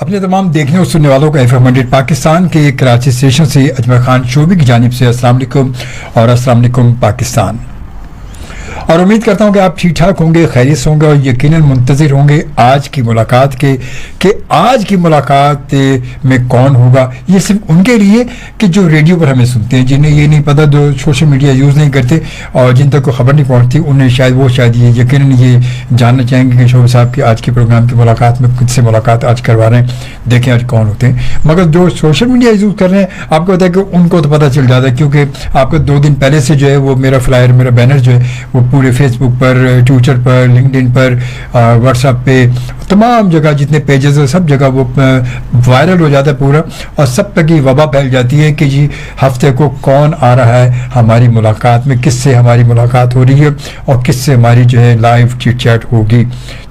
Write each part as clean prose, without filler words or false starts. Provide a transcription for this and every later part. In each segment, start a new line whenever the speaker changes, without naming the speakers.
अपने तमाम देखने और सुनने वालों को FM 100 पाकिस्तान के कराची स्टेशन से अजमल खान शोबी की जानिब से अस्सलाम वालेकुम और अस्सलाम वालेकुम पाकिस्तान। और उम्मीद करता हूँ कि आप ठीक ठाक होंगे, खैरियत होंगे और यकीनन मुंतज़िर होंगे आज की मुलाकात के कि आज की मुलाकात में कौन होगा। ये सिर्फ उनके लिए कि जो रेडियो पर हमें सुनते हैं, जिन्हें ये नहीं पता, जो सोशल मीडिया यूज़ नहीं करते और जिन तक कोई खबर नहीं पहुँचती, उन्हें शायद ये यकीनन ये जानना चाहेंगे कि शोबी साहब की आज के प्रोग्राम की मुलाकात में किससे मुलाकात आज करवा रहे हैं, देखें आज कौन होते हैं। मगर जो सोशल मीडिया यूज़ कर रहे हैं, आपको पता है कि उनको तो पता चल जाता है, क्योंकि आपको 2 दिन पहले से जो है वो मेरा फ्लायर, मेरा बैनर जो है वो पूरे फेसबुक पर, ट्विटर पर, लिंक्डइन पर, व्हाट्सएप पे, तमाम जगह जितने पेजेस है सब जगह वो वायरल हो जाता है पूरा, और सब तक ये वबा फैल जाती है कि जी हफ्ते को कौन आ रहा है हमारी मुलाकात में, किससे हमारी मुलाकात हो रही है और किससे हमारी जो है लाइव चिट चैट होगी।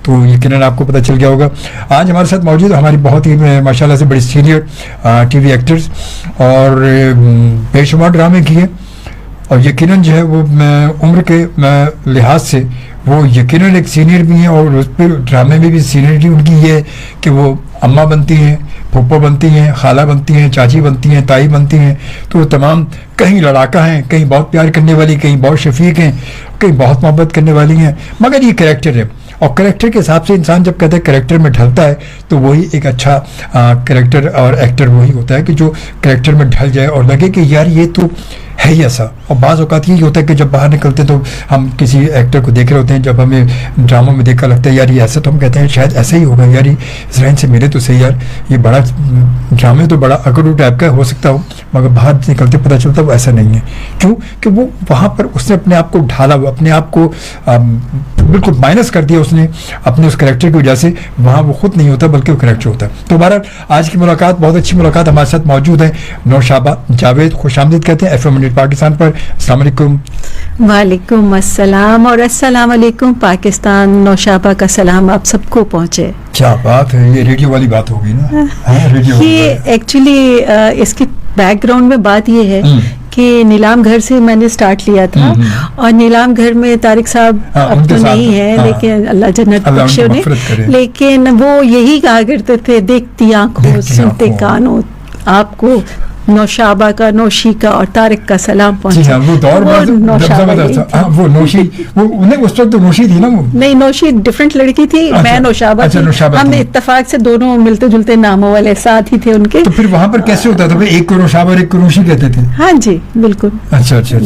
तो यकीनन आपको पता चल गया होगा। आज हमारे साथ मौजूद हमारी बहुत ही माशाल्लाह से बड़ी सीनियर टीवी एक्टर्स और बेशुमार ड्रामे किए, और यकीनन जो है वो उम्र के लिहाज से वो यकीनन एक सीनियर भी हैं, और उस पर ड्रामे में भी सीनियरिटी उनकी ये है कि वो अम्मा बनती हैं, फूफो बनती हैं, खाला बनती हैं, चाची बनती हैं, ताई बनती हैं। तो तमाम कहीं लड़ाका हैं, कहीं बहुत प्यार करने वाली, कहीं बहुत शफीक हैं, कहीं बहुत मोहब्बत करने वाली हैं। मगर ये कैरेक्टर है, और कैरेक्टर के हिसाब से इंसान जब कहते हैं कैरेक्टर में ढलता है तो वही एक अच्छा कैरेक्टर और एक्टर वही होता है कि जो कैरेक्टर में ढल जाए और लगे कि यार ये तो है ही ऐसा। और बाज़ औक़ात ये होता है कि जब बाहर निकलते तो हम किसी एक्टर को देख रहे होते हैं, जब हमें ड्रामों में देखकर लगता है यार ये ऐसा, तो हम कहते हैं शायद ऐसा ही होगा, यार ये जहन से मिले तो सही, यार ये बड़ा ड्रामे तो बड़ा अकड़ू टाइप का हो सकता हो, मगर बाहर निकलते पता चलता वो ऐसा नहीं है। क्यों? कि वो वहाँ पर उसने अपने आप को ढाला, अपने आप को बिल्कुल माइनस कर दिया उसने अपने उस कैरेक्टर की वजह से। वहाँ वो खुद नहीं होता बल्कि वो कैरेक्टर होता है। तो बहरहाल आज की मुलाकात बहुत अच्छी मुलाकात, हमारे साथ मौजूद है नौशाबा जावेद, खुशामदीद कहते हैं FM 100 पाकिस्तान पर। अस्सलाम वालेकुम।
वालेकुम अस्सलाम और अस्सलाम वालेकुम पाकिस्तान। नौशाबा का सलाम आप सबको पहुँचे।
क्या बात है, ये रेडियो वाली बात होगी ना। रेडियो
ये एक्चुअली इसकी बैकग्राउंड में बात ये है कि नीलाम घर से मैंने स्टार्ट लिया था, और नीलाम घर में तारिक साहब अब तो नहीं है, लेकिन अल्लाह जन्नत बख्शे उन्हें, लेकिन वो यही कहा करते थे, देखती आंखों सुनते कानों, आपको नौशाबा का, नौशी का और तारिक का सलाम पहुंचे।
वो दौर वो नौशी, वो उन्हें उस वक्त तो नौशी थी ना, वो नहीं,
नौशी डिफरेंट लड़की थी। अच्छा, मैं नौशाबा थी। हम इत्तेफाक से दोनों मिलते जुलते नामों वाले साथ ही थे उनके।
तो फिर वहाँ पर कैसे होता था, एक को नौशाबा और एक को नौशी कहते थे?
हाँ जी बिल्कुल।
अच्छा जी।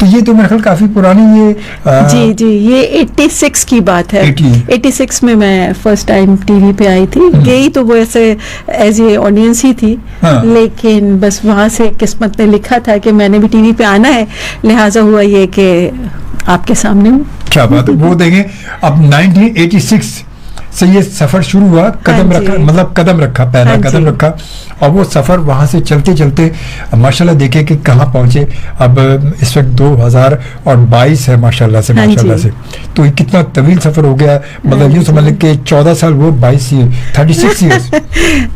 तो ये तो मेरे ख्याल काफी पुरानी ये
जी ये 86 की बात है। 86 में मैं फर्स्ट टाइम टीवी पे आई थी। गई तो वो ऐसे एज ए ऑडियंस ही थी, लेकिन बस वहाँ से किस्मत ने लिखा था कि मैंने भी टीवी पे आना है, लिहाजा हुआ ये कि आपके सामने हूँ।
क्या बात है। वो देखें अब 1986 से ये सफर शुरू हुआ, कदम रखा, मतलब कदम रखा, पहला कदम रखा, और वो सफर वहाँ से चलते चलते माशाल्लाह देखे कि कहाँ पहुँचे। अब इस वक्त 2022 है माशाल्लाह से। तो ये कितना तवील सफर हो गया, मतलब यूँ समझ लें कि 14 साल वो 22 36 ईयर्स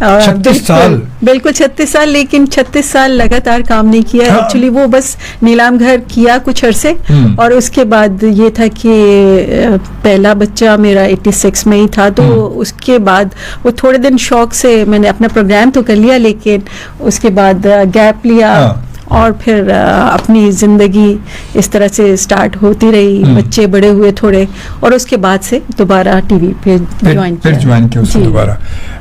36 साल,
बिल्कुल 36 साल, लेकिन 36 साल लगातार काम नहीं किया। एक्चुअली वो बस नीलाम घर किया कुछ अरसे, और उसके बाद ये था कि पहला बच्चा मेरा 86 में ही था, तो उसके बाद वो थोड़े दिन शौक से मैंने अपना प्रोग्राम तो कर लिया, लेकिन उसके बाद गैप लिया, और फिर अपनी ज़िंदगी इस तरह से स्टार्ट होती रही, बच्चे बड़े हुए थोड़े, और उसके बाद से दोबारा टीवी पे ज्वाइन
किया उसने दोबारा।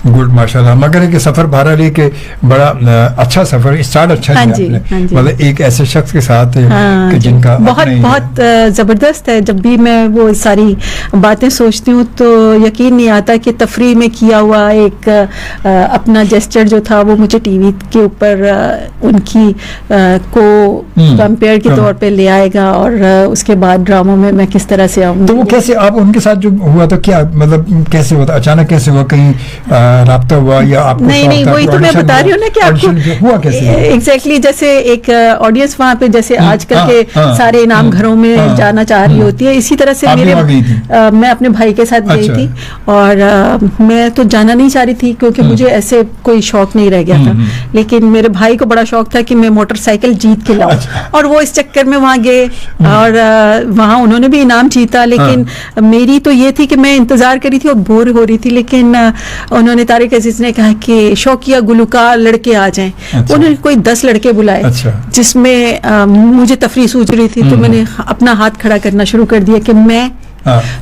गुड माशाल्लाह। मगर एक सफ़र बहरहाल एक बड़ा अच्छा सफ़र, स्टार्ट अच्छा किया आपने, मतलब एक ऐसे शख्स के साथ कि जिनका
बहुत ज़बरदस्त है। जब भी मैं वो सारी बातें सोचती हूँ तो यकीन नहीं आता कि तफरीह में किया हुआ एक अपना जेस्चर जो था वो मुझे टीवी के ऊपर उनकी को कंपेयर के तौर पे ले आएगा, और उसके बाद ड्रामों में मैं किस तरह से आऊँगी।
तो वो कैसे आप उनके साथ जो हुआ तो क्या मतलब कैसे हुआ, अचानक कैसे हुआ, कहीं राब्ता हुआ या आपको?
नहीं वही तो मैं बता रही हूँ ना कि आपको
हुआ कैसे
एग्जैक्टली, जैसे एक ऑडियंस वहाँ पे जैसे आजकल के सारे इनाम घरों में जाना चाह रही होती है, इसी तरह से मैं अपने भाई के साथ गई थी, और मैं तो जाना नहीं चाह रही थी क्योंकि मुझे ऐसे कोई शौक नहीं रह गया था, लेकिन मेरे भाई को बड़ा शौक था कि मैं मोटर मोटरसाइकिल जीत के लाओ।
अच्छा।
और वो इस चक्कर में वहाँ गए और वहाँ उन्होंने भी इनाम जीता, लेकिन मेरी तो ये थी कि मैं इंतजार करी थी और बोर हो रही थी, लेकिन उन्होंने तारिक अजीज ने कहा कि शौकिया गुलकार लड़के आ जाएं।
अच्छा।
उन्होंने कोई 10 लड़के बुलाए।
अच्छा।
जिसमें मुझे तफरी सूझ रही थी, तो मैंने अपना हाथ खड़ा करना शुरू कर दिया कि मैं।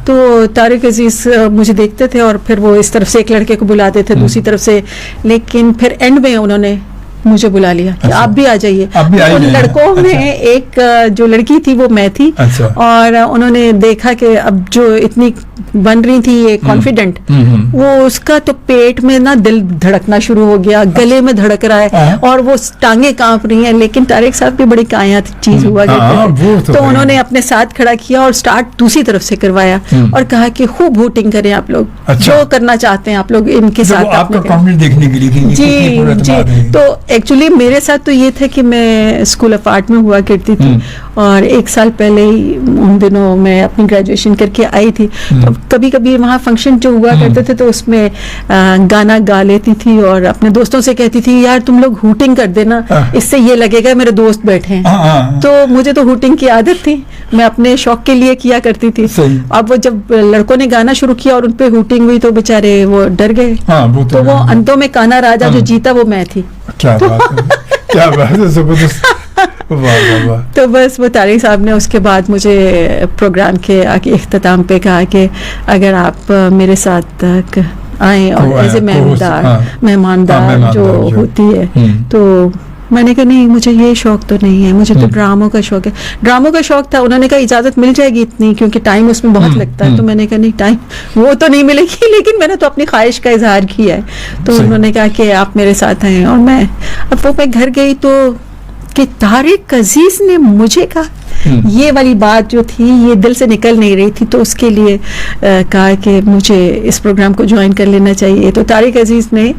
तो तारिक अजीज मुझे देखते थे और फिर वो इस तरफ से एक लड़के को बुलाते थे, दूसरी तरफ से, लेकिन फिर एंड में उन्होंने मुझे बुला लिया कि
अच्छा।
आप भी आ जाइए।
तो
उन लड़कों में एक जो लड़की थी वो मैं थी।
अच्छा।
और उन्होंने देखा कि अब जो इतनी बन रही थी ये कॉन्फिडेंट, वो उसका तो पेट में ना दिल धड़कना शुरू हो गया, गले में धड़क रहा है और वो टांगे कांप रही हैं, लेकिन तारिक साहब की बड़ी काया चीज हुआ करती थी। तो उन्होंने अपने साथ खड़ा किया और स्टार्ट दूसरी तरफ से करवाया और कहा कि खूब वोटिंग करें आप लोग।
अच्छा।
जो करना चाहते हैं आप लोग इनके साथ
आपका कॉमेडी देखने के लिए
जी। तो एक्चुअली मेरे साथ तो ये था कि मैं स्कूल ऑफ आर्ट में हुआ करती थी और 1 साल पहले ही उन दिनों मैं अपनी ग्रेजुएशन करके आई थी। तो कभी कभी वहाँ फंक्शन जो हुआ करते थे तो उसमें गाना गा लेती थी और अपने दोस्तों से कहती थी यार तुम लोग हूटिंग कर देना, इससे ये लगेगा मेरे दोस्त बैठे हैं। तो मुझे तो हूटिंग की आदत थी, मैं अपने शौक के लिए किया करती थी। अब वो जब लड़कों ने गाना शुरू किया और उनपे हूटिंग हुई तो बेचारे वो डर गए। तो वो अंतों में काना राजा जो जीता वो मैं थी।
क्या बात है, क्या बात है, जबरदस्त। वाह वाह वाह।
तो बस वो तारिक साहब ने उसके बाद मुझे प्रोग्राम के आगे इख्तिताम पे कहा कि अगर आप मेरे साथ आए और एज ए मेहमानदार जो होती है, तो मैंने कहा नहीं मुझे ये शौक तो नहीं है, मुझे तो ड्रामों का शौक है। ड्रामों का शौक था, उन्होंने कहा इजाजत मिल जाएगी इतनी, क्योंकि टाइम उसमें बहुत लगता है। तो मैंने कहा नहीं टाइम वो तो नहीं मिलेगी, लेकिन मैंने तो अपनी ख्वाहिश का इजहार किया है। तो उन्होंने कहा कि आप मेरे साथ आए और मैं घर गई तो कि तारिक अजीज ने मुझे कहा, ये वाली बात जो थी ये दिल से निकल नहीं रही थी, तो उसके लिए कहा कि मुझे इस प्रोग्राम को ज्वाइन कर लेना चाहिए। तो तारिक अजीज ने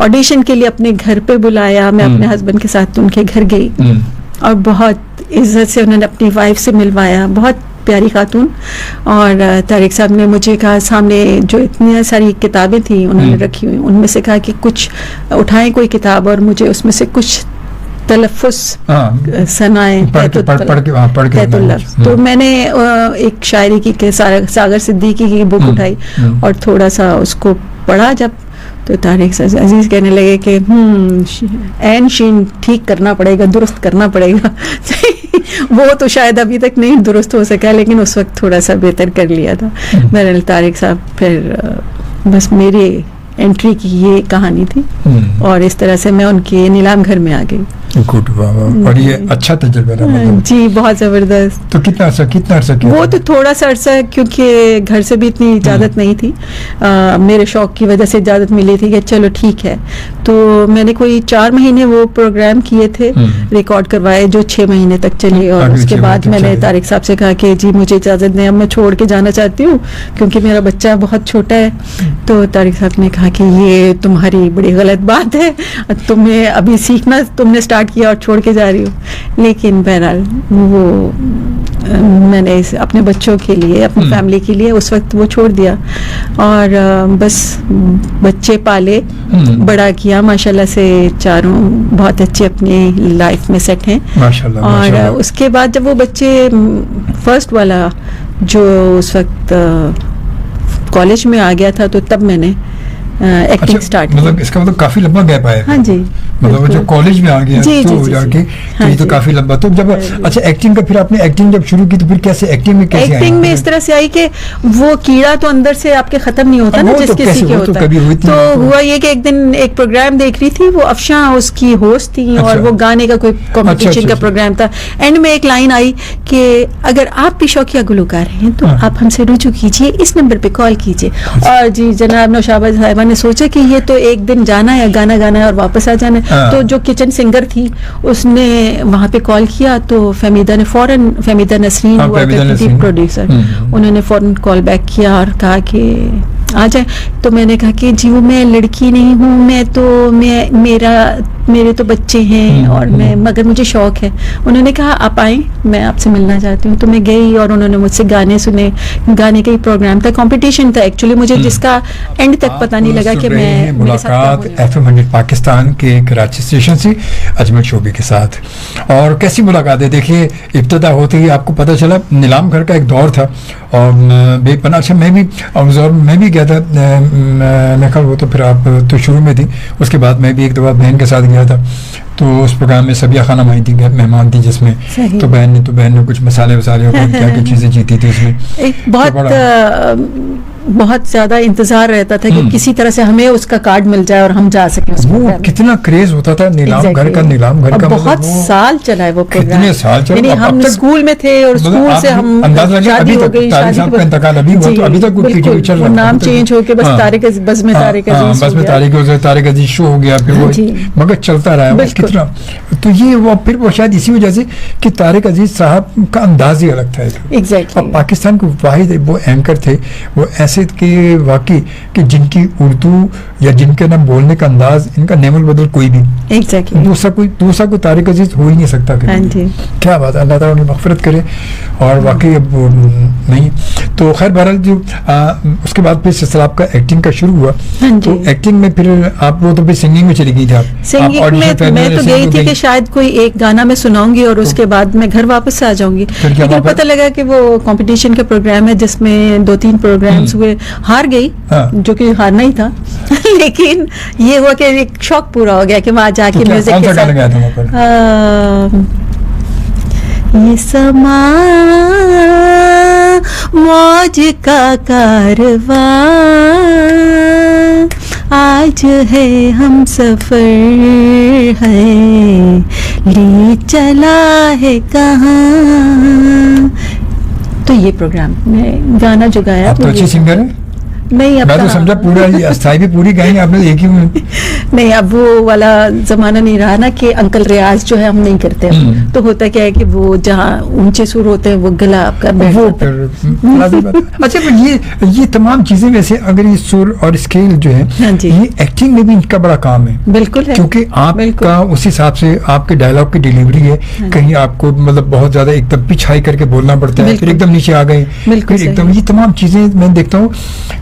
ऑडिशन के लिए अपने घर पे बुलाया, मैं अपने हस्बैंड के साथ उनके घर गई और बहुत इज्जत से उन्होंने अपनी वाइफ से मिलवाया, बहुत प्यारी खातून। और तारिक साहब ने मुझे कहा, सामने जो इतनी सारी किताबें थी उन्होंने रखी हुई, उनमें से कहा कि कुछ उठाएं कोई किताब और मुझे उसमें से कुछ तलफ़ुज़ सनाए तो मैंने एक शायरी की सागर सिद्दीकी की बुक उठाई और थोड़ा सा उसको पढ़ा जब, तो तारिक अजीज कहने लगे कि एन शीन ठीक करना पड़ेगा, दुरुस्त करना पड़ेगा। वो तो शायद अभी तक नहीं दुरुस्त हो सका, लेकिन उस वक्त थोड़ा सा बेहतर कर लिया था। मेरे तारिक साहब फिर बस मेरी एंट्री की ये कहानी थी और इस तरह से मैं उनके नीलाम घर में आ गई।
गुड, वाह। और ये अच्छा तजुर्बा रहा मतलब।
जी बहुत जबरदस्त।
तो कितना अर्सा किया?
वो तो थोड़ा सा अर्सा, क्योंकि घर से भी इतनी इजाजत नहीं थी। मेरे शौक की वजह से इजाजत मिली थी कि चलो ठीक है। तो मैंने कोई 4 महीने वो प्रोग्राम किए थे, रिकॉर्ड करवाए जो 6 महीने तक चले। और उसके बाद मैंने तारिक साहब से कहा कि जी मुझे इजाजत दें, अब मैं छोड़ के जाना चाहती हूँ क्योंकि मेरा बच्चा बहुत छोटा है। तो तारिक साहब ने कहा कि ये तुम्हारी बड़ी गलत बात है, तुम्हें अभी सीखना तुमने स्टार्ट किया और छोड़ के जा रही हो। लेकिन बहरहाल वो मैंने अपने बच्चों के लिए, अपनी फैमिली के लिए उस वक्त वो छोड़ दिया और बस बच्चे पाले, बड़ा किया, माशाल्लाह से चारों बहुत अच्छे अपनी लाइफ में सेट हैं
माशाल्लाह,
और
माशाल्लाह।
उसके बाद जब वो बच्चे फर्स्ट वाला जो उस वक्त कॉलेज में आ गया था, तो तब मैंने एक्टिंग स्टार्ट,
मतलब इसका मतलब काफी लंबा गैप आया।
हाँ जी,
मतलब जो कॉलेज में आ गया
जी,
तो
जी,
जाके
हाँ
ये तो काफी लंबा। तो जब अच्छा एक्टिंग का, फिर आपने एक्टिंग जब शुरू की तो फिर कैसे एक्टिंग में कैसे
एक्टिंग में इस तरह से आई कि वो कीड़ा तो अंदर से आपके खत्म नहीं होता ना, जिस किसी के होता है। तो हुआ ये कि एक दिन एक प्रोग्राम देख रही थी, वो अफशा उसकी होस्ट थी और वो गाने का कोई कॉम्पिटिशन का प्रोग्राम था। एंड में एक लाइन आई कि अगर आप भी शौकिया गुलकार हैं तो आप हमसे रुजू कीजिए, इस नंबर पे कॉल कीजिए। और जी जनाब नौशाबा साहिबा ने सोचा कि ये तो एक दिन जाना है, गाना गाना है और वापस आ जाना है। तो जो किचन सिंगर थी उसने वहां पे कॉल किया, तो फहमीदा नसरीन हुआ करती थी प्रोड्यूसर, उन्होंने फौरन कॉल बैक किया और कहा कि आ जाए। तो मैंने कहा कि जी वो मैं लड़की नहीं हूँ, मैं तो मेरा मेरे तो बच्चे हैं और मैं, मगर मुझे शौक है। उन्होंने कहा आप आए, मैं आपसे मिलना चाहती हूँ। तो मैं गई और उन्होंने मुझसे गाने सुने। गाने का ही प्रोग्राम था, कंपटीशन था एक्चुअली, मुझे जिसका एंड तक पता नहीं लगा कि मैं
मुलाकात FM 100 पाकिस्तान के कराची स्टेशन से अजमल शोभी के साथ। और कैसी मुलाकात है, देखिए इब्तिदा होते ही आपको पता चला नीलाम घर का एक दौर था और बेपना। अच्छा मैं भी गया था, मैं कहा वो तो फिर आप तो शुरू में थी, उसके बाद मैं भी एक दफ़ा बहन के साथ गया था। तो उस प्रोग्राम में सबिया खाना माई थी, मेहमान थी जिसमें, तो बहन ने कुछ मसाले वसाले और क्या क्या चीज़ें जीती थी उसमें।
एक बहुत ज्यादा इंतजार रहता था कि किसी तरह से हमें उसका कार्ड मिल जाए और हम जा सकें उस
वो कितना क्रेज होता था नीलाम घर का
बहुत साल चला है वो प्रोग्राम।
कितने साल चला,
हम स्कूल में थे और स्कूल से हम शादी हो गई, शादी का इंतकाल अभी हुआ, तो अभी तक वो चल रहा है। नाम चेंज होके बस तारिक
अजीज शो हो गया, फिर वो मगर चलता रहा कितना। तो ये वो फिर वो शायद इसी वजह से कि तारिक अजीज साहब का अंदाज ही अलग था।
एग्जैक्टली।
और पाकिस्तान के वाहिद वो एंकर थे, वो ऐसे के वाकई कि जिनकी उर्दू या जिनके ना बोलने का अंदाज, इनका नेमल बदल कोई भी
एग्जैक्टली
दूसरा कोई तारिक अजीज हो ही नहीं सकता। क्या बात है, अल्लाह ताला उन्हें मग़फ़िरत करे। और वाकई अब नहीं तो खैर बहरहाल जो उसके बाद फिर सिलसिला आपका एक्टिंग का शुरू हुआ। तो एक्टिंग में फिर आप वो तो फिर सिंगिंग में चली गई थी।
सिंगिंग में मैं तो गई थी कि शायद कोई एक गाना मैं सुनाऊंगी और उसके बाद मैं घर वापस आ जाऊंगी, लेकिन पता लगा कि वो कंपटीशन का प्रोग्राम है जिसमें 2-3 प्रोग्राम्स हुए, हार गई, जो कि हारना ही था। लेकिन ये हुआ कि एक शौक पूरा हो गया कि वहां जाके म्यूजिक के साथ ये समा मौज का कारवां आज है हम सफर है ले चला है कहाँ। तो ये प्रोग्राम में गाना जो गाया,
आप तो अच्छी सिंगर है।
नहीं,
मैं तो समझा पूरा अस्थाई भी पूरी गाएंगे आपने एक ही में।
नहीं, अब वो वाला जमाना नहीं रहा ना कि अंकल रियाज जो है हम नहीं करते। तो होता क्या है कि वो जहाँ ऊंचे सुर होते हैं वो गला आपका
वो अच्छा ये तमाम चीजें वैसे अगर ये सुर और स्केल जो है ये एक्टिंग में भी इनका बड़ा काम है।
बिल्कुल है,
क्योंकि आपका उस हिसाब से आपके डायलॉग की डिलीवरी है, कहीं आपको मतलब बहुत ज्यादा एकदम पिच हाई करके बोलना पड़ता है, फिर एकदम नीचे आ गए, फिर एकदम ये तमाम चीजें मैं देखता हूँ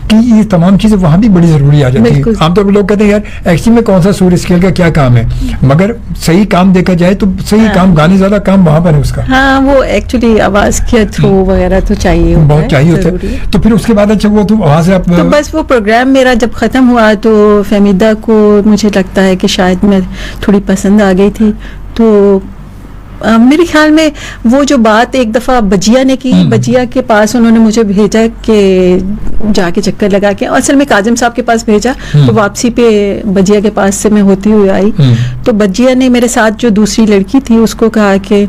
कि ये तमाम चीजें वहां भी बड़ी जरूरी आ जाती है। आमतौर पर लोग कहते हैं यार एक्टिंग में कौन सा सुर स्केल का क्या काम है, मगर सही काम देखा जाए तो सही काम गाने ज्यादा काम वहां पर है उसका।
हाँ, वो एक्चुअली आवाज के थ्रू वगैरह तो चाहिए,
बहुत चाहिए होता है। तो फिर उसके बाद अच्छा वो तो वहां से आप
तो बस वो प्रोग्राम मेरा जब खत्म हुआ तो फहमीदा को मुझे लगता है कि शायद मैं थोड़ी पसंद आ गई थी। तो मेरे ख्याल में वो जो बात एक दफ़ा बजिया ने की, बजिया के पास उन्होंने मुझे भेजा कि जाके चक्कर लगा के, असल में काजिम साहब के पास भेजा, तो वापसी पे बजिया के पास से मैं होती हुई आई। तो बजिया ने मेरे साथ जो दूसरी लड़की थी उसको कहा कि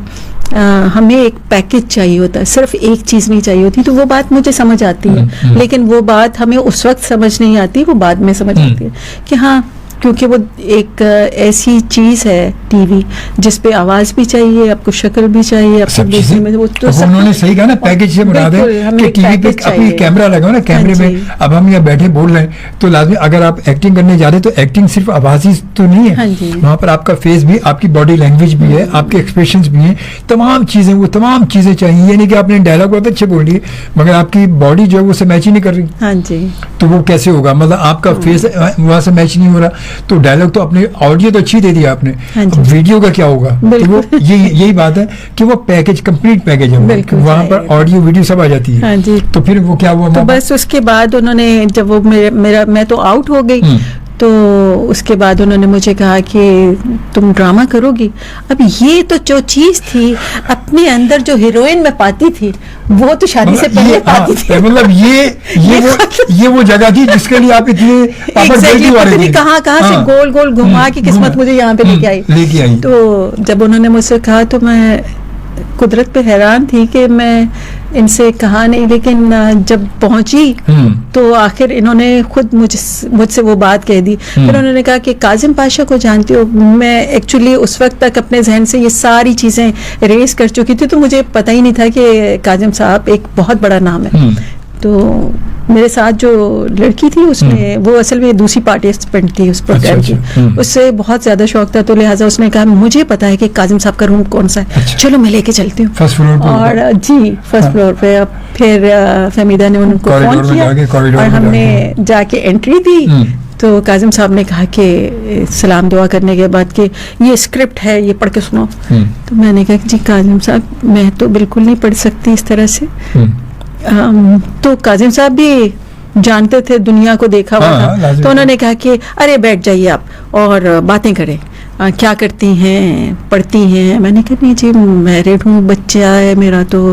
हमें एक पैकेज चाहिए होता है, सिर्फ एक चीज़ नहीं चाहिए होती। तो वो बात मुझे समझ आती है, लेकिन वो बात हमें उस वक्त समझ नहीं आती, वो बाद में समझ आती है कि हाँ, क्योंकि वो एक ऐसी चीज है टीवी जिसपे आवाज भी चाहिए, आपको शक्ल भी चाहिए, आपको देखने में वो तो
उन्होंने सही कहा ना, पैकेज से बता दें कि टीवी पे अपनी कैमरा लगाओ ना, कैमरे में अब हम यहाँ बैठे बोल रहे हैं तो लाजमी अगर आप एक्टिंग करने जा रहे हैं तो एक्टिंग सिर्फ आवाज ही तो नहीं है, वहाँ पर आपका फेस भी, आपकी बॉडी लैंग्वेज भी है, आपके एक्सप्रेशंस भी हैं, तमाम चीजें, वो तमाम चीजें चाहिए। ये नहीं कि आपने डायलॉग बहुत अच्छे बोल दिए मगर आपकी बॉडी जो है वो से मैच ही नहीं कर रही।
हाँ जी,
तो वो कैसे होगा, मतलब आपका फेस वहाँ से मैच नहीं हो रहा। तो डायलॉग तो अपने ऑडियो तो अच्छी दे दिया आपने, वीडियो का क्या होगा। तो वो यही बात है कि वो पैकेज कंप्लीट पैकेज है, वहाँ पर ऑडियो वीडियो सब आ जाती है। तो फिर वो क्या हुआ,
तो बस उसके बाद उन्होंने जब वो मेरा मैं तो आउट हो गई, तो उसके बाद उन्होंने मुझे कहा कि तुम ड्रामा करोगी। अब ये तो जो चीज थी अपने अंदर जो हीरोइन में पाती थी वो तो शादी से पहले पाती थी।
मतलब ये वो जगह थी जिसके लिए आप इतने
कहाँ से गोल गोल घुमा की किस्मत मुझे यहाँ पे लेके आई। तो जब उन्होंने मुझसे कहा तो मैं कुदरत पे हैरान थी कि मैं इनसे कहा नहीं, लेकिन जब पहुंची तो आखिर इन्होंने खुद मुझसे वो बात कह दी। फिर उन्होंने कहा कि काजिम पाशा को जानती हो। मैं एक्चुअली उस वक्त तक अपने जहन से ये सारी चीज़ें रेस कर चुकी थी, तो मुझे पता ही नहीं था कि काजिम साहब एक बहुत बड़ा नाम है। तो मेरे साथ जो लड़की थी उसने वो असल में दूसरी पार्टिसिपेंट थी उस प्रोग्राम की, उससे बहुत ज्यादा शौक था, तो लिहाजा उसने कहा मुझे पता है कि काजिम साहब का रूम कौन सा है, चलो मैं लेके चलती हूँ
फर्स्ट फ्लोर पे।
और जी फर्स्ट फ्लोर पे। अब फिर फहमीदा ने उनको फोन किया और हमने जाके एंट्री दी, तो काजिम साहब ने कहा कि सलाम दुआ करने के बाद कि ये स्क्रिप्ट है, ये पढ़ के सुनो। तो मैंने कहा जी काजिम साहब मैं तो बिल्कुल नहीं पढ़ सकती इस तरह से। तो काजिम साहब भी जानते थे, दुनिया को देखा हुआ था, तो उन्होंने कहा कि अरे बैठ जाइए आप और बातें करें, क्या करती हैं, पढ़ती हैं। मैंने कहा नहीं जी मैरिड हूँ, बच्चा है मेरा, तो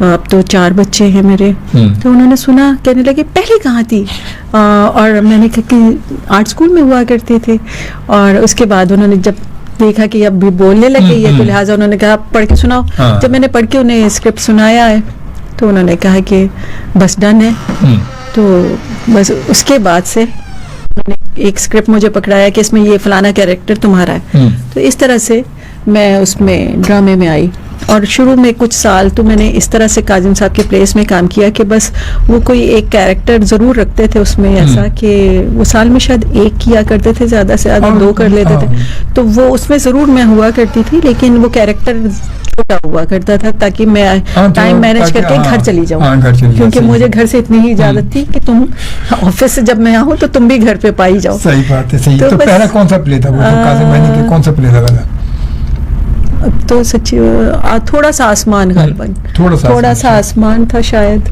अब तो 4 बच्चे हैं मेरे। तो उन्होंने सुना, कहने लगे पहले कहाँ थी, और मैंने कहा कि आर्ट स्कूल में हुआ करते थे। और उसके बाद उन्होंने जब देखा कि अब भी बोलने लग गई है, तो लिहाजा उन्होंने कहा पढ़ के सुनाओ। जब मैंने पढ़ के उन्हें स्क्रिप्ट सुनाया है तो उन्होंने कहा कि बस डन है। तो बस उसके बाद से उन्होंने एक स्क्रिप्ट मुझे पकड़ाया कि इसमें ये फलाना कैरेक्टर तुम्हारा है। तो इस तरह से मैं उसमें ड्रामे में आई, और शुरू में कुछ साल तो मैंने इस तरह से काजिम साहब के प्लेस में काम किया कि बस वो कोई एक कैरेक्टर जरूर रखते थे उसमें, ऐसा कि वो साल में शायद 1 किया करते थे, ज्यादा से ज्यादा 2 कर लेते थे। तो वो उसमें जरूर मैं हुआ करती थी, लेकिन वो कैरेक्टर छोटा हुआ करता था ताकि मैं टाइम मैनेज करके घर चली जाऊँ, क्योंकि मुझे घर से इतनी ही इजाजत थी कि तुम ऑफिस से जब मैं आऊँ तो तुम भी घर पे पाई जाओ।
सही बात है, सही। तो पहला कौन सा प्ले था वो, काजिम मैनी के कौन सा प्ले था वाला?
अब तो सच्ची थोड़ा सा आसमान गालिबन, थोड़ा सा आसमान था शायद,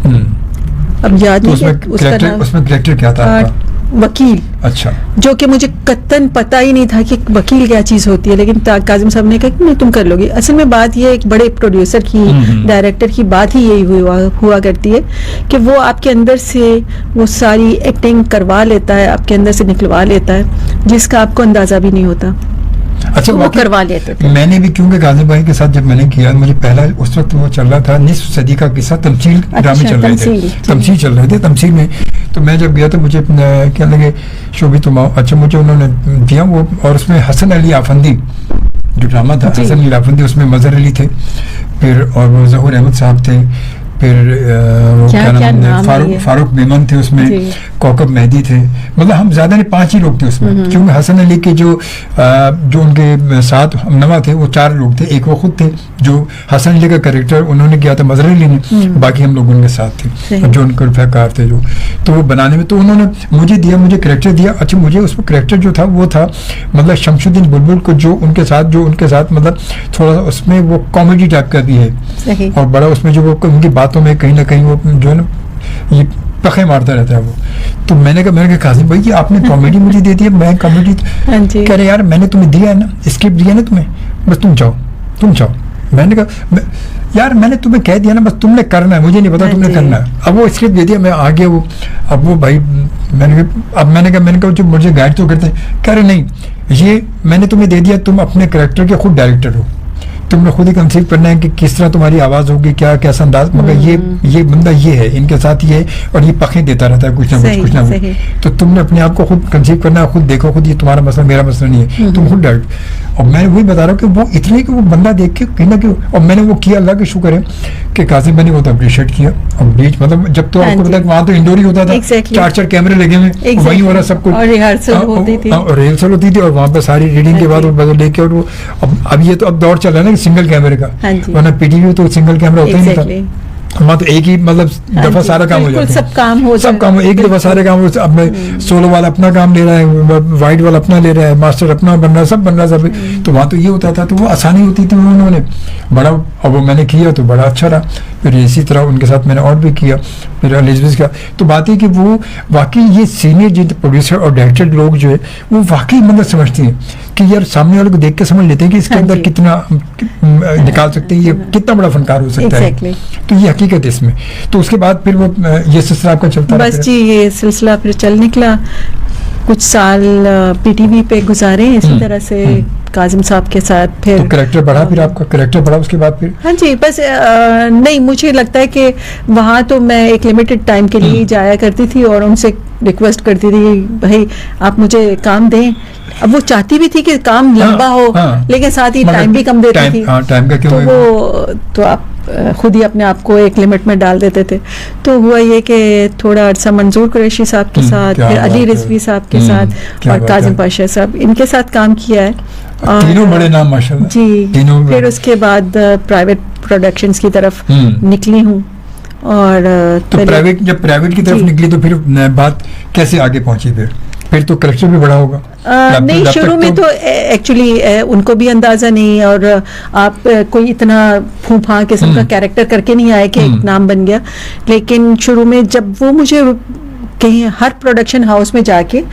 अब याद
तो
नहीं
उसका नाम। उसमें कैरेक्टर क्या था?
वकील।
अच्छा। जो
कि मुझे कत्तन पता ही नहीं था कि वकील क्या चीज होती है, लेकिन काजिम साहब ने कहा कि नहीं तुम कर लोगी। असल में बात ये एक बड़े प्रोड्यूसर की, डायरेक्टर की बात ही यही हुआ करती है कि वो आपके अंदर से वो सारी एक्टिंग करवा लेता है, आपके अंदर से निकलवा लेता है, जिसका आपको अंदाजा भी नहीं होता।
अच्छा,
वो करवा लेते थे।
मैंने भी, क्योंकि गाजी भाई के साथ जब मैंने किया, मुझे पहला उस वक्त वो चल रहा था निस्फ सदी का किस्सा, तमसील ड्रामे चल रहे थे, तमसील चल रहे थे, तमसील में। तो मैं जब गया तो मुझे क्या लगे शोभी तुम आओ, अच्छा मुझे उन्होंने दिया वो, और उसमें हसन अली आफंदी जो ड्रामा था, हसन अली आफंदी, उसमें मजहर अली थे, फिर और वो जहूर अहमद साहब थे, फिर क्या नाम फारूक मेमन थे उसमें, कौकब मेहदी थे, मतलब हम ज्यादा नहीं 5 ही लोग थे उसमें, क्योंकि हसन अली के जो उनके साथ हमनवा थे वो 4 लोग थे। एक वो खुद थे जो हसन अली का कैरेक्टर उन्होंने किया था मजहर अली ने, बाकी हम लोग उनके साथ थे जो उनके रफाकार थे जो, तो वो बनाने में, तो उन्होंने मुझे कैरेक्टर दिया। अच्छा, मुझे उसमें कैरेक्टर जो था वो था मतलब शमशुद्दीन बुलबुल को, जो उनके साथ मतलब थोड़ा सा उसमें वो कॉमेडी टाइप का भी है, और बड़ा उसमें जो वो उनकी बातों में कहीं ना कहीं वो जो है ना ये पखे मारता रहता है वो। तो मैंने कहा काजिम भाई कि आपने कॉमेडी मुझे दे दी, मैं कॉमेडी कह रहे यार मैंने तुम्हें दिया है ना, स्क्रिप्ट दिया ना तुम्हें, बस तुम जाओ। मैंने कहा यार मैंने तुम्हें कह दिया ना, बस तुमने करना है, मुझे नहीं पता तुमने करना है। अब वो स्क्रिप्ट दे दिया, मैं आ गया वो, अब वो भाई मैंने कहा जो मुझे गाइड तो करते हैं, कह रहे नहीं ये मैंने तुम्हें दे दिया, तुम अपने कैरेक्टर के खुद डायरेक्टर हो, तुमने खुद ही कंसीव करना है कि किस तरह तुम्हारी आवाज होगी, क्या कैसा अंदाज, मगर ये बंदा ये है, इनके साथ ये, और ये पखें देता रहता है कुछ ना कुछ, तो तुमने अपने आप को खुद कंसीव करना है, खुद देखो, खुद ये तुम्हारा मसला मेरा मसला नहीं है, तुम खुद डायरेक्ट। और मैं वही बता रहा हूँ कि वो इतने कि वो बंदा देख के कहीं ना कहीं, और मैंने वो किया, अल्लाह का शुक्र है कि काजिम मैंने वो तो अप्रिशिएट किया। और बीच मतलब जब तो आपको पता है वहाँ तो इंडोर ही होता था, 4 कैमरे लगे हुए, वही हो रहा सब कुछ,
रिहर्सल होती
थी, और वहाँ पे सारी रीडिंग के बाद वो लेके, और वो अब ये तो अब दौर चल रहा है ना सिंगल कैमरे का, वरना पीटीवी तो सिंगल कैमरा होता ही नहीं था। वहाँ तो एक ही मतलब दफा सारा काम हो जाता है, सब काम एक दफा सारे काम। अब मैं सोलो वाला अपना काम ले रहा है, वाइट वाला अपना ले रहा है, मास्टर अपना बन रहा है, सब बन रहा है सब। तो वहाँ तो ये होता था, तो वो आसानी होती थी, उन्होंने बड़ा, अब वो मैंने किया तो बड़ा अच्छा रहा। फिर इसी तरह उनके साथ मैंने और भी किया, फिर एलिजबेथ का। तो बात है कि वो वाकई ये सीनियर जिन प्रोड्यूसर और डायरेक्टर लोग जो है वो वाकई मतलब समझते हैं कि यार सामने वाले को देख के समझ लेते हैं कि इसके अंदर कितना निकाल सकते हैं, ये कितना बड़ा फनकार हो सकता है। तो ये हकीकत है इसमें। तो उसके बाद फिर वो ये सिलसिला आपका चलता
बस जी, ये सिलसिला फिर चल निकला। कुछ साल पीटीवी पे गुजारे इसी तरह से काजिम साहब के साथ। फिर
तो कैरेक्टर बढ़ा, फिर आपका कैरेक्टर बढ़ा उसके बाद फिर?
हाँ जी, बस नहीं, मुझे लगता है कि वहाँ तो मैं एक लिमिटेड टाइम के लिए जाया करती थी और उनसे रिक्वेस्ट करती थी भाई आप मुझे काम दें। अब वो चाहती भी थी कि काम लंबा हो, लेकिन साथ ही टाइम भी कम देती थी।
टाइम का क्यों?
तो आप खुद ही अपने आप को एक लिमिट में डाल देते थे। तो हुआ ये कि थोड़ा अर्सा मंजूर कुरैशी साहब के साथ, फिर अली रिजवी साहब के साथ और काजिम पाशा साहब, इनके साथ काम किया है। और
तीनों बड़े नाम माशाल्लाह
जी।
तीनों
फिर उसके बाद प्राइवेट प्रोडक्शंस की तरफ निकली हूँ। और
तो जब प्राइवेट की तरफ निकली तो फिर बात कैसे आगे पहुंची? फिर तो कलेक्शन भी बड़ा होगा।
नहीं, शुरू में तो एक्चुअली उनको भी अंदाजा नहीं, और आप कोई इतना फूफा किस्म का कैरेक्टर करके नहीं आए कि एक नाम बन गया। लेकिन शुरू में जब वो मुझे कहीं हर प्रोडक्शन हाउस में जाके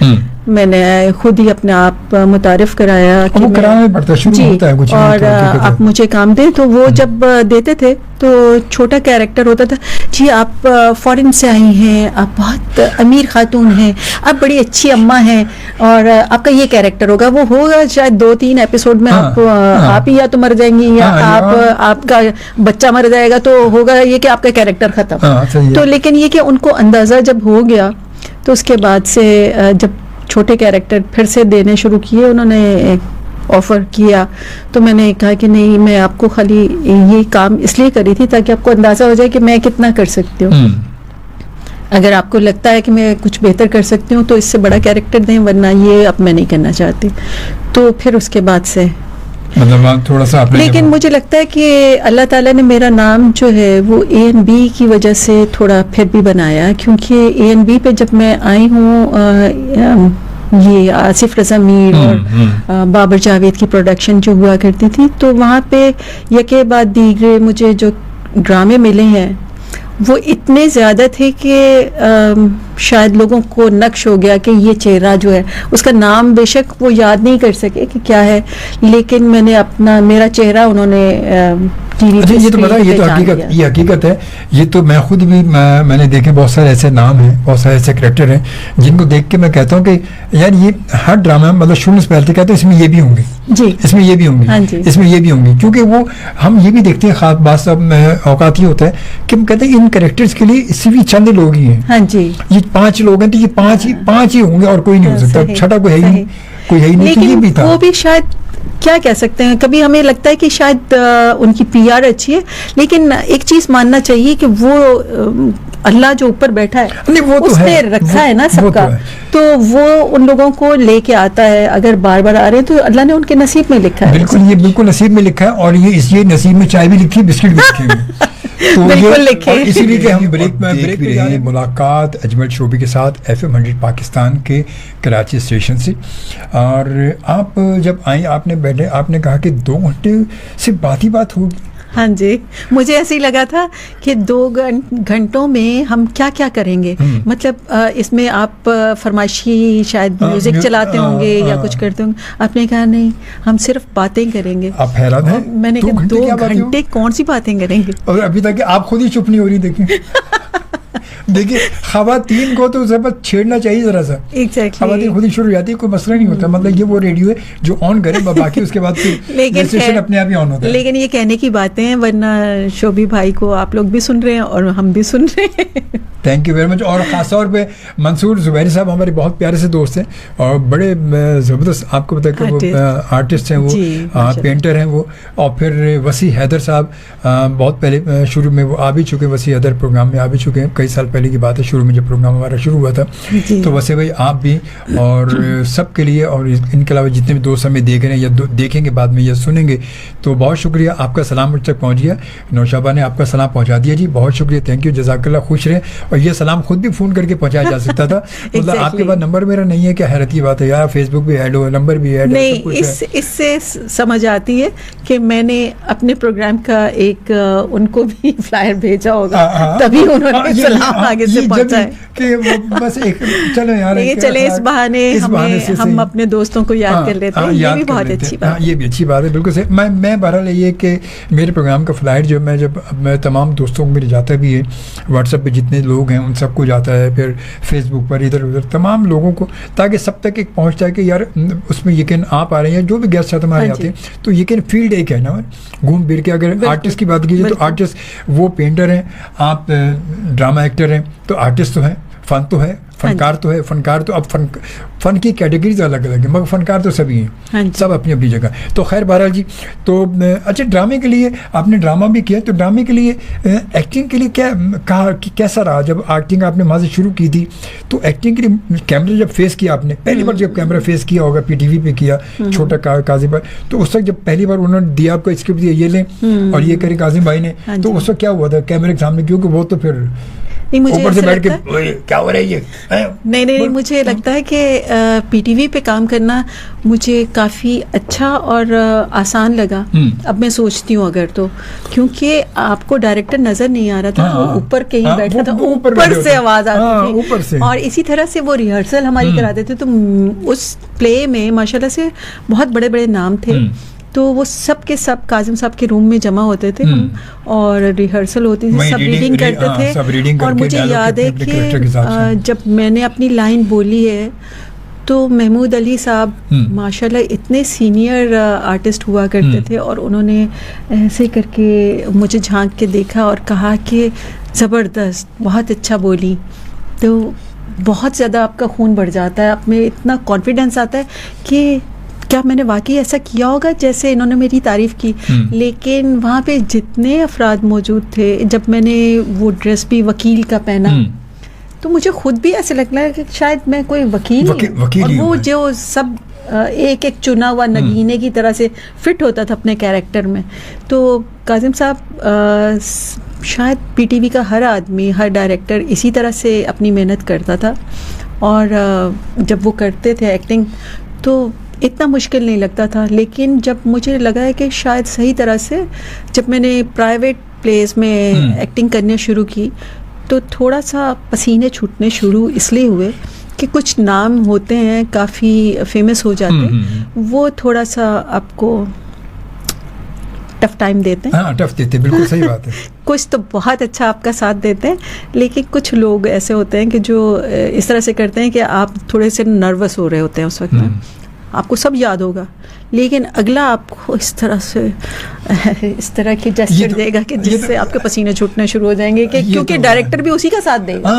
मैंने खुद ही अपने आप मुतारिफ कराया कि
कराना पड़ता, शुरू होता है कुछ
और आप मुझे काम दें। तो वो जब देते थे तो छोटा कैरेक्टर होता था, जी आप फॉरेन से आई हैं, आप बहुत अमीर खातून हैं, आप बड़ी अच्छी अम्मा हैं और आपका ये कैरेक्टर होगा। वो होगा शायद 2-3 एपिसोड में आप ही या तो मर जाएंगी या आपका बच्चा मर जाएगा, तो होगा ये कि आपका कैरेक्टर खत्म। तो लेकिन ये कि उनको अंदाजा जब हो गया तो उसके बाद से जब छोटे कैरेक्टर फिर से देने शुरू किए, उन्होंने ऑफर किया, तो मैंने कहा कि नहीं, मैं आपको खाली ये काम इसलिए करी थी ताकि आपको अंदाजा हो जाए कि मैं कितना कर सकती हूँ। अगर आपको लगता है कि मैं कुछ बेहतर कर सकती हूँ तो इससे बड़ा कैरेक्टर दें, वरना ये अब मैं नहीं करना चाहती। तो फिर उसके बाद से
मतलब थोड़ा सा
लेकिन मुझे लगता है कि अल्लाह ताला ने मेरा नाम जो है वो ANB की वजह से थोड़ा फिर भी बनाया, क्योंकि ANB पे जब मैं आई हूँ, ये आसिफ रज़ा मीर और बाबर जावेद की प्रोडक्शन जो हुआ करती थी, तो वहाँ पे यके बाद दीगरे मुझे जो ड्रामे मिले हैं वो इतने ज़्यादा थे कि शायद लोगों को नक्श हो गया कि ये चेहरा जो है, उसका नाम बेशक वो याद नहीं कर सके कि क्या है, लेकिन मैंने मेरा चेहरा उन्होंने
ये तो बता, ये तो हकीकत है। ये तो मैं खुद भी मैंने देखे, बहुत सारे ऐसे नाम हैं, बहुत सारे ऐसे कैरेक्टर हैं जिनको देख के मैं कहता हूँ कि यार ये हर ड्रामा मतलब शुरू से पहले कहते हैं इसमें ये भी होंगे जी, इसमें ये भी होंगे, हाँ इसमें ये भी होंगे, क्योंकि वो हम ये भी देखते हैं, खास बात सब औकात ही होता है कि हम कहते हैं इन कैरेक्टर्स के लिए सिर्फ चंद लोग ही हैं। हाँ जी, ये 5 लोग हैं तो ये पांच ही होंगे और कोई नहीं हो सकता, छठा कोई है ही नहीं, कोई है ही नहीं। लेकिन भी था, वो भी शायद क्या कह सकते हैं, कभी हमें लगता है कि शायद उनकी PR अच्छी है, लेकिन एक चीज मानना चाहिए कि वो अल्लाह जो ऊपर बैठा है वो तो उसने रखा है ना सबका, तो वो उन लोगों को लेके आता है। अगर बार बार आ रहे हैं तो अल्लाह ने उनके नसीब में लिखा है। बिल्कुल, ये बिल्कुल नसीब में लिखा है, और ये नसीब में चाय भी लिखी है, बिस्किट भी लिखे हैं। तो बिल्कुल लिखे, इसीलिए कि हम ब्रेक भी रहे हैं। मुलाकात अजमल शोबी के साथ FM 100 पाकिस्तान के कराची स्टेशन से। और आप जब आई, आपने बैठे, आपने कहा कि 2 घंटे से बात ही बात होगी।
हाँ जी, मुझे ऐसे ही लगा था कि 2 घंटों में हम क्या क्या करेंगे। मतलब इसमें आप फरमाइशी शायद म्यूजिक चलाते होंगे या कुछ करते होंगे। आपने कहा नहीं, हम सिर्फ बातें करेंगे।
आप हैरान हैं?
मैंने कहा 2 घंटे कौन सी बातें करेंगे,
और अभी तक आप खुद ही चुप नहीं हो रही। देखिए खवातीन को तो बस छेड़ना चाहिए जरा सा। खवातीन खुद ही शुरू हो जाती है, कोई मसला नहीं होता। मतलब ये वो रेडियो है जो ऑन करे, बाकी उसके बाद फिर स्टेशन अपने आप ही ऑन होता है।
लेकिन ये कहने की बातें हैं, वरना शोभी भाई को आप लोग भी सुन रहे हैं और हम भी सुन रहे हैं।
Thank you very much. और ख़ास तौर पे मंसूर ज़ुबैरी साहब हमारे बहुत प्यारे से दोस्त हैं और बड़े ज़बरदस्त, आपको पता है कि वो आर्टिस्ट हैं, वो पेंटर हैं वो। और फिर वसी हैदर साहब बहुत पहले शुरू में वो आ भी चुके, वसी हैदर प्रोग्राम में आ भी चुके हैं, कई साल पहले की बात है, शुरू में जब प्रोग्राम हमारा शुरू हुआ था। तो वैसे भाई आप भी और सबके लिए, और इनके अलावा जितने भी दोस्त हमें देख रहे हैं या देखेंगे बाद में या सुनेंगे, तो बहुत शुक्रिया। आपका सलाम मुझ तक पहुँच गया, नौशाबा ने आपका सलाम पहुँचा दिया जी, बहुत शुक्रिया, थैंक यू, जज़ाकल्लाह, खुश रहें। और ये सलाम खुद भी फ़ोन करके पहुँचाया जा सकता था। मतलब आपके पास नंबर मेरा नहीं है, क्या हैरत की बात है यार, फेसबुक भी ऐड हो, नंबर भी ऐड
नहीं, इससे समझ आती है कि मैंने अपने प्रोग्राम का एक उनको भी फ्लायर भेजा होगा, तभी उन्होंने सलाम आगे से पहुंचा है
कि बस एक चलो यार,
चले इस बहाने हम अपने दोस्तों को याद कर लेते हैं। ये भी बहुत अच्छी बात है,
ये भी अच्छी बात है, बिल्कुल सही। मैं बहरहाल ये कि मेरे प्रोग्राम का फ्लायर जो मैं तमाम दोस्तों को मेरे जाता भी है, व्हाट्सएप पे जितने लोग हैं उन सबको जाता है, फिर फेसबुक पर इधर उधर तमाम लोगों को, ताकि सब तक एक पहुँचता है कि यार उसमें यकीन आप आ रहे हैं, जो भी गेस्ट साथ हमारे आते हैं, तो यकीन फील्ड एक है ना, घूम फिर के। अगर आर्टिस्ट की बात कीजिए तो आर्टिस्ट वो पेंटर हैं, आप ड्रामा एक्टर हैं, तो आर्टिस्ट तो हैं, फन तो है, फनकार तो है, फनकार तो अब फन की कैटेगरीज अलग अलग है, मगर फनकार तो सभी
हाँ
हैं,
जी।
सब अपनी अपनी जगह। तो खैर बहरहाल जी, तो अच्छा ड्रामे के लिए आपने ड्रामा भी किया, तो ड्रामे के लिए एक्टिंग के लिए क्या कहा कि कैसा रहा जब एक्टिंग आपने वहाँ से शुरू की थी? तो एक्टिंग के लिए कैमरा जब फेस किया आपने, पहली बार जब कैमरा फेस किया होगा, पीटीवी पे किया, छोटा काजिम भाई, तो उस वक्त जब पहली बार उन्होंने दिया आपको स्क्रिप्ट दिया, ये लें और ये करे काजिम भाई ने,
हाँ
तो
जी।
उस वक्त क्या हुआ था कैमरे के सामने? क्योंकि वो तो फिर
नहीं, मुझे
ऊपर से
ऐसा
बैठ के
लगता है,
"ओए, क्या हो रहा है ये
नहीं, मुझे लगता है कि पीटीवी पे काम करना मुझे काफ़ी अच्छा और आसान लगा। अब मैं सोचती हूँ अगर तो, क्योंकि आपको डायरेक्टर नज़र नहीं आ रहा था,
हाँ,
वो ऊपर कहीं
हाँ,
बैठा था,
वो ऊपर
ऊपर
बैठे
से
होते।
आवाज़
हाँ,
आती थी
ऊपर से।
और इसी तरह से वो रिहर्सल हमारी कराते थे। तो उस प्ले में माशाल्लाह से बहुत बड़े बड़े नाम थे, तो वो सब के सब काजिम साहब के रूम में जमा होते थे हम, और रिहर्सल होती थी,
वहीं
सब रीडिंग करते
हाँ, सब रीडिंग
थे। और
करके
मुझे
dialogue
याद है
अपने character के हिसाब से।
कि जब मैंने अपनी लाइन बोली है तो महमूद अली साहब माशाल्लाह इतने सीनियर आर्टिस्ट हुआ करते थे, और उन्होंने ऐसे करके मुझे झांक के देखा और कहा कि ज़बरदस्त, बहुत अच्छा बोली। तो बहुत ज़्यादा आपका खून बढ़ जाता है, आप में इतना कॉन्फिडेंस आता है कि क्या मैंने वाकई ऐसा किया होगा जैसे इन्होंने मेरी तारीफ़ की। लेकिन वहाँ पे जितने अफराद मौजूद थे, जब मैंने वो ड्रेस भी वकील का पहना, तो मुझे खुद भी ऐसे लग रहा है कि शायद मैं कोई वकील
वकील
और
ही
वो
हूँ।
जो सब एक एक चुना हुआ नगीने की तरह से फिट होता था अपने कैरेक्टर में। तो काजिम साहब शायद पीटीवी का हर आदमी, हर डायरेक्टर इसी तरह से अपनी मेहनत करता था, और जब वो करते थे एक्टिंग तो इतना मुश्किल नहीं लगता था। लेकिन जब मुझे लगा है कि शायद सही तरह से जब मैंने प्राइवेट प्लेस में एक्टिंग करने शुरू की, तो थोड़ा सा पसीने छूटने शुरू इसलिए हुए कि कुछ नाम होते हैं काफ़ी फेमस हो जाते हैं, वो थोड़ा सा आपको टफ टाइम देते हैं।
हाँ, टफ देते, बिल्कुल सही बात है।
कुछ तो बहुत अच्छा आपका साथ देते हैं, लेकिन कुछ लोग ऐसे होते हैं कि जो इस तरह से करते हैं कि आप थोड़े से नर्वस हो रहे होते हैं उस वक्त में, आपको सब याद होगा, लेकिन अगला आपको इस तरह से इस तरह की जेस्चर देगा कि जिससे आपके पसीने छूटने शुरू हो जाएंगे, कि क्योंकि डायरेक्टर भी उसी का साथ देगा।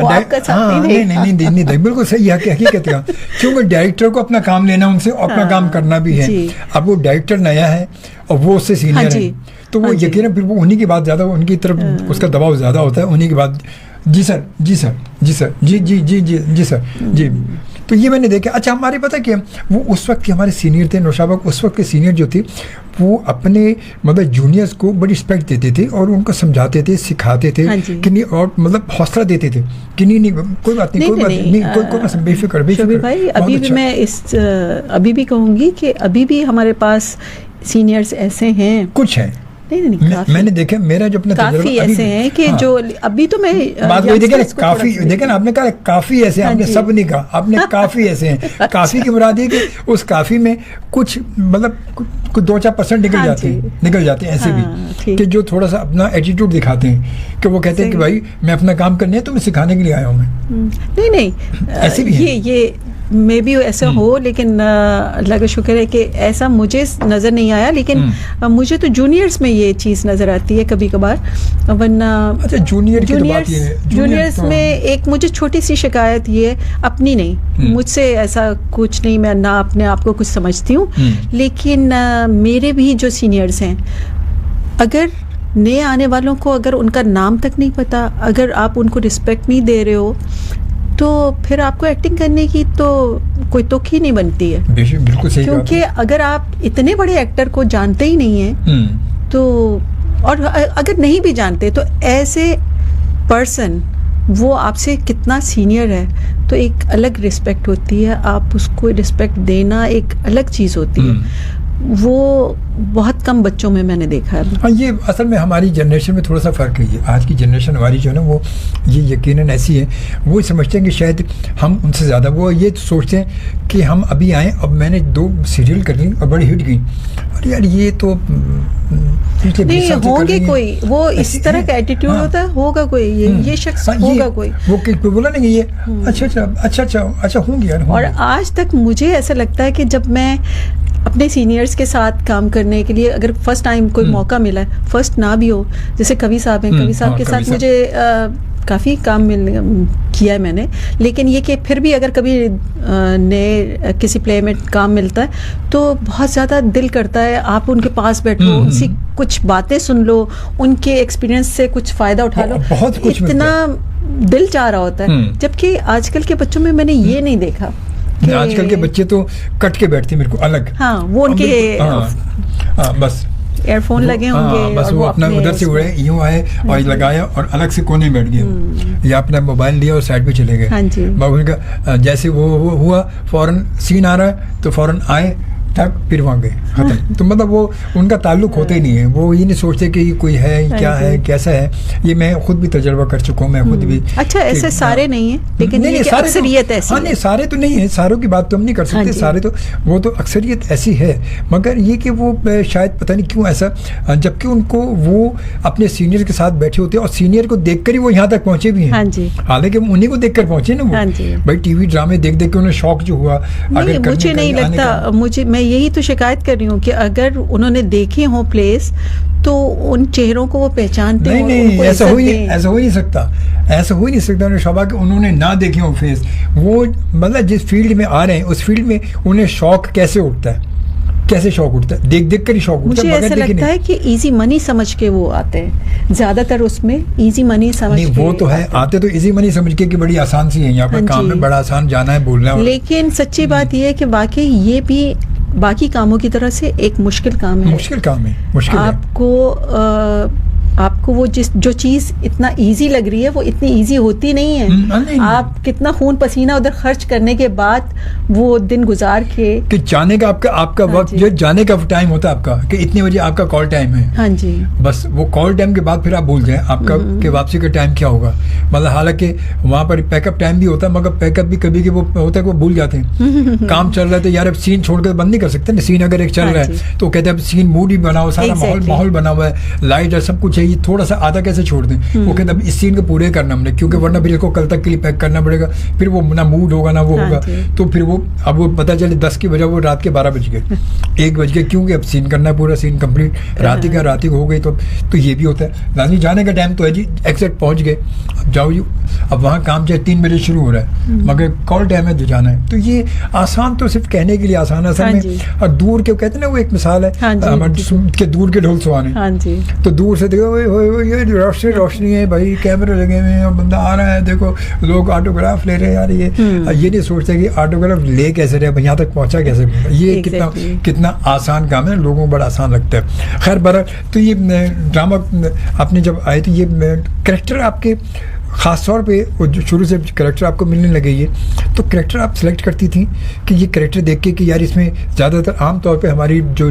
वो आपका साथ नहीं
नहीं, बिल्कुल सही हकीकत का, क्योंकि डायरेक्टर को अपना काम लेना, उनसे अपना काम करना भी है। अब वो डायरेक्टर नया है और वो उससे सीनियर है, तो वो यकीनन फिर वो उन्हीं की बात ज़्यादा, उनकी तरफ उसका दबाव ज़्यादा होता है, उन्हीं की बात। जी सर, जी सर, जी सर, जी जी जी जी जी सर, जी। तो ये मैंने देखा। अच्छा, हमारे पता क्या, वो उस वक्त के हमारे सीनियर थे, नौशाबा उस वक्त के सीनियर जो थे, वो अपने मतलब जूनियर्स को बड़ी रिस्पेक्ट देते थे और उनको समझाते थे, सिखाते थे कि नहीं, और मतलब हौसला देते थे कि नहीं कोई बात नहीं, कोई बेफिक्र
भाई। अभी भी मैं अभी भी कहूँगी कि अभी भी हमारे पास सीनियर्स ऐसे हैं,
कुछ हैं।
नहीं,
मैंने देखा, मेरा जो अपना
काफी ऐसे हैं कि जो अभी तो मैं
बात वही देखे, काफी देखे ना, आपने कहा काफी ऐसे, आपने सब नहीं कहा, आपने काफी ऐसे हैं। काफी की मुराद है कि उस काफी में कुछ मतलब कुछ 2-4% निकल जाते हैं ऐसे भी, कि जो थोड़ा सा अपना एटीट्यूड दिखाते हैं, कि वो कहते हैं कि भाई मैं अपना काम करने है, तो मैं सिखाने के लिए आया हूँ मैं।
नहीं,
ऐसे भी
ये मे भी ऐसा हो, लेकिन अल्लाह का शुक्र है कि ऐसा मुझे नज़र नहीं आया। लेकिन मुझे तो जूनियर्स में ये चीज़ नज़र आती है कभी कभार, वरना
अच्छा
जूनियर्स में एक मुझे छोटी सी शिकायत ये, अपनी नहीं, मुझसे ऐसा कुछ नहीं, मैं ना अपने आप को कुछ समझती हूँ, लेकिन मेरे भी जो सीनियर्स हैं, अगर नए आने वालों को अगर उनका नाम तक नहीं पता, अगर आप उनको रिस्पेक्ट नहीं दे रहे हो, तो फिर आपको एक्टिंग करने की तो कोई तुक ही नहीं बनती है।
बिल्कुल सही,
क्योंकि अगर आप इतने बड़े एक्टर को जानते ही नहीं हैं, तो और अगर नहीं भी जानते, तो ऐसे पर्सन वो आपसे कितना सीनियर है, तो एक अलग रिस्पेक्ट होती है, आप उसको रिस्पेक्ट देना एक अलग चीज़ होती है। वो बहुत कम बच्चों में मैंने देखा है।
हाँ, ये असल में हमारी जनरेशन में थोड़ा सा फ़र्क है। आज की जनरेशन हमारी जो है ना, वो ये यकीनन ऐसी है, वो समझते हैं कि शायद हम उनसे ज़्यादा, वो ये सोचते हैं कि हम अभी आए, अब मैंने 2 सीरियल कर ली और बड़ी हिट गई, और यार ये तो
नहीं होंगे कोई, वो इस तरह का एटीट्यूड होता है, होगा कोई, ये शख्स होगा कोई,
वो बोला नहीं ये अच्छा होंगे यार।
और आज तक मुझे ऐसा लगता है कि जब मैं अपने सीनियर्स के साथ काम करने के लिए, अगर फर्स्ट टाइम कोई मौका मिला है, फर्स्ट ना भी हो, जैसे कवि साहब हैं, कवि साहब के साथ मुझे काफ़ी काम किया है मैंने, लेकिन ये कि फिर भी अगर कभी नए किसी प्ले में काम मिलता है तो बहुत ज़्यादा दिल करता है आप उनके पास बैठो, उनसे कुछ बातें सुन लो, उनके एक्सपीरियंस से कुछ फ़ायदा उठा लो,
बहुत कुछ
इतना दिल चाह रहा होता है। जबकि आजकल के बच्चों में मैंने ये नहीं देखा।
आजकल के बच्चे तो कट के बैठते मेरे को अलग।
हाँ, वो उनके
बस
एयरफोन लगे होंगे,
बस वो अपना उधर से उड़े यूं आए और लगाया और अलग से कोने बैठ गए, या अपना मोबाइल लिया और साइड पे चले गए।
हाँ जी।
उनका जैसे वो हुआ फौरन सीन आ रहा है तो फौरन आए तब फिर वहाँ गए, खत्म। तो मतलब वो उनका ताल्लुक होता ही नहीं है, वो ये नहीं सोचते कि कोई है क्या है कैसा है। ये मैं खुद भी तजर्बा कर चुका हूँ, मैं खुद भी।
अच्छा, ऐसे सारे नहीं है, लेकिन
नहीं,
अक्सरियत ऐसी है।
नहीं, सारे तो नहीं है, सारों की बात तो हम नहीं कर सकते, सारे तो वो तो अक्सरियत ऐसी है। मगर ये कि वो शायद पता नहीं क्यों ऐसा, जबकि उनको वो अपने सीनियर के साथ बैठे होते हैं और सीनियर को देखकर ही वो यहाँ तक पहुंचे भी हैं। हालांकि उन्हीं को देखकर पहुंचे ना वो, भाई टीवी ड्रामे देख देख के उन्हें शौक जो हुआ।
मुझे नहीं लगता, मैं यही तो शिकायत कर रही हूँ कि अगर उन्होंने देखे हों प्लेस तो उन चेहरों को वो पहचानते हैं।
नहीं, ऐसा हो ही नहीं सकता शोभा कि उन्होंने ना देखे हो फेस। वो मतलब जिस फील्ड में आ रहे हैं उस फील्ड में उन्हें शौक कैसे उठता है, कैसे शौक उठता है, देख देख कर ही शौक उठता है।
मुझे ऐसा लगता है कि इजी मनी समझ के वो आते हैं ज्यादातर, उसमें इजी मनी समझ के।
वो तो है, आते तो इजी मनी समझ के कि बड़ी आसान सी है, यहाँ पर काम में बड़ा आसान जाना है, बोलना है।
लेकिन सच्ची बात ये है कि वाकई ये भी बाकी कामों की तरह से एक मुश्किल काम है। मुश्किल आपको वो जो चीज इतना इजी लग रही है वो इतनी इजी होती नहीं है। नहीं। आप कितना खून पसीना उधर खर्च करने के बाद वो दिन गुजार के
कि जाने का आपका वक्त जो जाने का टाइम होता है आपका कि इतने बजे आपका कॉल टाइम है।
हाँ जी।
बस वो कॉल टाइम के बाद फिर आप भूल जाएं आपका के वापसी का टाइम क्या होगा। मतलब हालांकि वहाँ पर पैकअप टाइम भी होता है, मगर पैकअप भी कभी वो होता है कि वो भूल जाते हैं। काम चल रहा है तो यार अब सीन छोड़कर बंद नहीं कर सकते ना। सीन अगर एक चल रहा है तो कहते हैं सीन मूड ही बनाओ, सारा माहौल बना हुआ है, लाइट है, सब कुछ है, ये थोड़ा सा आधा कैसे छोड़ दें। वो कहते हैं इस सीन को पूरे करना हमने, क्योंकि वरना फिर इसको कल तक के लिए पैक करना पड़ेगा, फिर वो ना मूड होगा ना वो होगा। तो फिर वो अब वो पता चले 10 की बजाय वो रात के 12 बज गए, 1 बज गए, क्योंकि अब सीन करना है, पूरा सीन कंप्लीट रात ही हो गई। तो ये भी होता है। रानी जाने का टाइम तो है जी, एग्जैक्ट पहुंच गए, अब जाओ जी। अब वहाँ काम चाहे 3 बजे शुरू हो रहा है, मगर कॉल टाइम है तो जाना है। तो ये आसान तो सिर्फ कहने के लिए आसान है असल में। और दूर के कहते हैं ना, वो एक मिसाल है कि दूर के ढोल सुहाने। तो दूर से देखो ये रोशनी है भाई, कैमरे लगे हुए हैं, बंदा आ रहा है, देखो लोग ऑटोग्राफ ले रहे हैं। यार ये नहीं सोचते कि ऑटोग्राफ ले कैसे रहे, यहाँ तक पहुँचा कैसे। ये कितना आसान काम है, लोगों को बड़ा आसान लगता है। खैर बहरहाल, तो ये ड्रामा आपने जब आए तो ये कैरेक्टर आपके ख़ास तौर पे जो शुरू से कैरेक्टर आपको मिलने लगे, ये तो कैरेक्टर आप सेलेक्ट करती थी कि ये कैरेक्टर देख के कि यार इसमें ज़्यादातर आम तौर पे हमारी जो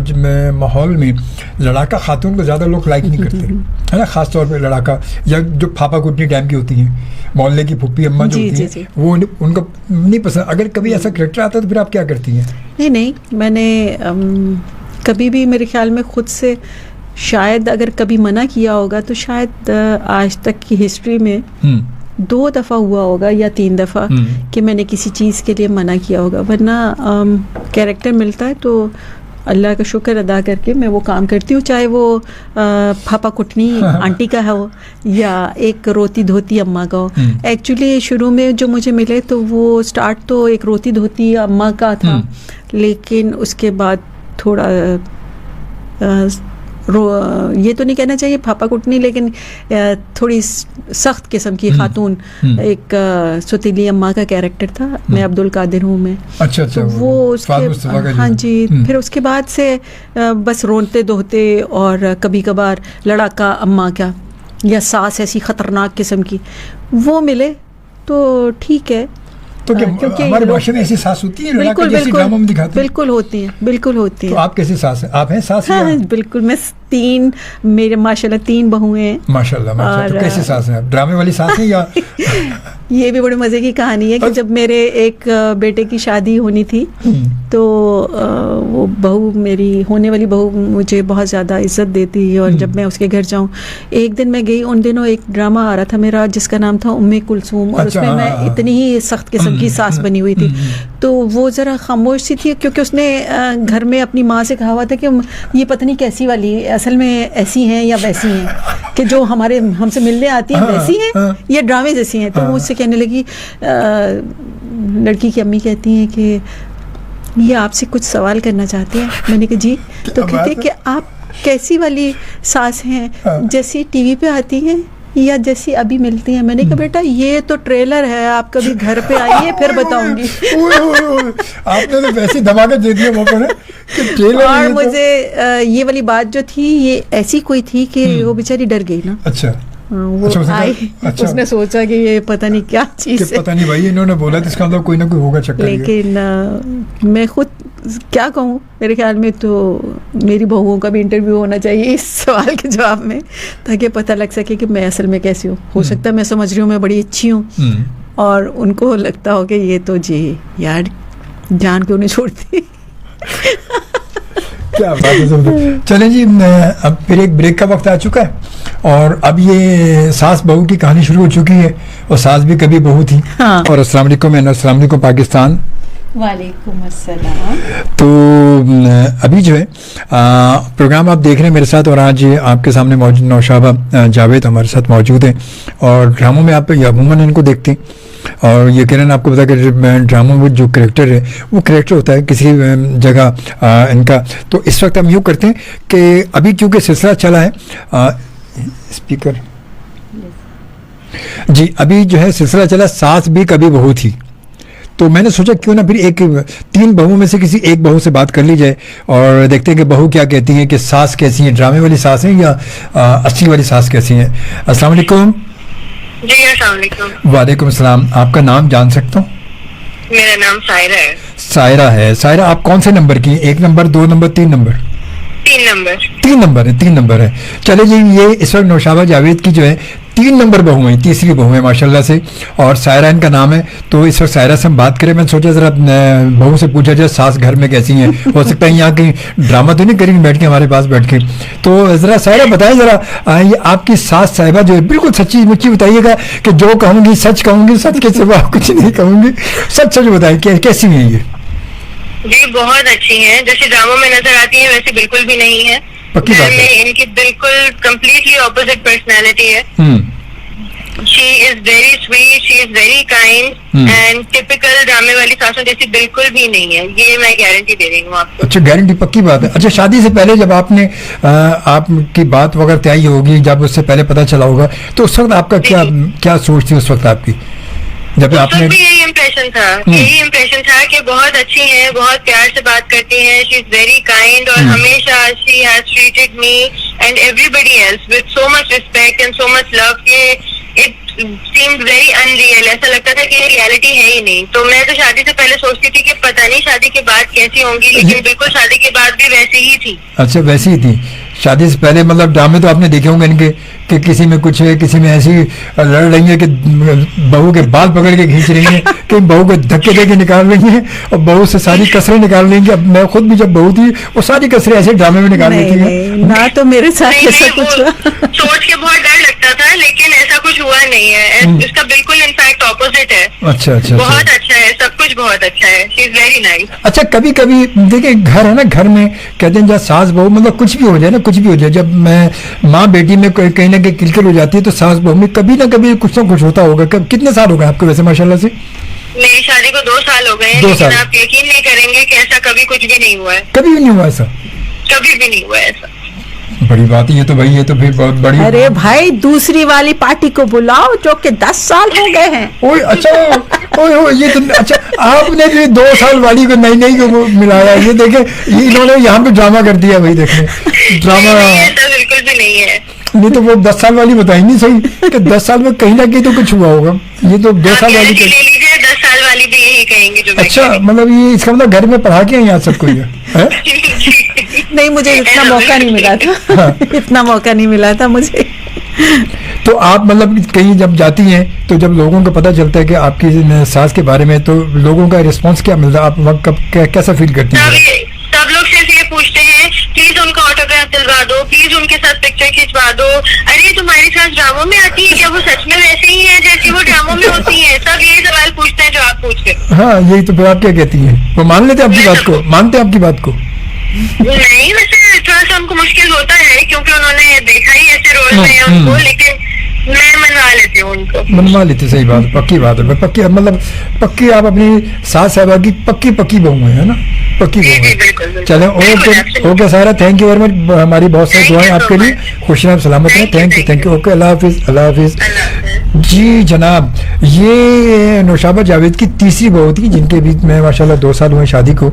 माहौल में लड़ाका खातून को ज़्यादा लोग लाइक नहीं करते, है ना। ख़ास तौर पे लड़ाका या जो फापा कुटनी टाइम की होती हैं, मोहल्ले की फुप्पी अम्मा जो होती हैं, वो उनको नहीं पसंद। अगर कभी ऐसा कैरेक्टर आता है तो फिर आप क्या करती हैं?
नहीं, मैंने कभी भी मेरे ख्याल में खुद से शायद अगर कभी मना किया होगा तो शायद आज तक की हिस्ट्री में 2 दफ़ा हुआ होगा या 3 दफ़ा कि मैंने किसी चीज़ के लिए मना किया होगा। वरना कैरेक्टर मिलता है तो अल्लाह का शुक्र अदा करके मैं वो काम करती हूँ, चाहे वो फापा कुटनी आंटी का हो या एक रोती धोती अम्मा का हो। एक्चुअली शुरू में जो मुझे मिले तो वो स्टार्ट तो एक रोती धोती अम्मा का था, लेकिन उसके बाद थोड़ा ये तो नहीं कहना चाहिए फापा कुटनी, लेकिन थोड़ी सख्त किस्म की खातून, एक सुतीली अम्मा का कैरेक्टर था। मैं अब्दुल कादिर हूँ मैं।
अच्छा,
तो वो उसके हाँ जी, फिर उसके बाद से बस रोते धोते और कभी कभार लड़ाका अम्मा का या सास ऐसी ख़तरनाक किस्म की वो मिले तो ठीक है।
तो क्योंकि हमारे भाषा में ऐसी सास होती है,
बिल्कुल
ड्रामा में दिखाते हैं।
बिल्कुल होती है।
तो आप कैसी सास हैं? आप हैं सास?
हाँ, बिल्कुल। मैं 3 मेरे माशाल्लाह 3 बहुएं हैं।
माशाल्लाह। तो कैसी सास हैं आप? ड्रामे वाली सास हैं या
ये भी बड़ी मजे की कहानी है कि जब मेरे एक बेटे की शादी होनी थी तो वो बहू, मेरी होने वाली बहू, मुझे बहुत ज़्यादा इज्जत देती है। और जब मैं उसके घर जाऊँ, एक दिन मैं गई, उन दिनों एक ड्रामा आ रहा था मेरा जिसका नाम था उम्मे कुलसूम, और उसमें मैं इतनी ही सख्त किस्म की सास बनी हुई थी। तो वो ज़रा खामोश सी थी, क्योंकि उसने घर में अपनी माँ से कहा हुआ था कि ये पता नहीं कैसी वाली, असल में ऐसी हैं या वैसी हैं। कि जो हमसे मिलने आती हैं वैसी हैं या ड्रामे जैसी हैं। तो वो मुझसे कहने लगी, लड़की की अम्मी कहती हैं कि ये आपसे कुछ सवाल करना चाहते हैं। मैंने कहा जी। तो कहते कि आप कैसी वाली सास हैं, जैसी टीवी पे आती हैं या जैसी अभी मिलती हैं? मैंने कहा बेटा ये तो ट्रेलर है, आप कभी घर पे आइए फिर बताऊंगी।
आपने तो वैसे धमाका दे दिया मौका ने कि ट्रेलर। और
मुझे ये वाली बात जो थी ये ऐसी कोई थी कि वो बेचारी डर गई ना।
अच्छा।
वो आई, उसने सोचा कि ये पता नहीं क्या चीज़ है।
पता नहीं भाई इन्होंने बोला तो इसका मतलब कोई ना कोई होगा चक्कर।
लेकिन मैं खुद क्या कहूँ, मेरे ख्याल में तो मेरी बहुओं का भी इंटरव्यू होना चाहिए इस सवाल के जवाब में, ताकि पता लग सके कि मैं असल में कैसी हूँ। हो सकता है मैं समझ रही हूँ मैं बड़ी अच्छी हूँ और उनको लगता हो कि ये तो जी यार जान क्यों नहीं छोड़ती।
क्या बात है। चलें जी, अब फिर एक ब्रेक का वक्त आ चुका है और अब ये सास बहू की कहानी शुरू हो चुकी है और सास भी कभी बहू थी।
हाँ।
और अस्सलाम वालेकुम एंड अस्सलाम वालेकुम पाकिस्तान।
वालेकुम अस्सलाम।
तो अभी जो है प्रोग्राम आप देख रहे हैं मेरे साथ और आज आपके सामने मौजूद नौशाबा जावेद हमारे साथ मौजूद हैं और ड्रामों में आप अमूमन इनको देखते हैं और ये किरण आपको पता कि ड्रामों में जो करेक्टर है वो करेक्टर होता है किसी जगह इनका। तो इस वक्त हम यूँ करते हैं कि अभी क्योंकि सिलसिला चला है स्पीकर जी, अभी जो है सिलसिला चला सास भी कभी बहू थी, तो मैंने सोचा क्यों ना फिर एक 3 बहुओं में से किसी एक बहू से बात कर ली जाए और देखते हैं कि बहू क्या कहती हैं कि सास कैसी है, ड्रामे वाली सास है या असली वाली सास कैसी है। अस्सलाम वालेकुम।
जी अस्सलाम वालेकुम।
वालेकुम अस्सलाम। आपका नाम जान सकता हूँ?
मेरा नाम सायरा है।
सायरा है। सायरा आप कौन से नंबर की? 1 number, 2 number, 3 number?
3 number.
3 number है। 3 नंबर है। चले जी, ये इस वक्त नौशाबा जावेद की जो है 3 नंबर बहू है, तीसरी बहू है माशाल्लाह से और सायरा इनका नाम है। तो इस वक्त सायरा से हम बात करें। मैंने सोचा जरा बहू से पूछा जाए सास घर में कैसी है, हो सकता है यहाँ कहीं ड्रामा तो नहीं करेंगे बैठ के हमारे पास बैठ के। तो जरा सायरा बताएं जरा ये आपकी सास साहिबा जो है बिल्कुल सच्ची मुच्ची बताइएगा कि जो कहूँगी सच कहूँगी, सच के सिवा कुछ नहीं कहूँगी, सच सच बताएं कैसी है ये?
जी बहुत अच्छी हैं, जैसे ड्रामों में नजर आती हैं वैसे बिल्कुल भी नहीं है।
पक्की बात है।
इनकी बिल्कुल कम्प्लीटली ऑपोजिट पर्सनैलिटी है। She is very sweet, she is very kind and typical ड्रामे वाली सासों जैसी बिल्कुल भी नहीं है, ये मैं गारंटी दे रही हूँ आपको।
अच्छा, गारंटी पक्की बात है। अच्छा, शादी से पहले जब आपने आपकी बात वगैरह तय होगी, जब उससे पहले पता चला होगा, तो उस वक्त आपका क्या सोच थी उस वक्त आपकी जब आपने?
यही इम्प्रेशन था कि बहुत अच्छी हैं, बहुत प्यार से बात करती हैं, शी इज वेरी काइंड और हमेशा she has treated me and everybody else with so much respect and so much love कि इट सीम्ड वेरी अनरियल। ऐसा लगता था कि ये रियलिटी है ही नहीं। तो मैं तो शादी से पहले सोचती थी कि पता नहीं शादी के बाद कैसी होंगी, लेकिन बिल्कुल शादी के बाद भी वैसी ही थी।
अच्छा, वैसी ही थी शादी से पहले। मतलब ड्रामे तो आपने देखे होंगे इनके कि किसी में कुछ है, किसी में ऐसी लड़ रही है कि बहू के बाल पकड़ के खींच रही है, कि बहू को धक्के दे के निकाल रही है और बहू से सारी कसरें निकाल रही है। अब मैं खुद भी जब बहू थी वो सारी कसरें ऐसे ड्रामे में निकाल लेती है
ना। तो मेरे साथ ऐसा कुछ
सोच के बहुत डर लगता था, लेकिन ऐसा कुछ हुआ नहीं है। इसका बिल्कुल इनफैक्ट ऑपोजिट है।
अच्छा,
बहुत अच्छा है, सब कुछ बहुत अच्छा है। She is very nice.
अच्छा, कभी कभी देखिए घर है ना, घर में कहते हैं जब सास बहू मतलब कुछ भी हो जाए ना, कुछ भी हो जाए, जब मैं माँ बेटी में कहीं ना कहीं किलकिल हो जाती है तो सास बहू में कभी ना कभी कुछ ना कुछ होता होगा। कितने साल हो गए आपको वैसे माशाल्लाह से?
मेरी शादी को 2 साल हो गए हैं, लेकिन आप यकीन नहीं करेंगे कि ऐसा कभी कुछ भी नहीं हुआ है।
कभी भी नहीं हुआ ऐसा?
कभी भी नहीं हुआ ऐसा।
बड़ी बात है ये तो भाई, ये तो फिर बहुत बड़ी।
अरे भाई दूसरी वाली पार्टी को बुलाओ जो कि 10 साल हो गए हैं।
ओए अच्छा, ओए ये तो अच्छा, आपने भी 2 साल वाली को नई को मिलाया। ये देखे इन्होंने यहाँ पे ड्रामा कर दिया भाई, देखने ड्रामा।
ऐसा बिल्कुल भी नहीं है।
नहीं तो वो 10 साल वाली बताई नहीं सही कि 10 साल में कहीं ना कहीं तो कुछ हुआ होगा। ये तो 2 साल वाली
ले लीजिए, 10 साल वाली भी यही कहेंगे जो।
अच्छा, मतलब ये इसका मतलब घर में पढ़ा के यहाँ सबको ये है?
नहीं, मुझे इतना मौका नहीं मिला था। इतना मौका नहीं मिला था मुझे।
तो आप मतलब कहीं जब जाती हैं तो जब लोगों को पता चलता है कि आपकी सास के बारे में, तो लोगों का रिस्पांस क्या मिलता है? आप वक्त कब कैसा फील करती हैं?
सब लोग सिर्फ ये पूछते हैं प्लीज उनका ऑटोग्राफ दिलवा दो, प्लीज उनके साथ पिक्चर खिंचवा दो। अरे तुम्हारी सास ड्रामों में आती है क्या? वो सच में वैसे ही है जैसी वो ड्रामों में होती है? सब यही सवाल पूछते हैं जो आप पूछ रहे।
हाँ, यही तो। फिर आप क्या कहती हैं? वो मान लेते हैं आपकी बात को? मानते हैं आपकी बात को?
नहीं, वैसे थोड़ा सा तो उनको मुश्किल होता है क्योंकि उन्होंने देखा ही ऐसे रोल में है उनको, लेकिन मैं मनवा लेती हूँ उनको।
मनवा लेते, सही बात, पक्की बात है, पक्की मतलब पक्की आप अपनी सास साहबा की पक्की पक्की बहू है ना, पक्की
जी
बहू
जी
है।
बिल्कुल बिल्कुल।
चलें,
बिल्कुल,
ओके
absolutely।
ओके सारा, थैंक यू वेरी मच, हमारी बहुत सारी
Thank you
दुआएं
so
आपके लिए,
much।
खुश रहें, सलामत रहें,
Thank you,
thank you okay, अल्लाह हाफिज, अल्लाह हाफिज।
अल्लाह हाफ़िज़।
जी जनाब, ये नौशाबा जावेद की तीसरी बहू थी जिनके बीच में माशाल्लाह 2 साल हुए शादी को,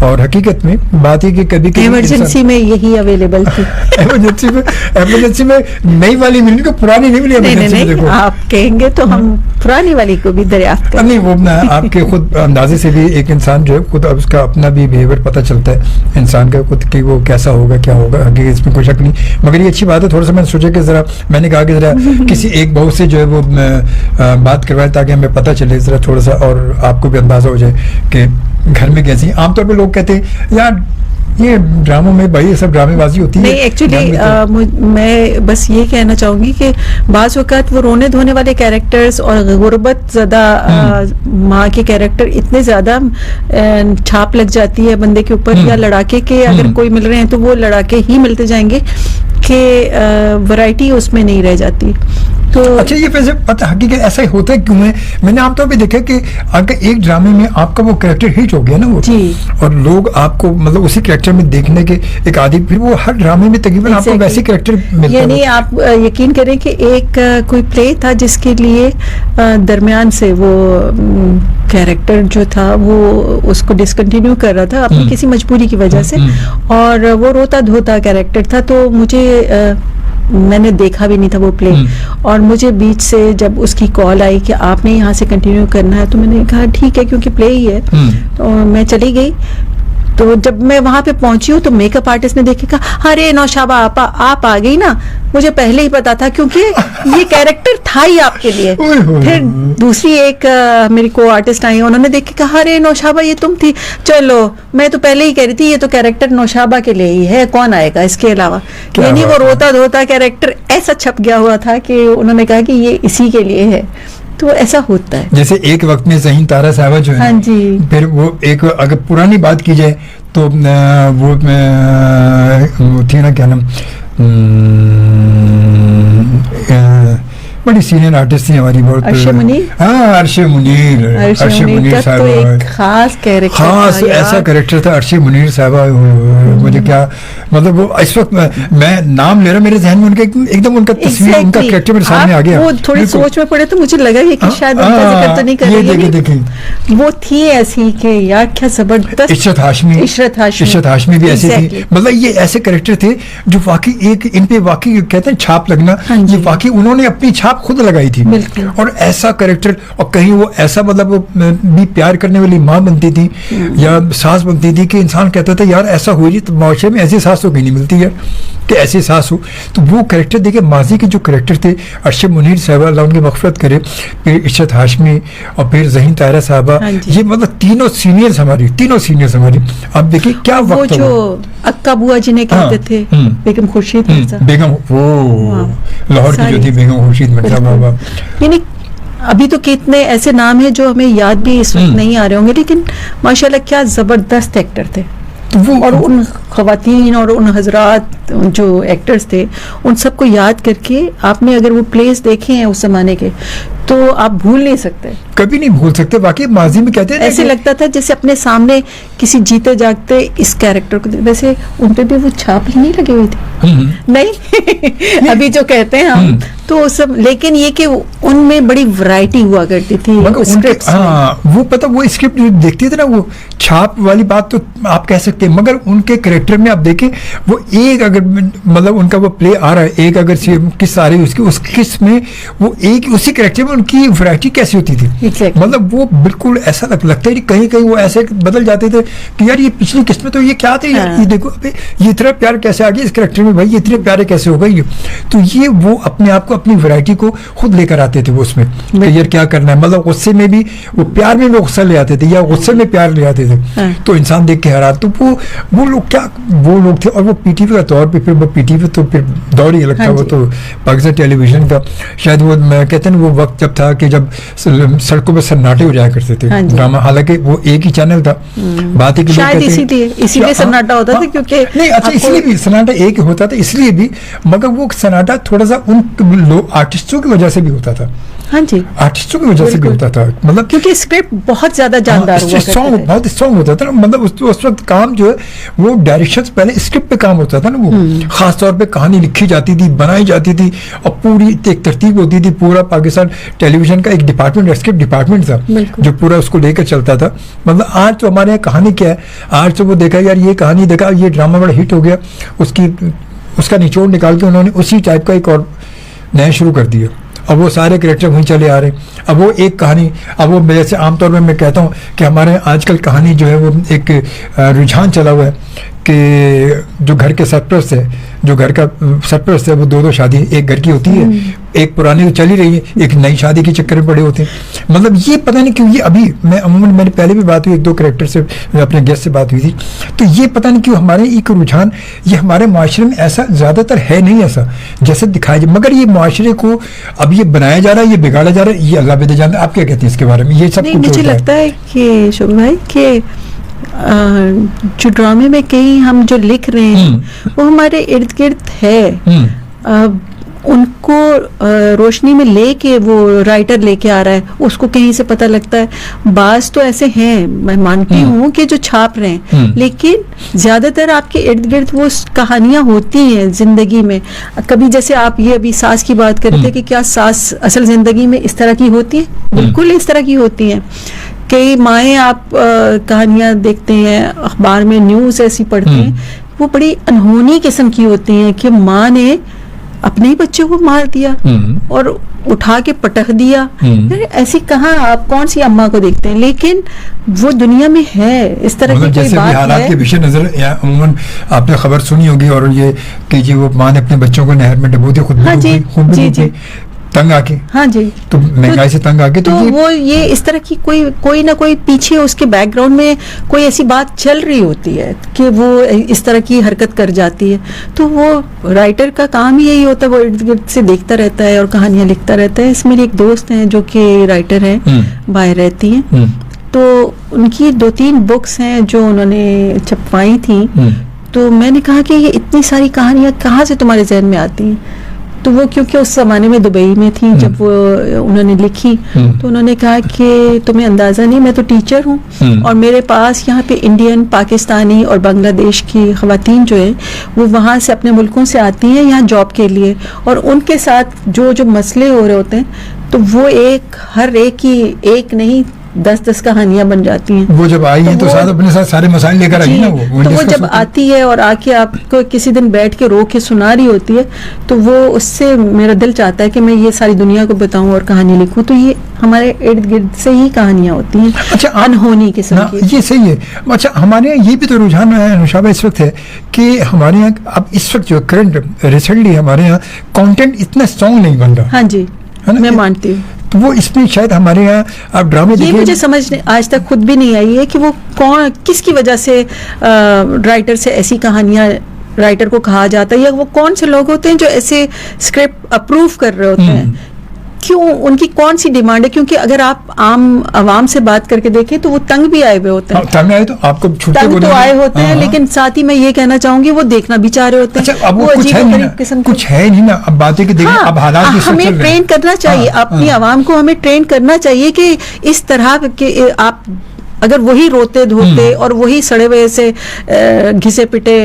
और हकीकत में बात है कि कभी कभी
इमरजेंसी में यही अवेलेबल थी।
इमरजेंसी में नई वाली मिली को पुरानी नहीं मिली
नहीं
इमरजेंसी में,
नहीं,
देखो।
आप कहेंगे तो हम पुरानी वाली को भी दरियाफ्त करें।
नहीं, वो आपके खुद अंदाजे से भी एक इंसान जो है खुद अब उसका अपना भी बिहेवियर पता चलता है इंसान का खुद कि वो कैसा होगा, क्या होगा, आगे इसमें कोई शक नहीं। मगर ये अच्छी बात है, थोड़ा सा मैंने सोचा कि जरा, मैंने कहा कि जरा किसी एक बहू से जो है वो बात करवाए ताकि हमें पता चले जरा थोड़ा सा, और आपको भी अंदाजा हो जाए कि घर में कैसी। आमतौर पर लोग कहते हैं यार ये ड्रामों में भाई ये सब ड्रामेबाजी होती है।
नहीं, एक्चुअली मैं बस ये कहना चाहूंगी कि बाज़ वक़्त वो रोने धोने वाले कैरेक्टर्स और गुर्बत ज़्यादा माँ के कैरेक्टर इतने ज़्यादा छाप लग जाती है बंदे के ऊपर, या लड़ाके के अगर कोई मिल रहे हैं तो वो लड़ाके ही मिलते जाएंगे कि वैरायटी उसमें नहीं रह जाती। तो
अच्छा, ये वैसे पता हकीकत ऐसा ही होता है क्यों है? मैंने आमतौर पे देखा कि अगर एक ड्रामे में आपका वो कैरेक्टर हिट हो गया ना वो
जी,
और लोग आपको मतलब उसी कैरेक्टर में देखने के एक आदि, फिर वो हर ड्रामे में तकरीबन आपको
Exactly।
वैसे कैरेक्टर मिलता है।
यानी आप यकीन करें कि एक कोई प्ले था जिसके लिए दरमियान से वो कैरेक्टर जो था वो उसको डिसकंटिन्यू कर रहा था अपनी किसी मजबूरी की वजह से, और वो रोता धोता कैरेक्टर था, तो मुझे मैंने देखा भी नहीं था वो प्ले, और मुझे बीच से जब उसकी कॉल आई कि आपने यहाँ से कंटिन्यू करना है तो मैंने कहा ठीक है क्योंकि प्ले ही है, तो मैं चली गई। तो जब मैं वहां पे पहुंची हूँ तो मेकअप आर्टिस्ट ने देखे कहा अरे नौशाबा आप आ गई ना, मुझे पहले ही पता था क्योंकि ये कैरेक्टर था ही आपके लिए। फिर दूसरी एक मेरी को आर्टिस्ट आई, उन्होंने देख के कहा अरे नौशाबा ये तुम थी, चलो मैं तो पहले ही कह रही थी ये तो कैरेक्टर नौशाबा के लिए ही है, कौन आएगा इसके अलावा। यानी वो रोता धोता कैरेक्टर ऐसा छप गया हुआ था कि उन्होंने कहा कि ये इसी के लिए है, तो ऐसा होता है।
जैसे एक वक्त में ज़हीन तारा साहबा जो है,
हाँ जी,
फिर वो एक अगर पुरानी बात की जाए तो वो थी ना, क्या नाम, बड़ी सीनियर आर्टिस्ट थी हमारी, बहुत
अर्शे मुनीर।
हाँ, अर्शे मुनीर
का तो एक खास कैरेक्टर,
खास ऐसा कैरेक्टर था अर्शे मुनीर साहबा। मुझे क्या मतलब वो इस वक्त मैं नाम ले रहा, मेरे जहन में उनका एकदम उनका तस्वीर, उनका कैरेक्टर मेरे सामने आ गया।
वो थोड़ी सोच में पड़े तो मुझे लगा ये कि शायद उनका जिक्र तो नहीं कर रही है।
देखिए
वो थी ऐसी कि यार क्या जबरदस्त।
इशरत हाशमी भी ऐसी थी। मतलब ये ऐसे कैरेक्टर थे जो वाकई एक इन पे वाकई कहते हैं छाप लगना, ये वाकई उन्होंने अपनी छाप खुद लगाई थी। और ऐसा कैरेक्टर, और कहीं वो ऐसा मतलब भी प्यार करने वाली माँ बनती थी या सास बनती थी कि इंसान कहता था यार ऐसा हो जी, तो माशरे में ऐसी सास तो कहीं नहीं मिलती है कि ऐसी सास हो। तो वो कैरेक्टर देखिए, माजी के जो कैरेक्टर थे, अर्शे मुनीर साहबा अल्लाह उनकी मग़फ़िरत करे, फिर इशरत हाशमी और फिर ज़हीन तारा साहबा, ये मतलब तीनों सीनियर्स हमारी। अब देखिए क्या
वो
वक्त
जो अक्का बुआ जी ने कहते थे, बेगम खुर्शीद
बेगम, वो लाहौर की जो थी बेगम खुर्शीद मिर्जा बाबा।
यानी अभी तो कितने ऐसे नाम हैं जो हमें याद भी इस वक्त नहीं आ रहे होंगे, लेकिन माशाल्लाह क्या जबरदस्त एक्टर थे। और उन खवातीन और उन हजरात जो एक्टर्स थे उन सबको याद करके आपने अगर वो प्लेस देखे हैं उस जमाने के तो आप भूल नहीं सकते,
कभी नहीं भूल सकते। वाकई माजी में कहते हैं
ऐसे लगता था जैसे अपने सामने किसी जीते जागते इस कैरेक्टर को। वैसे उन पे भी वो छाप नहीं लगी हुई थी, नहीं अभी जो कहते हैं हम तो सब, लेकिन ये कि उनमें बड़ी वैरायटी हुआ करती थी स्क्रिप्ट्स में।
हाँ, वो पता वो स्क्रिप्ट जो देखते थे ना, वो छाप वाली बात तो आप कह सकते हैं, मगर उनके कैरेक्टर में आप देखें वो एक अगर मतलब उनका वो प्ले आ रहा है, एक अगर किस आ रही है उसकी, उस किस में वो एक उसी कैरेक्टर में उनकी वैरायटी कैसी होती थी। मतलब वो बिल्कुल ऐसा लगता है कि कहीं कहीं वो ऐसे बदल जाते थे कि यार ये पिछली किस्त में तो ये क्या थे यार, ये देखो अबे ये इतना प्यार कैसे आ गया इस कैरेक्टर में, भाई ये इतने प्यारे कैसे हो गए। तो ये वो अपने आप को अपनी वैरायटी को खुद लेकर आते थे वो उसमें, तो यार क्या करना है, मतलब गुस्से में भी वो प्यार में गुस्सा ले आते थे या गुस्से में प्यार ले आते थे, तो इंसान देख के हैरान। तो वो लोग क्या वो लोग थे। और वो पीटीवी का तौर पे, फिर वो पीटीवी तो फिर दौर ही अलग था, वो तो पाकिस्तान टेलीविजन का शायद वो कहते हैं वो वक्त जब था कि जब सड़कों पर सन्नाटे हो जाया करते थे
हाँ जी।
ड्रामा, हालांकि वो एक ही चैनल था। बात है कि लोग
शायद
कहते हैं-
इसीलिए सन्नाटा होता था,
हाँ,
क्योंकि
नहीं अच्छा
आपको-
इसलिए भी सन्नाटा एक ही होता था, इसलिए भी, मगर वो सन्नाटा थोड़ा सा उन आर्टिस्टों की वजह से भी होता था,
हाँ जी,
आर्टिस्टों की वजह से भी
बिल्कुल।
होता था, मतलब
क्योंकि स्क्रिप्ट बहुत ज्यादा जानदार हुआ करता
सॉन्ग
है।
बहुत स्ट्रॉन्ग होता था ना, मतलब उस वक्त काम जो है वो डायरेक्शन से पहले स्क्रिप्ट पे काम होता था ना, वो खास तौर पे कहानी लिखी जाती थी, बनाई जाती थी, और पूरी एक तरतीब होती थी। पूरा पाकिस्तान टेलीविजन का एक डिपार्टमेंट, स्क्रिप्ट डिपार्टमेंट था
बिल्कुल।
जो पूरा उसको लेकर चलता था। मतलब आज तो हमारे यहाँ कहानी क्या है, आज तो वो देखा यार ये कहानी देखा, ये ड्रामा बड़ा हिट हो गया, उसका निचोड़ निकाल के उन्होंने उसी टाइप का एक और नया शुरू कर दिया। अब वो सारे कैरेक्टर वहीं चले आ रहे हैं। अब वो एक कहानी, अब वो जैसे आमतौर पर मैं कहता हूँ कि हमारे आजकल कहानी जो है वो एक रुझान चला हुआ है कि जो घर के सरपरस्त है, जो घर का सरपरस्त है, वो दो शादी एक घर की होती है, एक पुरानी तो चली रही है, एक नई शादी के चक्कर में पड़े होते हैं। मतलब ये पता नहीं क्यों, ये अभी मैं अमूमन मैंने पहले भी बात हुई एक दो कैरेक्टर से, अपने गेस्ट से बात हुई थी, तो ये पता नहीं क्यों हमारे एक रुझान, ये हमारे माशरे में ऐसा ज़्यादातर है नहीं ऐसा जैसे दिखाया जाए, मगर ये माशरे को अब ये बनाया जा रहा है, ये बिगाड़ा जा रहा है, ये अल्लाह बेदे जानता है। आप क्या कहते हैं इसके बारे में? ये सब
नहीं,
कुछ
मुझे
होता है।
लगता है कि शोभ भाई कि जो ड्रामे में कई हम जो लिख रहे हैं वो हमारे इर्द गिर्द है। उनको रोशनी में लेके वो राइटर लेके आ रहा है, उसको कहीं से पता लगता है। बाज तो ऐसे हैं, मैं मानती हूँ कि जो छाप रहे हैं, लेकिन ज्यादातर आपके इर्द गिर्द वो कहानियां होती हैं जिंदगी में। कभी जैसे आप ये अभी सास की बात कर रहे थे कि क्या सास असल जिंदगी में इस तरह की होती है? बिल्कुल इस तरह की होती हैं। कई माएँ आप कहानियां देखते हैं अखबार में, न्यूज़ ऐसी पढ़ते हैं, वो बड़ी अनहोनी किस्म की होती हैं कि माँ ने अपने ही बच्चे को मार दिया और उठा के पटक दिया। फिर ऐसी कहाँ आप कौन सी अम्मा को देखते हैं? लेकिन वो दुनिया में है, इस तरह की कोई
जैसे
बात
भी हालात
है।
के विषय नजर या अमूमन आपने खबर सुनी होगी, और ये कि जी वो माँ ने अपने बच्चों को नहर में डुबो दिया, खुद
हाँ जी, जी, जी।
तंग आके,
हाँ जी,
तो महंगाई से तंग आके,
तो वो ये इस तरह की कोई ना कोई पीछे उसके बैकग्राउंड में कोई ऐसी बात चल रही होती है कि वो इस तरह की हरकत कर जाती है। तो वो राइटर का काम ही यही होता है, वो इर्द गिर्द से देखता रहता है और कहानियां लिखता रहता है। इसमें एक दोस्त हैं जो कि राइटर हैं, बाहर रहती हैं, तो उनकी 2-3 बुक्स हैं जो उन्होंने छपवाई थी। तो मैंने कहा कि ये इतनी सारी कहानियां कहाँ से तुम्हारे जहन में आती हैं? तो वो क्योंकि उस जमाने में दुबई में थी जब वो उन्होंने लिखी, तो उन्होंने कहा कि तुम्हें अंदाजा नहीं, मैं तो टीचर हूँ और मेरे पास यहाँ पे इंडियन, पाकिस्तानी और बांग्लादेश की ख़वातीन जो है वो वहाँ से अपने मुल्कों से आती हैं यहाँ जॉब के लिए, और उनके साथ जो मसले हो रहे होते हैं तो वो हर एक की एक नहीं 10-10 कहानियां बन जाती हैं।
वो जब आई है तो साथ अपने साथ सारे मसाइल लेकर आई ना, वो
तो वो जब आती है और आके आपको किसी दिन बैठ के रो के सुना रही होती है, तो वो उससे मेरा दिल चाहता है कि मैं ये सारी दुनिया को बताऊं और कहानी लिखूं। तो ये हमारे इर्द गिर्द से ही कहानियां होती हैं।
अच्छा,
अनहोनी किस्म की।
ये सही है। अच्छा, हमारे यहाँ ये भी तो रुझान है नुशाबा इस वक्त है कि हमारे यहाँ अब इस वक्त जो करंट रिसेंटली हमारे यहाँ कंटेंट इतना स्ट्रॉन्ग नहीं बन रहा।
हाँ जी, मैं मानती हूँ।
तो वो इसमें शायद हमारे यहाँ आप ड्रामे
ये मुझे समझ आज तक खुद भी नहीं आई है कि वो कौन, किसकी वजह से राइटर से ऐसी कहानियां राइटर को कहा जाता है, या वो कौन से लोग होते हैं जो ऐसे स्क्रिप्ट अप्रूव कर रहे होते हैं, क्यों, उनकी कौन सी डिमांड है? क्योंकि अगर आप आवाम से बात करके देखें तो वो तंग भी आए हुए होते हैं।
तंग आए तो आपको
तंग तो आए होते हैं, लेकिन साथ ही मैं ये कहना चाहूंगी वो देखना भी चाह रहे होते हैं।
अच्छा, अब वो कुछ है नहीं ना, अब बातें कि
हाँ,
अब हालात
हमें ट्रेन करना चाहिए अपनी आवाम को, हमें ट्रेन करना चाहिए कि इस तरह के आप अगर वही रोते धोते और वही सड़े हुए से घिसे पिटे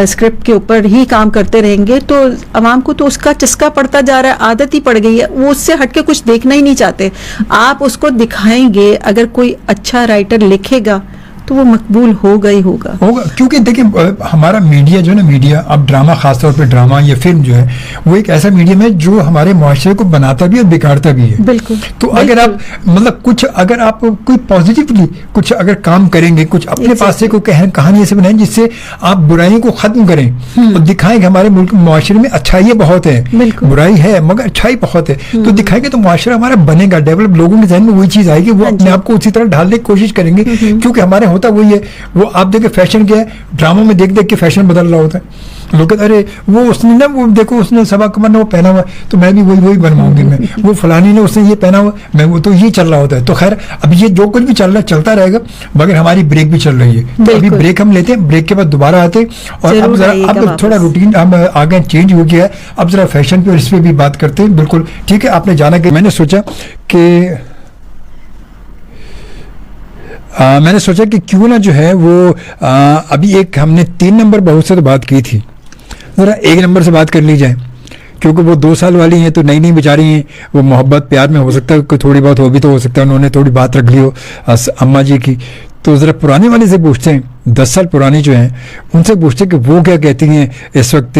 स्क्रिप्ट के ऊपर ही काम करते रहेंगे तो अवाम को तो उसका चस्का पड़ता जा रहा है, आदत ही पड़ गई है, वो उससे हटके कुछ देखना ही नहीं चाहते। आप उसको दिखाएंगे, अगर कोई अच्छा राइटर लिखेगा तो वो मकबूल होगा ही होगा।
क्योंकि देखिए हमारा मीडिया जो है ना, मीडिया अब ड्रामा, खासतौर पे ड्रामा या फिल्म जो है वो एक ऐसा मीडियम है जो हमारे मुआशरे को बनाता भी और बिगाड़ता भी है।
बिल्कुल।
तो अगर आप मतलब कुछ अगर आप कोई पॉजिटिवली कुछ अगर काम करेंगे, कुछ अपने पास से कोई कहानी ऐसे बनाएं जिससे आप बुराइयों को खत्म करें और दिखाएं कि हमारे मुल्क मुआशरे में अच्छाई बहुत है, बुराई है मगर अच्छाई बहुत है, तो दिखाएंगे तो मुआशरा हमारा बनेगा, डेवलप, लोगों के जहन में वही चीज आएगी, वो अपने आप को उसी तरह ढालने की कोशिश करेंगे। क्योंकि हमारे होता वही है। वो आप देखे फैशन क्या है, ड्रामों में देख देख के फैशन बदल रहा होता है। लोग कहते अरे वो उसने ना, वो देखो उसने सबा कमर ने वो पहना हुआ तो मैं भी वही बनवाऊंगी मैं, वो फलानी ने उसने ये पहना हुआ मैं वो, तो ये चल रहा होता है। तो खैर अब ये जो कुछ भी चल रहा है चलता रहेगा, मगर हमारी ब्रेक भी चल रही है। तो अभी ब्रेक हम लेते हैं, ब्रेक के बाद दोबारा आते और अब जरा अब थोड़ा रूटीन हम आगे चेंज हो गया है, अब जरा फैशन पे और इस पे भी बात करते हैं। बिल्कुल ठीक है, आपने जाना कि मैंने सोचा कि क्यों ना जो है वो अभी एक हमने 3 नंबर बहू से तो बात की थी, जरा 1 नंबर से बात कर ली जाए, क्योंकि वो 2 साल वाली हैं तो नई नई बेचारी हैं, वो मोहब्बत प्यार में हो सकता है कोई थोड़ी बहुत हो भी तो हो सकता है उन्होंने थोड़ी बात रख ली हो अम्मा जी की। तो ज़रा पुराने वाले से पूछते हैं, 10 साल पुरानी जो हैं उनसे पूछते हैं कि वो क्या कहती हैं इस वक्त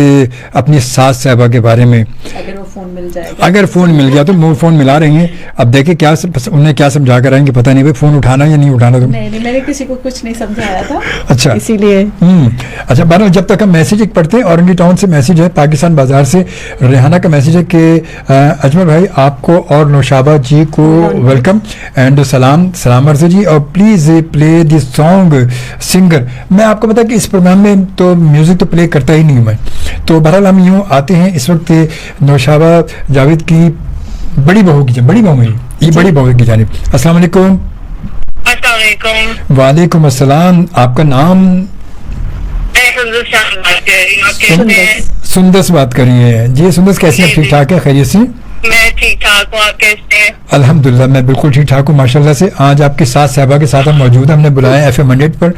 अपनी सास साहबा के बारे में।
अगर वो फ़ोन मिल जाएगा,
अगर फ़ोन मिल गया तो वो फ़ोन मिला रही हैं, अब देखें क्या उन्हें क्या समझा कर आएंगे, पता नहीं भाई फ़ोन उठाना या नहीं उठाना। तुम
नहीं मैंने किसी को कुछ नहीं समझाया था,
अच्छा
इसीलिए।
अच्छा बहरहाल जब तक हम मैसेज एक पढ़ते हैं, औरंगी टाउन से मैसेज है, पाकिस्तान बाजार से रेहाना का मैसेज है कि अजमल भाई आपको और नौशाबा जी को वेलकम एंड सलाम अर्ज़ जी, और please play this song singer. मैं आपको बता कि इस प्रोग्राम में तो म्यूज़िक तो प्ले करता ही नहीं हूँ मैं, तो बहरहाल हम यूँ आते हैं इस वक्त नौशाबा जावेद की बड़ी बहू की, बड़ी बहू है ये बड़ी बहू की जानिब। अस्सलाम वालेकुम। वालेकुम अस्सलाम, आपका नाम? सुंदस बात करिए जी। सुंदस कैसी है? ठीक ठाक है, खैरियत से?
मैं ठीक ठाक हूँ, आप कैसे हैं?
अल्हम्दुलिल्लाह मैं बिल्कुल ठीक ठाक हूँ माशाल्लाह से। आज आपकी सास साहबा के साथ हम मौजूद हैं, हमने बुलाया FM 100 पर,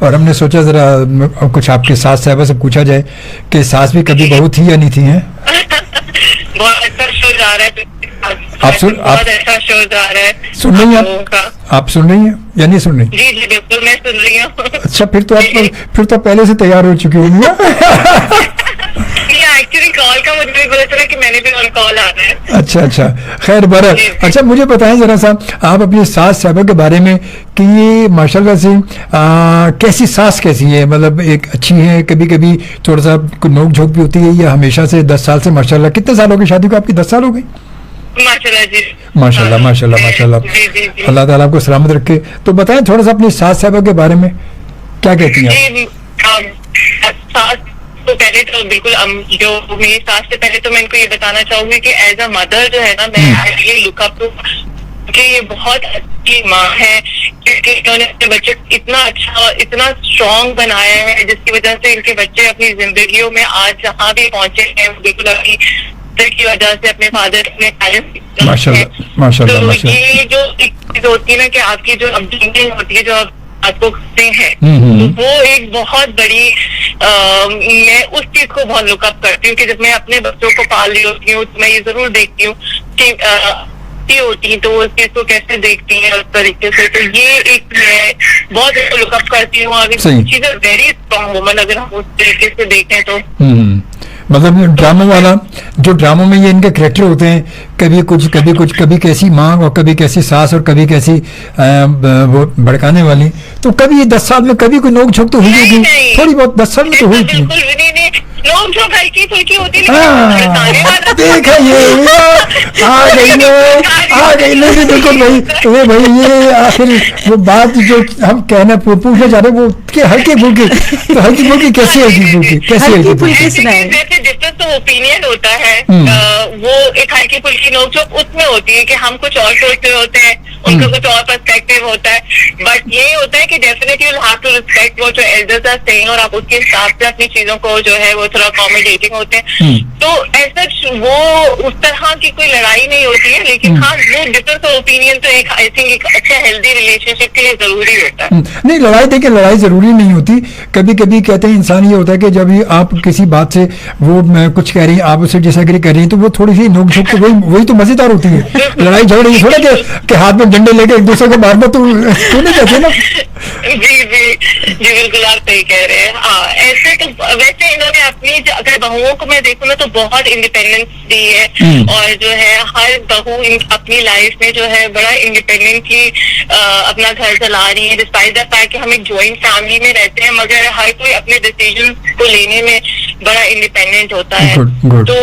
और हमने सोचा ज़रा कुछ आपके सास साहबा से पूछा जाए कि सास भी कभी बहू थी या नहीं थी हैं?
बहुत अच्छा शो जा रहा है, बहुत अच्छा शो जा रहा है।
सुन रही हैं आप सुन रही हैं या नहीं सुन रही?
जी बिल्कुल मैं सुन रही हूँ।
अच्छा फिर तो पहले से तैयार हो चुकी होंगी।
एक्चुअली कॉल का मुझे भी पता चला कि मैंने भी ऑन कॉल आना है।
अच्छा खैर बहरहाल। अच्छा मुझे बताएं जरा सा आप अपनी सास साहबा के बारे में कि ये माशाल्लाह से कैसी सास कैसी है, मतलब एक अच्छी है, कभी कभी थोड़ा सा नोक झोंक भी होती है, या हमेशा से 10 साल से माशाल्लाह? कितने साल हो गए शादी को आपकी? 10 साल हो गई?
माशाल्लाह जी,
माशाल्लाह। अल्लाह ताला आपको सलामत रखे। तो बताएं थोड़ा सा अपनी सास साहबा के बारे में, क्या कहती हैं
आप? तो पहले तो बिल्कुल जो मेरी सास से पहले तो मैं इनको ये बताना चाहूंगी कि एज अ मदर जो है ना, मैं ये लुक अप टू कि ये बहुत अच्छी माँ है, क्योंकि इन्होंने अपने बच्चे इतना अच्छा इतना स्ट्रॉन्ग बनाया है, जिसकी वजह से इनके बच्चे अपनी जिंदगियों में आज जहाँ भी पहुंचे हैं बिल्कुल अपनी की वजह से अपने फादर अपने पेरेंट्स।
माशाल्लाह।
तो ये जो एक चीज होती है ना कि आपकी जो अपब्रिंगिंग होती है, जो आप आपको करते हैं, तो वो एक बहुत बड़ी मैं उस चीज को बहुत लुकअप करती हूँ कि जब मैं अपने बच्चों को पाल रही होती हूँ तो मैं ये जरूर देखती हूँ कि होती तो वो उस चीज को कैसे देखती हैं उस तरीके से। तो ये एक मैं बहुत लुकअप करती हूँ। अभी चीज वेरी स्ट्रॉन्ग वुमन अगर हम उस तरीके से देखें तो
मतलब ड्रामों वाला जो ड्रामों में ये इनके कैरेक्टर होते हैं, कभी कैसी माँ और कभी कैसी सास और कभी कैसी वो भड़काने वाली, तो कभी ये 10 साल में कभी कोई नोक झोंक तो हुई होगी थोड़ी बहुत, 10 साल में तो हुई थी।
नोक झोंक हल्की फुल्की होती है,
देखा ये आ गई नहीं बिल्कुल भाई ये आखिर वो बात जो हम कहना पूछना चाह रहे वो कि हल्की फुल्की, तो हल्की फुल्की कैसे हल्की फुल्की
कैसे डिफरेंस तो ओपिनियन होता है, वो एक हल्की फुल्की नोक झोंक उसमें होती है कि हम कुछ और सोचते होते हैं, उनका कुछ और पर्सपेक्टिव होता है, बट ये होता है कि definitely you have to respect what your elders are saying, और आप उसके हिसाब से अपनी चीजों को जो है वो थोड़ा अकोमोडेटिंग होते हैं। तो ऐसा वो उस तरह की कोई लड़ाई नहीं होती है, लेकिन हाँ वो डिफरेंस ऑफ ओपिनियन तो एक आई थिंक एक अच्छा हेल्दी रिलेशनशिप के लिए जरूरी होता है।
नहीं लड़ाई देखिए लड़ाई जरूरी नहीं होती, कभी कभी कहते हैं इंसान ये होता है कि जब आप किसी बात से वो कुछ कह रही है आप उससे डिसएग्री कर रही है, तो वो थोड़ी सी नोक झोंक तो वही तो मजेदार होती है। लड़ाई झगड़े थोड़ा कि हाथ में डंडे लेके एक दूसरे को मारना तो नहीं कहते ना।
जी बिल्कुल आप सही कह रहे हैं। हाँ ऐसे तो वैसे इन्होंने अपनी अगर बहुओं को मैं देखूँ ना तो बहुत इंडिपेंडेंस दी है, और जो है हर बहू अपनी लाइफ में जो है बड़ा इंडिपेंडेंटली अपना घर चला रही है, डिस्पाइट द फैक्ट कि हम एक ज्वाइंट फैमिली में रहते हैं, मगर हर कोई अपने डिसीजन को लेने में बड़ा इंडिपेंडेंट होता है।
good.
तो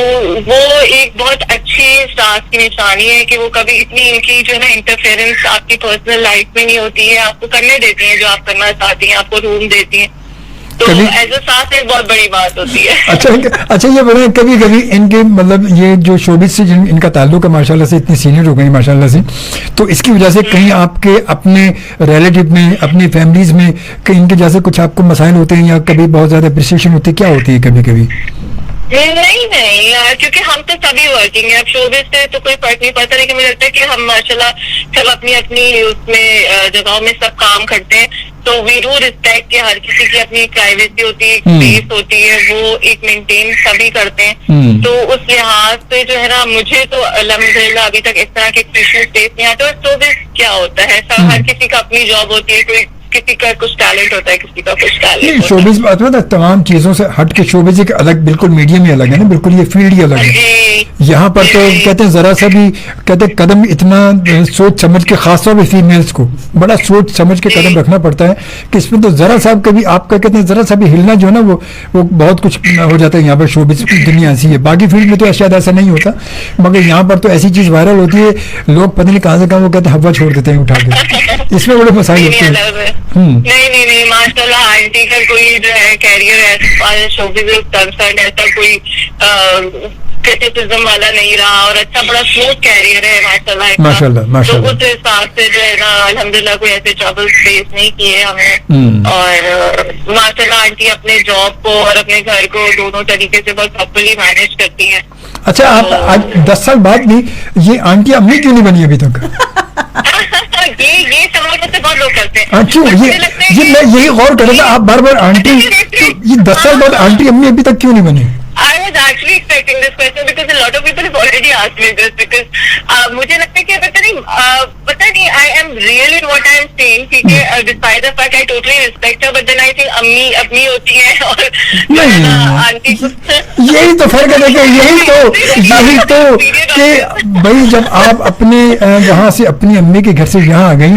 वो एक बहुत अच्छी अच्छी सास की निशानी है कि वो कभी इतनी इनकी जो है ना इंटरफेरेंस आपकी पर्सनल लाइफ में नहीं होती है, आपको करने देती है जो आप करना चाहती हैं, आपको रूम देती हैं, तो एज अ सास एक बहुत बड़ी बात होती है।
अच्छा ये बताएं, कभी कभी इनके मतलब ये जो शोबिस से इनका ताल्लुक है माशाल्लाह से, इतनी सीनियर हो गई माशाल्लाह से, तो इसकी वजह से कहीं आपके अपने रिलेटिव में, अपनी फैमिलीज में कहीं इनके जैसे कुछ आपको मसाइल होते हैं या कभी बहुत ज्यादा अप्रिसिएशन होती है, क्या होती है कभी कभी?
नहीं यार, क्योंकि हम तो सभी वर्किंग है, अब शोबिस से तो कोई फर्क नहीं पड़ता, लेकिन मुझे लगता है कि हम माशाल्लाह सब अपनी अपनी उसमें जगहों में सब काम करते हैं, तो वी डू रिस्पेक्ट कि हर किसी की अपनी प्राइवेसी होती है, स्पेस होती है, वो एक मेंटेन सभी करते हैं। तो उस लिहाज से जो है ना, मुझे तो अल्हम्दुलिल्लाह अभी तक इस तरह के क्रिश्चियन स्पेस नहीं आता। तो शोबिस क्या होता है, सब हर किसी का अपनी जॉब होती है, कोई किसी का कुछ टैलेंट होता है, किसी का कुछ टैलेंट।
शोबिस मतलब तमाम चीजों से हट के शोबिस एक अलग, बिल्कुल मीडियम ही अलग है ना, बिल्कुल ये फील्ड ही अलग है। यहाँ पर तो कहते हैं जरा सा भी कहते हैं कदम इतना सोच समझ के, खासतौर पर फीमेल्स को बड़ा सोच समझ के कदम रखना पड़ता है कि इसमें तो जरा सा कभी आपका कहते हैं जरा सा भी हिलना जो है ना वो बहुत कुछ हो जाता है। यहाँ पर शोबिस की दुनिया ऐसी है, बाकी फील्ड में तो शायद ऐसा नहीं होता, मगर यहाँ पर तो ऐसी चीज वायरल होती है, लोग पता नहीं कहाँ से कहाँ वो कहते हैं हवा छोड़ देते हैं उठा के, इसमें बड़े मसाइल होते हैं।
नहीं माशाल्लाह आंटी का कोई जो है कैरियर है शोबिस कंसर्न, ऐसा कोई क्रिटिसिज्म वाला नहीं रहा और अच्छा बड़ा स्मूथ कैरियर है माशाल्लाह। तो उस हिसाब से जो है ना अल्हम्दुलिल्लाह कोई ऐसे ट्रबल फेस नहीं किए हमें, और माशाल्लाह आंटी अपने जॉब को और अपने घर को दोनों तरीके से बहुत प्रॉपर्ली मैनेज करती है।
अच्छा, आप आज 10 साल बाद भी ये आंटी अम्मी क्यों नहीं बनी अभी तक?
ये सवाल मुझसे बहुत लोग करते हैं।
अच्छा, ये मैं यही गौर कर रहा था, आप बार बार आंटी, ये 10 साल बाद आंटी अम्मी अभी तक क्यों नहीं बनी?
I was actually expecting this question because a lot of people have already asked me this because मुझे लगता है कि पता नहीं I am real in what I am saying, ठीक है, despite the fact I totally respect her, but then I think अम्मी अपनी होती है और आंटी
यही तो फर्क है। देखिए यही तो कि भाई जब आप अपने वहाँ से अपनी अम्मी के घर से यहाँ आ गई,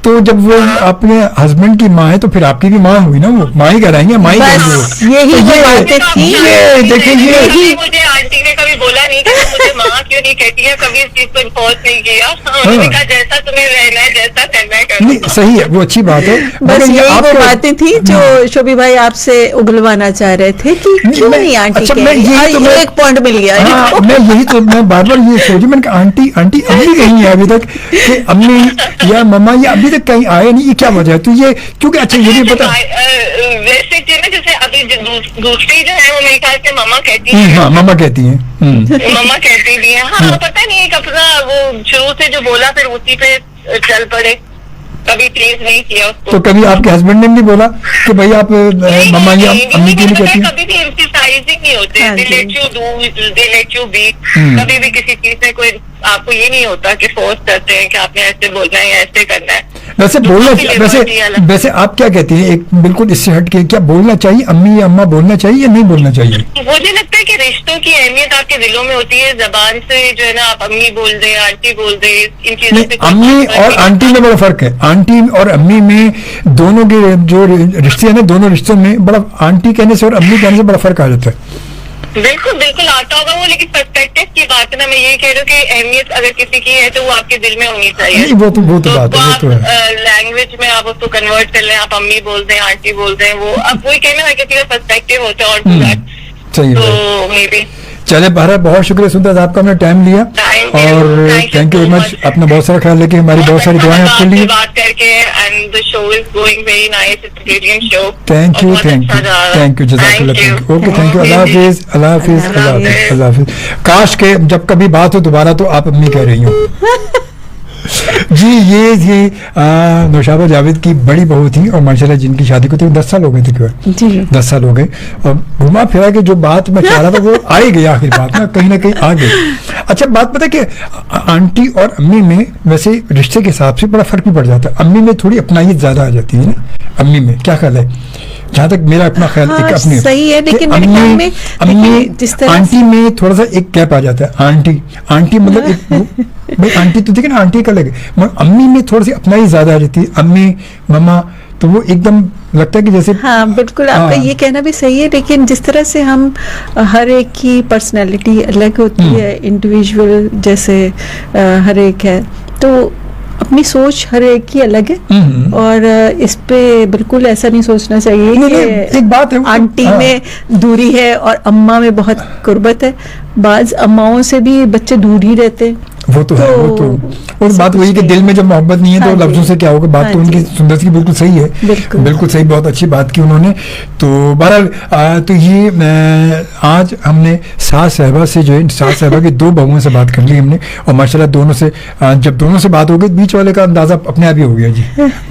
तो जब वो अपने हस्बैंड की माँ है तो फिर आपकी भी माँ हुई ना, वो माँ ही कराएंगे, माँ ही करेंगे।
यही बातें थी।
ये देखिए
मुझे आंटी ने कभी बोला नहीं कि मुझे माँ क्यों नहीं कहती है, कभी इस चीज को इन्फोर्स नहीं किया। उन्होंने कहा जैसा तुम्हें रहना है, जैसा करना है करो।
नहीं, सही है, वो अच्छी बात है।
बस यही वो बातें थी जो शोभी भाई आपसे उगलवाना चाह रहे थे कि क्यों नहीं आंटी के, एक पॉइंट मिल गया।
मैं बार बार ये सोची, मैंने कहा आंटी अम्मी कहीं है अभी तक, कि अम्मी या मम्मा या अभी तक कहीं आया नहीं, ये क्या वजह है? तो ये क्योंकि अच्छा ये भी पता
वैसे जैसे अभी दूसरी जो है वो मेरे ख्याल से मामा कहती है।
हाँ, मामा कहती है,
मामा कहती भी है। हाँ, पता नहीं अपना वो शुरू से जो बोला फिर उसी पे चल पड़े, कभी प्लीज नहीं किया उसको।
तो कभी आपके हस्बैंड ने भी बोला कि भाई आप मम्मा या अम्मी क्यों नहीं कहती?
कभी भी एम्फसाइजिंग नहीं होते, they let you do, they let you be. कभी भी किसी चीज में कोई आपको ये नहीं होता कि फोर्स करते हैं कि आपने ऐसे बोलना है या ऐसे करना है। वैसे आप क्या कहती हैं, एक बिल्कुल इससे हट के, क्या बोलना चाहिए, अम्मी या अम्मा बोलना चाहिए या नहीं बोलना चाहिए? मुझे लगता है कि रिश्तों की अहमियत आपके दिलों में होती है, जबान से जो है ना आप अम्मी बोल दे, आंटी बोल दे, इन चीजों से
अम्मी और आंटी में बड़ा फर्क है। आंटी और अम्मी में दोनों के जो रिश्ते हैं ना, दोनों रिश्तों में बड़ा आंटी कहने से और अम्मी कहने से बड़ा फर्क आ जाता है।
बिल्कुल आता होगा वो, लेकिन पर्सपेक्टिव की बात है ना। मैं यही कह रही हूँ कि अहमियत अगर किसी की है तो वो आपके दिल में होनी चाहिए।
नहीं, वो तो बात है, वो तो है।
लैंग्वेज में आप उसको कन्वर्ट कर लें, आप अम्मी बोल दें, आंटी बोल दें, वो अब वही कहना है किसी का पर्सपेक्टिव होता है और
सही
तो मे बी।
चले बहरा, बहुत शुक्रिया सुंदर, आपका हमने टाइम लिया और थैंक यू वेरी मच। अपना बहुत सारा ख्याल रखिए, हमारी बहुत सारी दुआएं आपके लिए।
बात करके and the show is going very nice, it's a brilliant show.
Thank you जज़ाकल्लाह। ओके, थैंक यू, अल्लाह हाफिज, अल्लाह हाफिज, अल्लाह हाफिज। काश के जब कभी बात हो दोबारा तो आप अम्मी कह रही हूँ। जी, ये थी नौशाबा जावेद की बड़ी बहू थी और माशाल्लाह जिनकी शादी को 10 साल हो गए थे, क्यों 10 साल हो गए, और घुमा फिरा के जो बात मैं चाह रहा था वो आ ही गई, आखिर बात ना कहीं ना कहीं आ गई। अच्छा, बात पता कि आंटी और अम्मी में वैसे रिश्ते के हिसाब से बड़ा फर्क भी पड़ जाता है। अम्मी में थोड़ी अपनाइयत ज्यादा आ जाती है ना, अम्मी में, क्या ख्याल है? जहाँ तक मेरा अपना ख्याल,
हाँ,
एक अपनी
सही है, लेकिन
अम्मी जिस तरह आंटी में थोड़ा सा एक गैप आ जाता है। आंटी मतलब एक भाई आंटी तो देखिए ना, आंटी का लगे, मगर अम्मी में थोड़ी सी अपनाई ज्यादा आ जाती है, अम्मी मम्मा, तो वो एकदम लगता है कि जैसे
हाँ बिल्कुल, आपका
हाँ।
ये कहना भी सही है, लेकिन जिस तरह से हम हर एक की पर्सनैलिटी अलग होती है, इंडिविजुअल जैसे हर एक है, तो अपनी सोच हर एक की अलग है। और इस पे बिल्कुल ऐसा नहीं सोचना चाहिए
नहीं,
कि
एक बात है
आंटी
हाँ।
में दूरी है और अम्मा में बहुत कुर्बत है। बाज अम्माओं से भी बच्चे दूर ही रहते हैं।
वो तो है, वो तो और
सब
बात वही
कुछ
कि
नहीं।
दिल में जब मोहब्बत नहीं है तो
हाँ जी।
लफ्जों से क्या होगा। बात
हाँ
तो उनकी
जी।
सुंदर की बिल्कुल सही है,
बिल्कुल।
बिल्कुल सही, बहुत अच्छी बात की उन्होंने। तो बहरहाल तो ये आज हमने सास साहबा से जो है, सास साहबा की 2 बहुओं से बात कर ली हमने, और माशाल्लाह दोनों से जब दोनों से बात हो गई, बीच वाले का अंदाजा अपने आप ही हो गया जी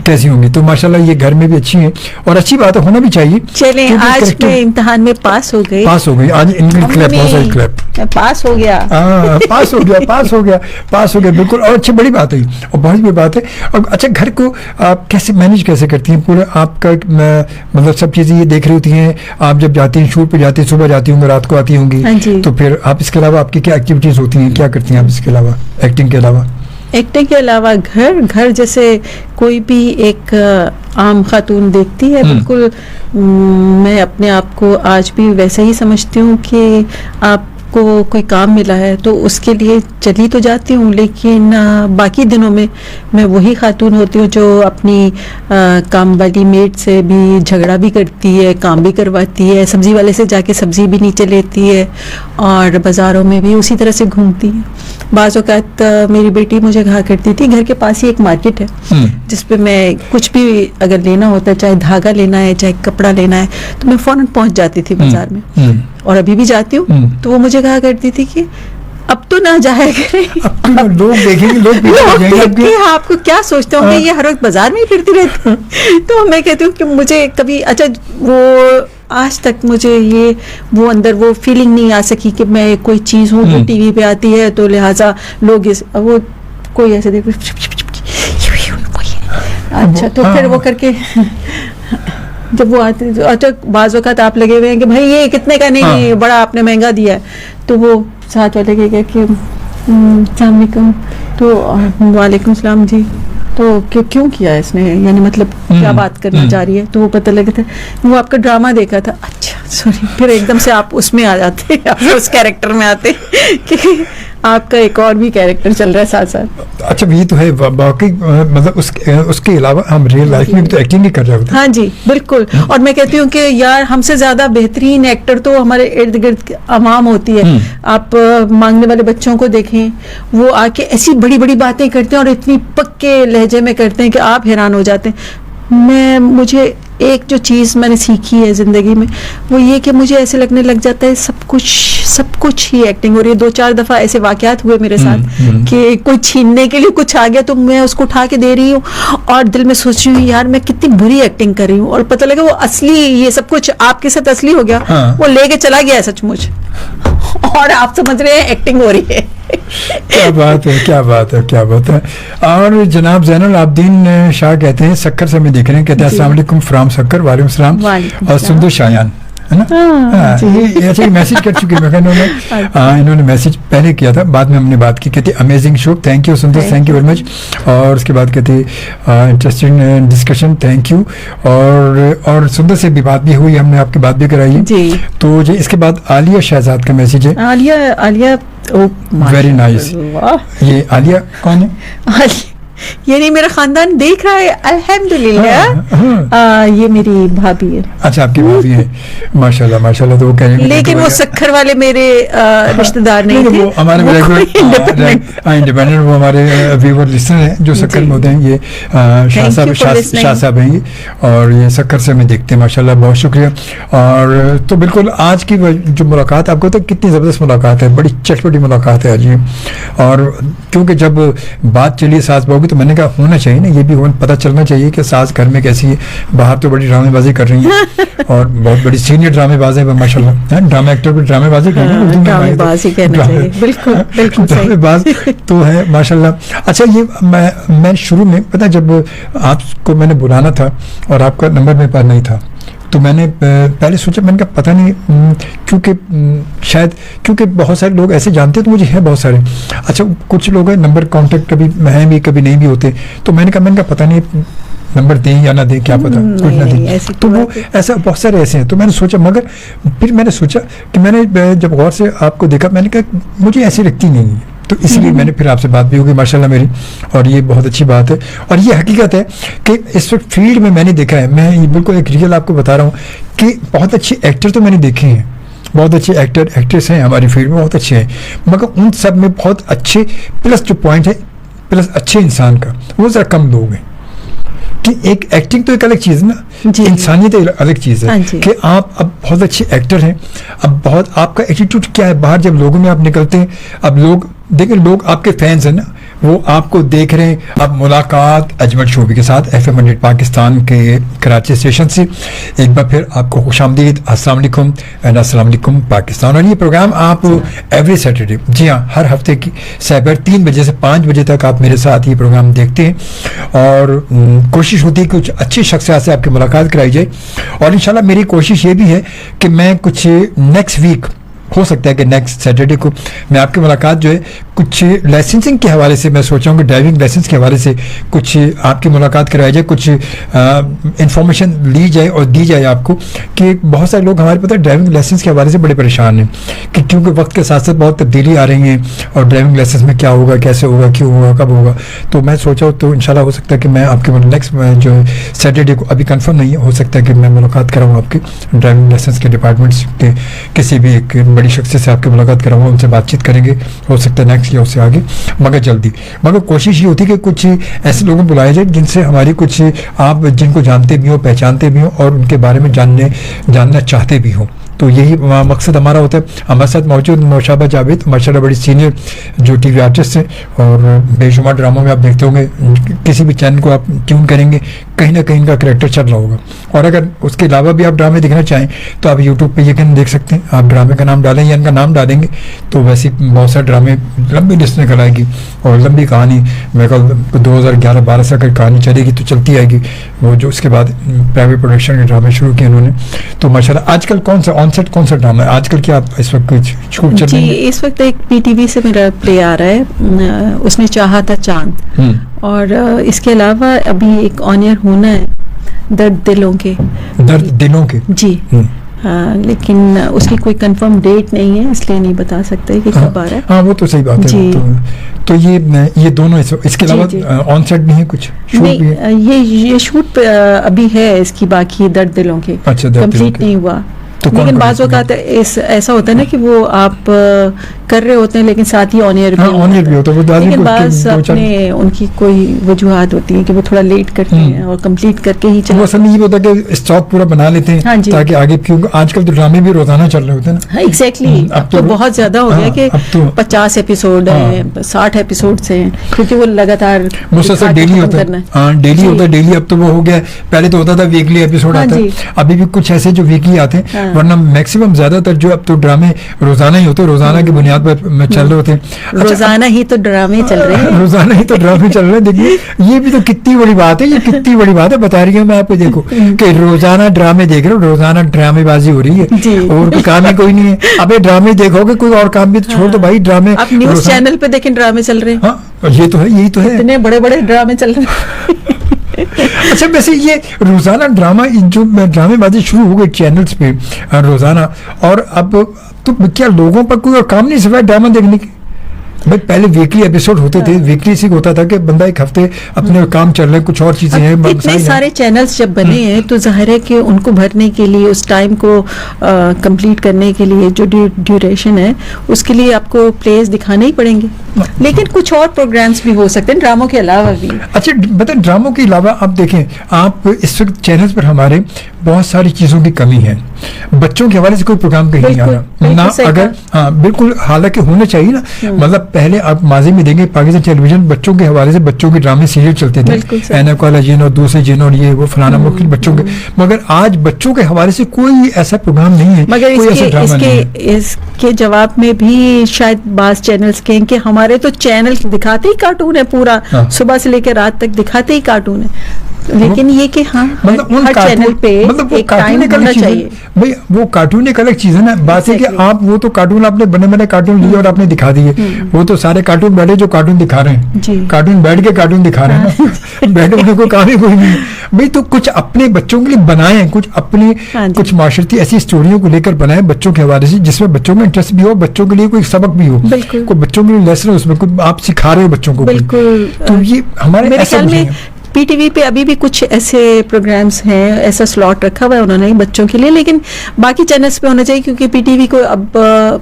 कैसी होंगी। तो माशाल्लाह ये घर में भी अच्छी हैं, और अच्छी बात है, होना भी चाहिए।
चलें,
क्योंकि
आज
character-
मैं इम्तिहान में पास हो गई।
पास हो गई आज, इनकी क्लैप, बहुत सारी क्लैप।
मैं पास हो गया।
हाँ, पास हो गया, पास हो गया, पास हो गया, बिल्कुल। और अच्छी बड़ी बात है, और बहुत बड़ी बात है। और अच्छा, घर को आप कैसे मैनेज कैसे करती हैं पूरा आपका, मतलब सब चीज़ें ये देख रही होती हैं। आप जब जाती हैं, शूट पे जाती हैं, सुबह जाती होंगी, रात को आती होंगी,
हाँ जी।
तो फिर आप इसके अलावा आपकी क्या एक्टिविटीज़ होती हैं, क्या करती हैं आप इसके अलावा, एक्टिंग के अलावा?
एक्टिंग के अलावा घर जैसे कोई भी एक आम खातून देखती है, बिल्कुल मैं अपने आप को आज भी वैसे ही समझती हूँ कि आपको कोई काम मिला है तो उसके लिए चली तो जाती हूँ, लेकिन बाकी दिनों में मैं वही खातून होती हूँ जो अपनी काम वाली मेड से भी झगड़ा भी करती है, काम भी करवाती है, सब्जी वाले से जाके सब्जी भी नीचे लेती है, और बाज़ारों में भी उसी तरह से घूमती है। बाज़ औक़ात मेरी बेटी मुझे कहा करती थी, घर के पास ही एक मार्केट है जिस पे मैं कुछ भी अगर लेना होता है, चाहे धागा लेना है, चाहे कपड़ा लेना है, तो मैं फ़ौरन पहुंच जाती थी बाजार में, और अभी भी जाती हूँ। तो वो मुझे कहा करती थी कि अब तो ना जाया करें,
अब तो लोग देखेंगे, लोग पीछे
लोग
जाएंगे
देख
आपके।
के आपको क्या सोचते होंगे, ये हर वक्त बाजार में ही फिरती रहती है। तो मैं कहती हूँ कि मुझे कभी, अच्छा वो आज तक मुझे ये वो अंदर वो फीलिंग नहीं आ सकी कि मैं कोई चीज़ हूँ जो टीवी पे आती है तो लिहाजा लोग इस वो कोई ऐसे देख, अच्छा तो फिर वो करके जब वो आते, अच्छा बाज़ वक़्त आप लगे हुए हैं कि भाई ये कितने का नहीं,
हाँ।
बड़ा आपने महंगा दिया है, तो वो साथ वाले के कि अस्सलाम वालेकुम, तो वालेकुम सलाम जी, तो क्यों किया इसने, यानी मतलब क्या बात करना चाह रही है, तो वो पता लगा था वो आपका ड्रामा देखा था, अच्छा सॉरी, फिर एकदम से आप उसमें आ जाते आप उस कैरेक्टर में आते कि आपका एक और भी कैरेक्टर चल रहा है साथ साथ।
अच्छा, ये तो है बाकी, मतलब उसके अलावा हम रियल लाइफ में भी तो एक्टिंग ही कर रहे होते हैं।
हाँ जी बिल्कुल, और मैं कहती हूँ कि यार हमसे ज्यादा बेहतरीन एक्टर तो हमारे इर्द गिर्द आवाम होती है। आप मांगने वाले बच्चों को देखें, वो आके ऐसी बड़ी बड़ी बातें करते हैं और इतनी पक्के लहजे में करते हैं कि आप हैरान हो जाते हैं। मुझे एक जो चीज़ मैंने सीखी है ज़िंदगी में, वो ये कि मुझे ऐसे लगने लग जाता है सब कुछ ही एक्टिंग हो रही है। 2-4 दफ़ा ऐसे वाक़यात हुए मेरे साथ कि कोई छीनने के लिए कुछ आ गया तो मैं उसको उठा के दे रही हूँ और दिल में सोच रही हूँ यार मैं कितनी बुरी एक्टिंग कर रही हूँ, और पता लगा वो असली, ये सब कुछ आपके साथ असली हो गया।
हाँ।
वो लेके चला गया है सचमुच, और आप समझ रहे हैं एक्टिंग हो रही है।
क्या बात है, क्या बात है, क्या बात है। और जनाब ज़ैनुल आबिदीन शाह कहते हैं, सक्कर से हमें देख रहे हैं, कहते हैं अस्सलाम वालेकुम फ्राम सक्कर। वालेकुम सलाम।
वालेकुम
और
सलाम।
सुंदर शायान है ना, हाँ, ये अच्छा मैसेज कर चुके हैं, इन्होंने मैसेज पहले किया था, बाद में हमने बात की, कहते अमेजिंग शो, थैंक यू सुंदर, थैंक यू वेरी मच। और उसके बाद कहते इंटरेस्टिंग डिस्कशन, थैंक यू। और सुंदर से भी बात भी हुई, हमने आपकी बात भी कराई है
जी।
तो जी इसके बाद आलिया शहजाद का मैसेज है,
आलिया
वेरी नाइस। ये आलिया कौन है?
ये नहीं, मेरा खानदान देख रहा है अल्हम्दुलिल्लाह। ये मेरी भाभी है।
अच्छा, आपकी भाभी है, माशाल्लाह माशाल्लाह। तो वो कह रहे हैं
लेकिन वो सक्खर वाले मेरे रिश्तेदार नहीं थे,
वो हमारे इंडिपेंडेंट, वो हमारे व्यूअर लिस्टर हैं जो सक्कर में होते हैं। ये शाह साहब हैं ये, और ये सक्कर से हमें देखते हैं, माशाल्लाह, बहुत शुक्रिया। और तो बिल्कुल आज की जो मुलाकात, आपको तो कितनी ज़बरदस्त मुलाकात है, बड़ी चटपटी मुलाकात है आज ये। और क्योंकि जब बात चली सास बहू की, तो मैंने कहा होना चाहिए ना, ये भी पता चलना चाहिए कि सास घर में कैसी है। बाहर तो बड़ी ड्रामेबाजी कर रही है और बहुत बड़ी सीनियर ड्रामेबाज है माशाल्लाह, ड्रामा एक्टर भी ड्रामेबाजी कर रही है,
ड्रामेबाजी कहना चाहिए, बिल्कुल बिल्कुल
ड्रामेबाज तो है माशाल्लाह। अच्छा, ये मैं शुरू में पता, जब आपको मैंने बुलाना था और आपका नंबर मेरे पास नहीं था, तो मैंने पहले सोचा, मैंने कहा पता नहीं, क्योंकि शायद क्योंकि बहुत सारे लोग ऐसे जानते हैं, तो मुझे है बहुत सारे। अच्छा, कुछ लोग हैं नंबर कांटेक्ट कभी हैं भी कभी नहीं भी होते, तो मैंने कहा पता नहीं नंबर दें या ना दें, क्या पता, कुछ ना
नहीं,
दें।
ऐसी
तो
कोई
वो
बात नहीं।
ऐसा बहुत सारे ऐसे हैं। तो मैंने सोचा, मगर फिर मैंने सोचा कि मैंने जब गौर से आपको देखा, मैंने कहा मुझे ऐसी लगती नहीं है, तो इसलिए मैंने फिर आपसे बात भी होगी माशाल्लाह मेरी, और ये बहुत अच्छी बात है। और ये हकीकत है कि इस वक्त फील्ड में मैंने देखा है, मैं ये बिल्कुल एक रियल आपको बता रहा हूँ कि बहुत अच्छे एक्टर तो मैंने देखे हैं, बहुत अच्छे एक्टर एक्ट्रेस हैं हमारी फील्ड में, बहुत अच्छे हैं, मगर उन सब में बहुत अच्छे प्लस जो पॉइंट है, प्लस अच्छे इंसान का, वो ज़रा कम लोग हैं। कि एक एक्टिंग तो एक अलग चीज़ है ना,
जी।
इंसानियत एक अलग चीज़
हाँ
है
जी।
कि आप अब बहुत अच्छे एक्टर हैं, अब बहुत आपका एटीट्यूड क्या है बाहर जब लोगों में आप निकलते हैं, अब लोग देखें, लोग आपके फैंस हैं ना, वो आपको देख रहे हैं। अब मुलाकात अजमल शोबी के साथ FM 100 पाकिस्तान के कराची स्टेशन से एक बार फिर आपको खुशामदीद, अस्सलाम वालेकुम एंड अस्सलाम वालेकुम पाकिस्तान। और ये प्रोग्राम आप एवरी सैटरडे, जी हाँ, हर हफ्ते की सैबर 3 बजे से 5 बजे तक आप मेरे साथ ये प्रोग्राम देखते हैं, और कोशिश होती है कि कुछ अच्छी शख्सियत से आपकी मुलाकात कराई जाए। और इंशाल्लाह मेरी कोशिश ये भी है कि मैं कुछ नेक्स्ट वीक, हो सकता है कि नेक्स्ट सैटरडे को मैं आपकी मुलाकात जो है कुछ लाइसेंसिंग के हवाले से, मैं सोच रहा हूँ कि ड्राइविंग लाइसेंस के हवाले से कुछ आपकी मुलाकात कराई जाए, कुछ इंफॉर्मेशन ली जाए और दी जाए आपको, कि बहुत सारे लोग हमारे पता है ड्राइविंग लाइसेंस के हवाले से बड़े परेशान हैं कि क्योंकि वक्त के साथ साथ बहुत तब्दीली आ रही हैं, और ड्राइविंग लाइसेंस में क्या होगा, कैसे होगा, क्यों होगा, कब होगा। तो मैं सोचा तो इंशाल्लाह हो सकता है कि मैं आपके नेक्स्ट जो है सैटरडे को, अभी कंफर्म नहीं है, हो सकता है कि मैं मुलाकात कराऊँ आपकी ड्राइविंग लाइसेंस के डिपार्टमेंट के किसी भी एक बड़ी शख्सियत से आपकी मुलाकात कराऊंगा, उनसे बातचीत करेंगे, हो सकता है नेक्स्ट या उससे आगे, मगर जल्दी। मगर कोशिश ये होती है कि कुछ ऐसे लोगों को बुलाया जाए जिनसे हमारी कुछ, आप जिनको जानते भी हो, पहचानते भी हो, और उनके बारे में जानना चाहते भी हो। तो यही मकसद हमारा होता है। हमारे साथ मौजूद नौशाबा जावेद, माशाल्लाह बड़ी सीनियर जो टीवी आर्टिस्ट हैं, और बेशुमार ड्रामों में आप देखते होंगे, किसी भी चैनल को आप ट्यून करेंगे कहीं ना कहीं इनका कैरेक्टर चल रहा होगा। और अगर उसके अलावा भी आप ड्रामे देखना चाहें तो आप यूट्यूब पे यकीन देख सकते हैं, आप ड्रामे का नाम डालें या इनका नाम डालेंगे तो वैसे बहुत सारे ड्रामे, लंबी लिस्ट निकल आएगी, और लंबी कहानी, मेरे ख्याल 2011-12 से अगर कहानी चलेगी तो चलती आएगी वो, जो उसके बाद प्राइवेट प्रोडक्शन के ड्रामे शुरू किए उन्होंने। तो माशाल्लाह आजकल कौन सा ऑनसेट कौन सा ड्रामा है आजकल, क्या आप इस वक्त कुछ शूट चल
जी,
रही है?
इस वक्त एक PTV से मेरा प्ले आ रहा है, उसमें चाहा था चांद, और इसके अलावा अभी एक ऑन एयर होना है, दर्द दिलों के।
दर्द दिलों के,
जी, लेकिन उसकी कोई कंफर्म डेट नहीं है, इसलिए नहीं बता सकते कि कब आ रहा है।
हाँ वो तो सही बात है।
जी।
तो ये दोनों इसके
जी,
अलावा
जी।
ऑन सेट भी है, कुछ शूट भी है?
नहीं, ये शूट अभी है इसकी, बाकी दर्द दिलों के
अच्छा, दर्द दिलों
कंप्लीट
के।
नहीं हुआ।
तो कौन
लेकिन
कौन
बाज़ औक़ात ऐसा होता है ना कि वो आप कर रहे होते हैं लेकिन साथ ही ऑन एयर
हाँ, on air भी होता है, वो आदमी
लेकिन
को
बाज़
दो चार-
अपने उनकी कोई वजूहात होती है कि वो थोड़ा लेट करते हैं और कंप्लीट करके ही
वो असल में ये होता है कि स्टॉक पूरा बना लेते हैं,
हाँ जी।
ताकि आगे, क्योंकि आजकल तो ड्रामे भी रोजाना चल रहे होते हैं ना।
एग्जैक्टली, अब तो बहुत ज्यादा हो गया कि
अब तो
50 एपिसोड हैं, 60 एपिसोड हैं, क्योंकि वो लगातार
मुझसे
दिखा के
डेली
खत्म
होता है।
करना है।
हाँ, डेली
जी।
होता है, डेली। अब तो वो हो गया, पहले तो होता था वीकली एपिसोड
हाँ
आता है,
जी।
अभी भी कुछ ऐसे जो वीकली आते हैं,
हाँ।
वरना मैक्सिमम ज्यादातर जो अब तो ड्रामे रोजाना ही होते हैं, रोजाना की बुनियाद पर चल रहे होते हैं। अच्छा,
रोजाना ही तो ड्रामे चल रहे हैं।
रोजाना ही तो ड्रामे चल रहे हैं। देखिए ये भी तो कितनी बड़ी बात है, ये कितनी बड़ी बात है, बता रही हूँ मैं आपको। देखो कि रोजाना ड्रामे देख रहे हो, रोजाना ड्रामेबाजी हो रही है,
जी।
और कोई काम ही कोई नहीं है। अबे ड्रामे देखोगे, कोई और काम भी तो छोड़ दो भाई, ड्रामे।
आप न्यूज
रोजाना-
चैनल पे देखें ड्रामे चल रहे हैं,
हाँ, ये तो है, यही तो है।
इतने बड़े बड़े ड्रामे चल रहे हैं।
अच्छा, वैसे ये रोजाना ड्रामा, जो ड्रामेबाजी शुरू हो गई चैनल्स पे रोजाना, और अब तो क्या लोगों पर कोई और काम नहीं सिवाय ड्रामा देखने की? भाई पहले वीकली एपिसोड होते थे, वीकली से होता था कि बंदा एक हफ्ते अपने काम चल रहे, कुछ और चीजें हैं,
इतने
मसाइल हैं।
सारे चैनल्स जब बने हैं तो जाहिर है कि उनको भरने के लिए, उस टाइम को कंप्लीट करने के लिए जो ड्यूरेशन है, उसके लिए आपको प्लेस दिखाने ही पड़ेंगे। लेकिन कुछ और प्रोग्राम्स भी हो सकते हैं ड्रामों के अलावा भी।
अच्छा बताए, ड्रामों के अलावा आप देखें, आप इस वक्त चैनल्स पर हमारे बहुत सारी चीजों की कमी है। बच्चों के हवाले से कोई प्रोग्राम कहीं नहीं आ
बिल्कुल,
रहा
बिल्कुल
ना,
सही
अगर
कहा।
हाँ बिल्कुल, हालांकि होना चाहिए ना। मतलब पहले आप माजी में देंगे पाकिस्तान टेलीविजन, बच्चों के हवाले से बच्चों के ड्रामे सीरियल चलते थे,
बिल्कुल सही।
एनएफकाला जिन और दूसरे जिन और ये वो फलाना मुख्तलिफ बच्चों के, मगर आज बच्चों के हवाले से कोई ऐसा प्रोग्राम नहीं है,
मगर
कोई ऐसा ड्रामा नहीं है।
इसके जवाब में भी शायद बास चैनल्स कहें कि हमारे तो चैनल दिखाते ही कार्टून है पूरा,
हाँ।
सुबह से लेकर रात तक दिखाते ही कार्टून है। लेकिन ये कि हाँ
मतलब
हर चैनल पे
मतलब
एक टाइम होना चाहिए।
भाई वो कार्टून एक अलग चीज है ना, बात है कि आप वो तो कार्टून आपने बने बने कार्टून लिए और आपने दिखा दिए, वो तो सारे कार्टून बैठे जो कार्टून दिखा रहे हैं, कार्टून बैठ के कार्टून दिखा रहे हैं ना, बैठे उन्हें कोई काम ही कोई नहीं है भाई। तो कुछ अपने बच्चों के लिए बनाए, कुछ अपनी कुछ माशरती ऐसी स्टोरियों को लेकर बनाए बच्चों के हवाले से, जिसमें बच्चों में इंटरेस्ट भी हो, बच्चों के लिए कोई सबक भी हो, कोई बच्चों के लिए लेसन हो, उसमें कुछ आप सिखा रहे हो बच्चों को।
बिल्कुल।
तो ये हमारे
मेरे ख्याल में पीटीवी पे अभी भी कुछ ऐसे प्रोग्राम्स हैं, ऐसा स्लॉट रखा हुआ है उन्होंने बच्चों के लिए, लेकिन बाकी चैनल्स पे होना चाहिए, क्योंकि पीटीवी को अब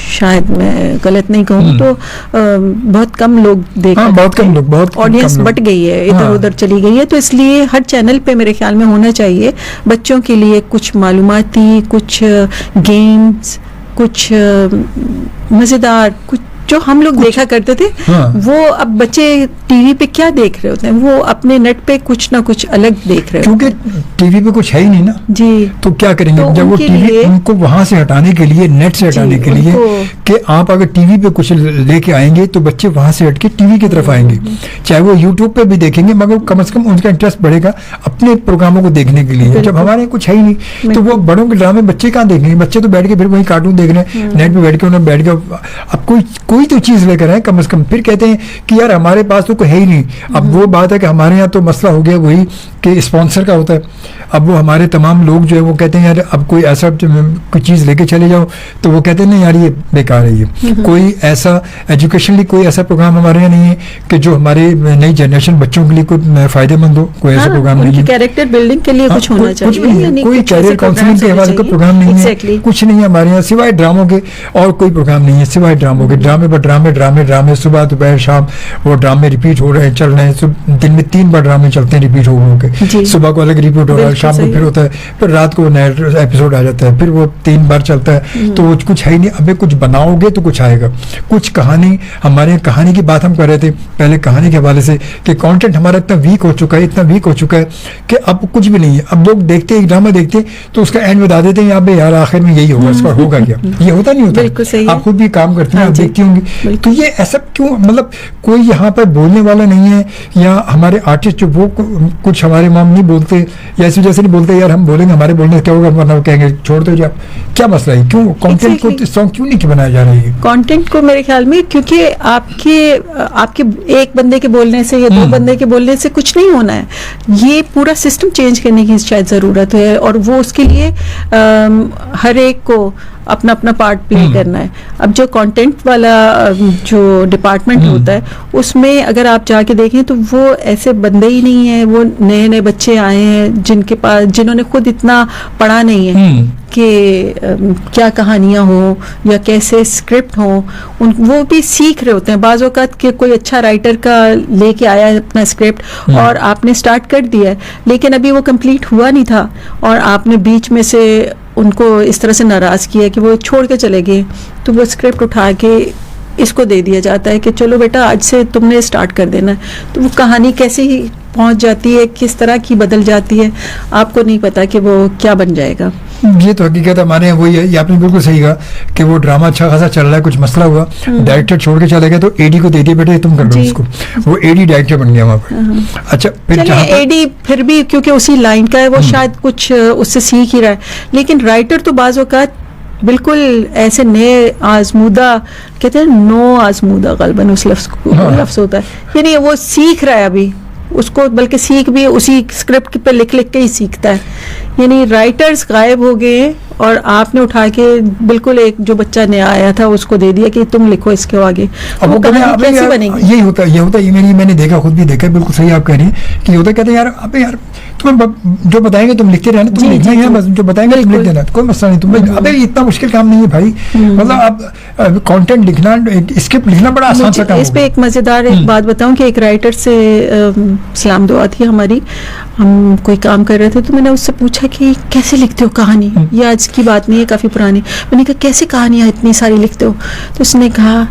शायद मैं गलत नहीं कहूँ तो बहुत कम लोग देख,
बहुत कम लोग, बहुत
ऑडियंस बट गई है, इधर उधर चली गई है, तो इसलिए हर चैनल पे मेरे ख्याल में होना चाहिए बच्चों के लिए कुछ मालूमाती, कुछ गेम्स, कुछ मज़ेदार, कुछ जो हम लोग देखा करते थे। वो अब बच्चे टीवी पे क्या देख रहे होते हैं, वो अपने नेट पे कुछ ना कुछ अलग देख रहे होते हैं,
क्योंकि टीवी पे कुछ है ही नहीं ना जी। तो क्या करेंगे तो जब वो टीवी उनको वहां से हटाने के लिए, नेट से हटाने के लिए कि आप अगर टीवी पे कुछ लेके आएंगे तो बच्चे वहां से हट के टीवी की तरफ आएंगे, चाहे वो यूट्यूब पे भी देखेंगे, मगर कम से कम उनका इंटरेस्ट बढ़ेगा अपने प्रोग्रामों को देखने के लिए। जब हमारे कुछ है ही नहीं तो वो बड़ों के ड्रामे बच्चे कहाँ देखेंगे, बच्चे तो बैठ के फिर वही कार्टून देख रहे हैं, नेट पे बैठ के उन्हें बैठ के अब कोई तो चीज लेकर आए कम से कम। फिर कहते हैं कि यार हमारे पास तो कोई है ही नहीं। अब वो बात है कि हमारे यहाँ तो मसला हो गया वही कि स्पॉन्सर का होता है। अब वो हमारे तमाम लोग जो है वो कहते हैं यार अब कोई ऐसा कोई चीज़ लेके चले जाओ तो वो कहते हैं नहीं यार ये बेकार है, ये कोई ऐसा एजुकेशनली कोई ऐसा प्रोग्राम हमारे यहाँ नहीं है कि जो हमारे नई जनरेशन बच्चों के लिए कोई फायदेमंद हो, कोई ऐसा प्रोग्राम नहीं है।
कैरेक्टर बिल्डिंग के लिए कुछ होना चाहिए,
कोई कैरियर काउंसलिंग के हवाले का प्रोग्राम नहीं है, कुछ नहीं है हमारे यहाँ सिवाय ड्रामों के, और कोई प्रोग्राम नहीं है सिवाय ड्रामों के। ड्रामे पर ड्रामे ड्रामे ड्रामे, सुबह दोपहर शाम वो ड्रामे रिपीट हो रहे हैं, चल रहे हैं। दिन में 3 बार ड्रामे चलते हैं रिपीट हो के, सुबह को अलग रिपीट हो रहा है, शाम को फिर होता है, फिर रात को नया एपिसोड आ जाता है, फिर वो 3 बार चलता है। तो कुछ है ही नहीं। अबे कुछ बनाओगे तो कुछ आएगा। कुछ कहानी, हमारे कहानी की बात हम कर रहे थे पहले कहानी के हवाले से कि कंटेंट हमारा इतना वीक हो चुका है, इतना वीक हो चुका है कि अब कुछ भी नहीं है। अब लोग देखते हैं, ड्रामा देखते हैं तो उसका एंड बता देते हैं यहाँ यार आखिर में यही होगा, इस पर होगा क्या, ये होता नहीं होता। आप खुद भी काम करते हैं, आप देखती होंगी। तो ये ऐसा क्यों, मतलब कोई यहाँ पर बोलने वाला नहीं है, या हमारे आर्टिस्ट जो वो कुछ हमारे माम नहीं बोलते या इस वजह से नहीं बोलते यार हम बोलेंगे हमारे बोलने से क्या होगा, वरना कहेंगे छोड़ दो आप, क्या मसला है, क्यों कंटेंट को सॉन्ग क्यों नहीं बनाया जा रहा है
कंटेंट को? मेरे ख्याल में क्योंकि आपके एक बंदे के बोलने से या 2 बंदे के बोलने से कुछ नहीं होना है, ये पूरा सिस्टम चेंज करने की शायद ज़रूरत है, और वो उसके लिए हर एक को अपना अपना पार्ट प्ले करना है। अब जो कंटेंट वाला जो डिपार्टमेंट होता है उसमें अगर आप जाके देखें तो वो ऐसे बंदे ही नहीं है, वो नए नए बच्चे आए हैं जिन्होंने खुद इतना पढ़ा नहीं है कि क्या कहानियाँ हो या कैसे स्क्रिप्ट हो, वो भी सीख रहे होते हैं। बाज़ औक़ात के कोई अच्छा राइटर का लेके आया है अपना स्क्रिप्ट और आपने स्टार्ट कर दिया है, लेकिन अभी वो कंप्लीट हुआ नहीं था और आपने बीच में से उनको इस तरह से नाराज़ किया कि वो छोड़ के चले गए, तो वो स्क्रिप्ट उठा के इसको दे दिया जाता है कि चलो बेटा आज से तुमने स्टार्ट कर देना है। तो वो कहानी कैसे ही पहुंच जाती है, किस तरह की बदल जाती है, आपको नहीं पता कि वो क्या बन जाएगा।
ये तो हकीकत हमारे यहाँ वही है, ये आपने बिल्कुल सही कहा कि वो ड्रामा अच्छा खासा चल रहा है, कुछ मसला हुआ, डायरेक्टर छोड़ के चले गए तो एडी को दे दिए बेटे तुम कर लो इसको, वो एडी डायरेक्टर बन गया वहाँ पर। अच्छा फिर
एडी फिर भी क्योंकि उसी लाइन का है वो शायद कुछ उससे सीख ही रहा है, लेकिन राइटर तो बाज़ औक़ात बिल्कुल ऐसे नए आजमूदा, कहते हैं नो आजमूदा गलबन उस लफ्ज़ होता है, यानी वो सीख रहा है अभी उसको, बल्कि सीख भी उसी स्क्रिप्ट पे लिख के ही सीखता है। यानी राइटर्स गायब हो गए और आपने उठा के बिल्कुल एक जो बच्चा नया आया था उसको दे दिया कि तुम लिखो इसके आगे, अब वो कहानी कैसे बनेगी?
यही होता है ये मैंने देखा, खुद भी देखा, बिल्कुल सही आप कह रही हैं कि होता कहते हैं यार अबे यार तुम्हें जो बताएंगे तुम लिखते रहना, तुम लिखना है बस, जो बताएंगे तुम लिख देना, कोई मसला नहीं। तुम अबे इतना मुश्किल काम नहीं है भाई, मतलब आप कंटेंट लिखना, स्क्रिप्ट लिखना बड़ा आसान सा काम है।
इस पे एक मजेदार एक बात बताऊं कि एक राइटर से सलाम दुआ थी हमारी, हम कोई काम कर रहे थे तो मैंने उससे पूछा कि कैसे लिखते हो कहानी, ये आज की बात नहीं है, काफ़ी पुरानी। मैंने कहा कैसे कहानियाँ इतनी सारी लिखते हो? तो उसने कहा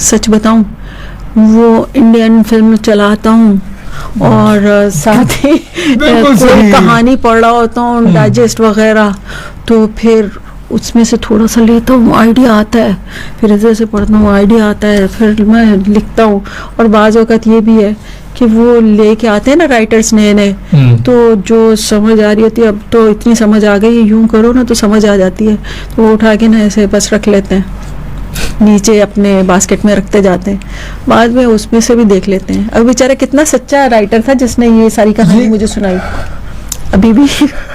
सच बताऊं वो इंडियन फिल्म चलाता हूँ और साथ ही कोई कहानी पढ़ रहा होता हूँ डाइजेस्ट वगैरह, तो फिर उसमें से थोड़ा सा लेता हूँ, आइडिया आता है, फिर इधर से पढ़ता हूँ, आइडिया आता है, फिर मैं लिखता हूँ। और बाज़ औक़ात ये भी है कि वो लेके आते हैं ना राइटर्स नए नए, तो जो समझ आ रही होती है, अब तो इतनी समझ आ गई, यूं करो ना तो समझ आ जाती है, तो वो उठा के ना ऐसे बस रख लेते हैं, नीचे अपने बास्केट में रखते जाते हैं, बाद में उसमें से भी देख लेते हैं। अब बेचारा कितना सच्चा राइटर था जिसने ये सारी कहानी मुझे सुनाई, अभी भी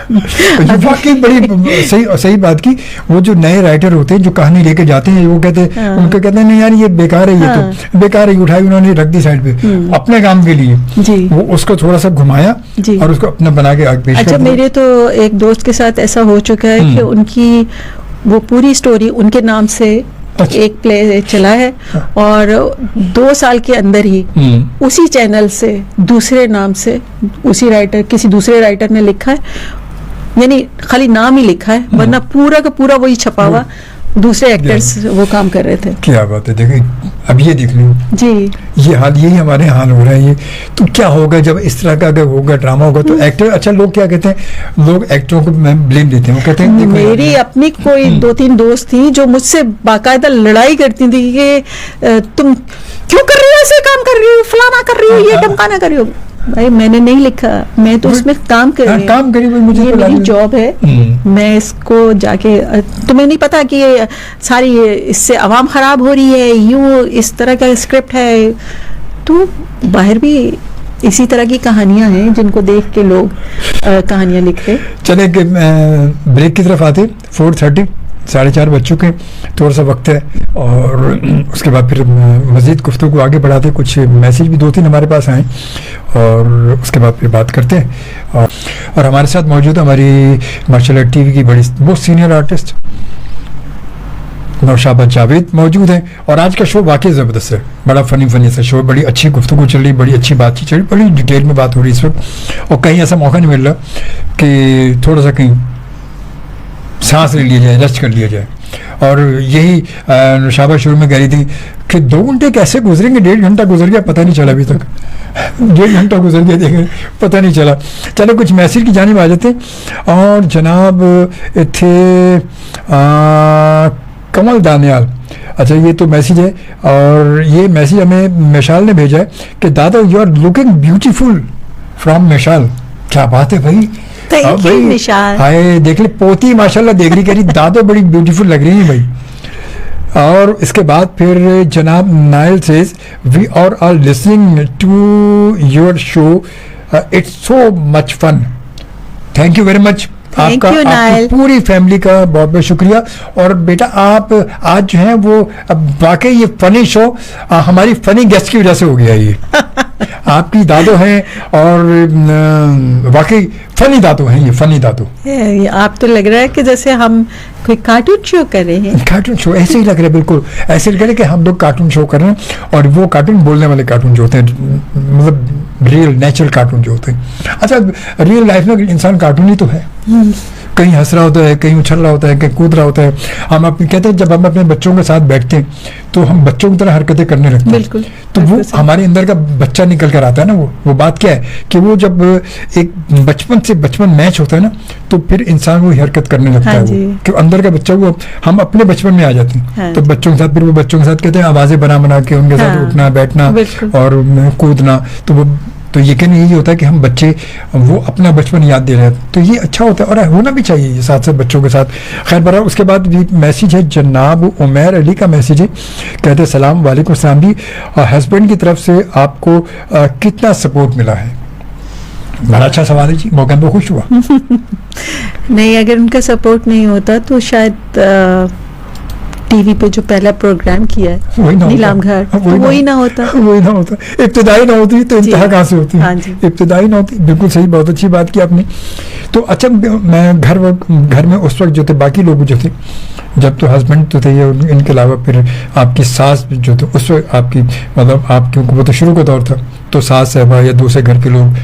वाकई बड़ी सही बात की। वो जो नए राइटर होते हैं जो कहानी लेके जाते हैं, वो कहते हैं, उनको कहते हैं नहीं यार ये बेकार है, ये तो बेकार है, उठाई उन्होंने रख दी साइड पे अपने काम के लिए
जी।
वो उसको थोड़ा सा घुमाया और उसको अपना बना के आगे पेश कर दिया।
अच्छा, मेरे तो एक दोस्त के साथ ऐसा हो चुका है कि उनकी वो पूरी स्टोरी उनके नाम से एक प्ले चला है, और 2 साल के अंदर ही उसी चैनल से दूसरे नाम से उसी राइटर, किसी दूसरे राइटर ने लिखा है, यानी खाली नाम ही लिखा है, वरना पूरा का पूरा वही छपा हुआ, दूसरे एक्टर्स वो काम कर रहे थे।
क्या बात है, देखिए अब ये देख लो
जी,
ये हाल, यही हमारे हाल हो रहा है। ये तो क्या होगा जब इस तरह का अगर होगा ड्रामा होगा तो एक्टर, अच्छा लोग क्या कहते हैं, लोग एक्टरों को ब्लेम देते हैं, वो कहते हैं
मेरी अपनी कोई 2-3 दोस्त थी जो मुझसे बाकायदा लड़ाई करती थी कि तुम क्यों कर रही हो, ऐसे काम कर रही हो, फलाना कर रही हो, ये ढमकाना कर रही हो। भाई मैंने नहीं लिखा, मैं तो उसमें काम कर रही हूँ, मुझे ये मेरी जॉब है, मैं इसको जाके, तुम्हें नहीं पता कि ये सारी इससे आवाम खराब हो रही है, यूं इस तरह का स्क्रिप्ट है। तो बाहर भी इसी तरह की कहानियां हैं जिनको देख के लोग कहानियां लिखते।
चले ब्रेक की तरफ आते, 4:30 4:30 बज चुके, थोड़ा सा वक्त है, और उसके बाद फिर मज़ीद गुफ्तगू को आगे बढ़ाते। कुछ मैसेज भी 2-3 हमारे पास आए, और उसके बाद फिर बात करते हैं। और हमारे साथ मौजूद हमारी माशाल्लाह टीवी की बड़ी बहुत सीनियर आर्टिस्ट नौशाबा जावेद मौजूद हैं, और आज का शो वाकई ज़बरदस्त है, बड़ा फनी सा शो, बड़ी अच्छी गुफ्तगू चल रही, बड़ी अच्छी बातचीत चल रही, बड़ी डिटेल में बात हो रही इस वक्त, और कहीं ऐसा मौका नहीं मिल रहा कि थोड़ा सा कहीं सांस ले लिया जाए, रेस्ट कर लिया जाए। और यही नौशाबा शुरू में कह रही थी कि 2 घंटे कैसे गुजरेंगे, 1.5 घंटा गुजर गया पता नहीं चला, अभी तक 1.5 घंटा गुजर गया, देखें पता नहीं चला। चलो कुछ मैसेज की जानिब आ जाते हैं। और जनाब थे कमल दानियाल, अच्छा ये तो मैसेज है, और ये मैसेज हमें मिशाल ने भेजा है कि दादा you are looking beautiful from Mishal. क्या बात है भाई, हाय देख ले पोती माशाल्लाह देख रही, कह रही दादो बड़ी ब्यूटीफुल लग रही है भाई। और इसके बाद फिर जनाब नाइल says we are all listening to your show, it's so much fun. Thank you very much, आपका आपकी पूरी फैमिली का बहुत बहुत शुक्रिया। और बेटा आप आज जो है वो वाकई ये फनी शो हमारी फनी गेस्ट की वजह से हो गया ये आपकी दादो हैं, और वाकई फनी दादो हैं, ये फनी दादो।
आप तो लग रहा है कि जैसे हम कोई कार्टून शो कर रहे हैं।
कार्टून शो ऐसे ही लग रहा है, बिल्कुल ऐसे लग रहा है कि हम लोग कार्टून शो कर रहे हैं, और वो कार्टून बोलने वाले कार्टून जो होते हैं, मतलब रियल नेचुरल कार्टून जो होते हैं। अच्छा रियल लाइफ में इंसान कार्टून ही तो है, कहीं हंस रहा होता है, कहीं उछल रहा होता है, कहीं कूद रहा होता है। हम अपने कहते हैं जब हम अपने बच्चों के साथ बैठते हैं तो हम बच्चों की तरह हरकतें करने लगते हैं,
बिल्कुल,
तो वो हमारे अंदर का बच्चा निकल कर आता है ना। वो बात क्या है कि वो जब एक बचपन से बचपन मैच होता है ना, तो फिर इंसान वो हरकत करने लगता है, वो कि अंदर का बच्चा, वो हम अपने बचपन में आ जाते हैं। तो बच्चों के साथ फिर वो बच्चों के साथ कहते हैं आवाजें बना के उनके साथ उठना बैठना और कूदना, तो यकीन यही होता है कि हम बच्चे वो अपना बचपन याद दे रहे हैं, तो ये अच्छा होता है और होना भी चाहिए ये साथ साथ बच्चों के साथ। खैर बरा उसके बाद भी मैसेज है, जनाब उमैर अली का मैसेज है, कहते हैं सलाम वालेकुम सलाम भी, हस्बैंड की तरफ से आपको कितना सपोर्ट मिला है? बड़ा अच्छा सवाल है जी, मौका में खुश हुआ।
नहीं, अगर उनका सपोर्ट नहीं होता तो शायद टीवी पे जो पहला प्रोग्राम किया है नीलाम घर, वही ना होता।
इब्तिदाई ना होती तो इंतहा कहाँ से होती? हाँ इब्तिदाई ना होती, बिल्कुल सही, बहुत अच्छी बात की आपने। तो अच्छा मैं घर में उस वक्त जो थे बाकी लोग जो थे, जब तो हस्बैंड तो थे, इनके अलावा फिर आपकी सास जो थे उस वक्त आपकी, मतलब आपकी वो तो शुरू का दौर था, तो सास है या दूसरे घर के लोग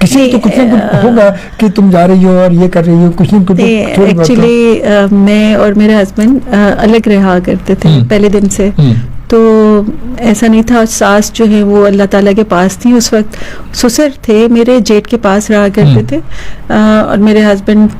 किसी तो कुछ ना कुछ होगा कि तुम जा रही हो और ये कर रही हो, कुछ ना कुछ।
एक्चुअली मैं और मेरे हस्बैंड अलग रहा करते थे पहले दिन से, तो ऐसा नहीं था। सास जो है वो अल्लाह ताला के पास थी उस वक्त, ससुर थे मेरे जेठ के पास रहा करते थे, और मेरे हस्बैंड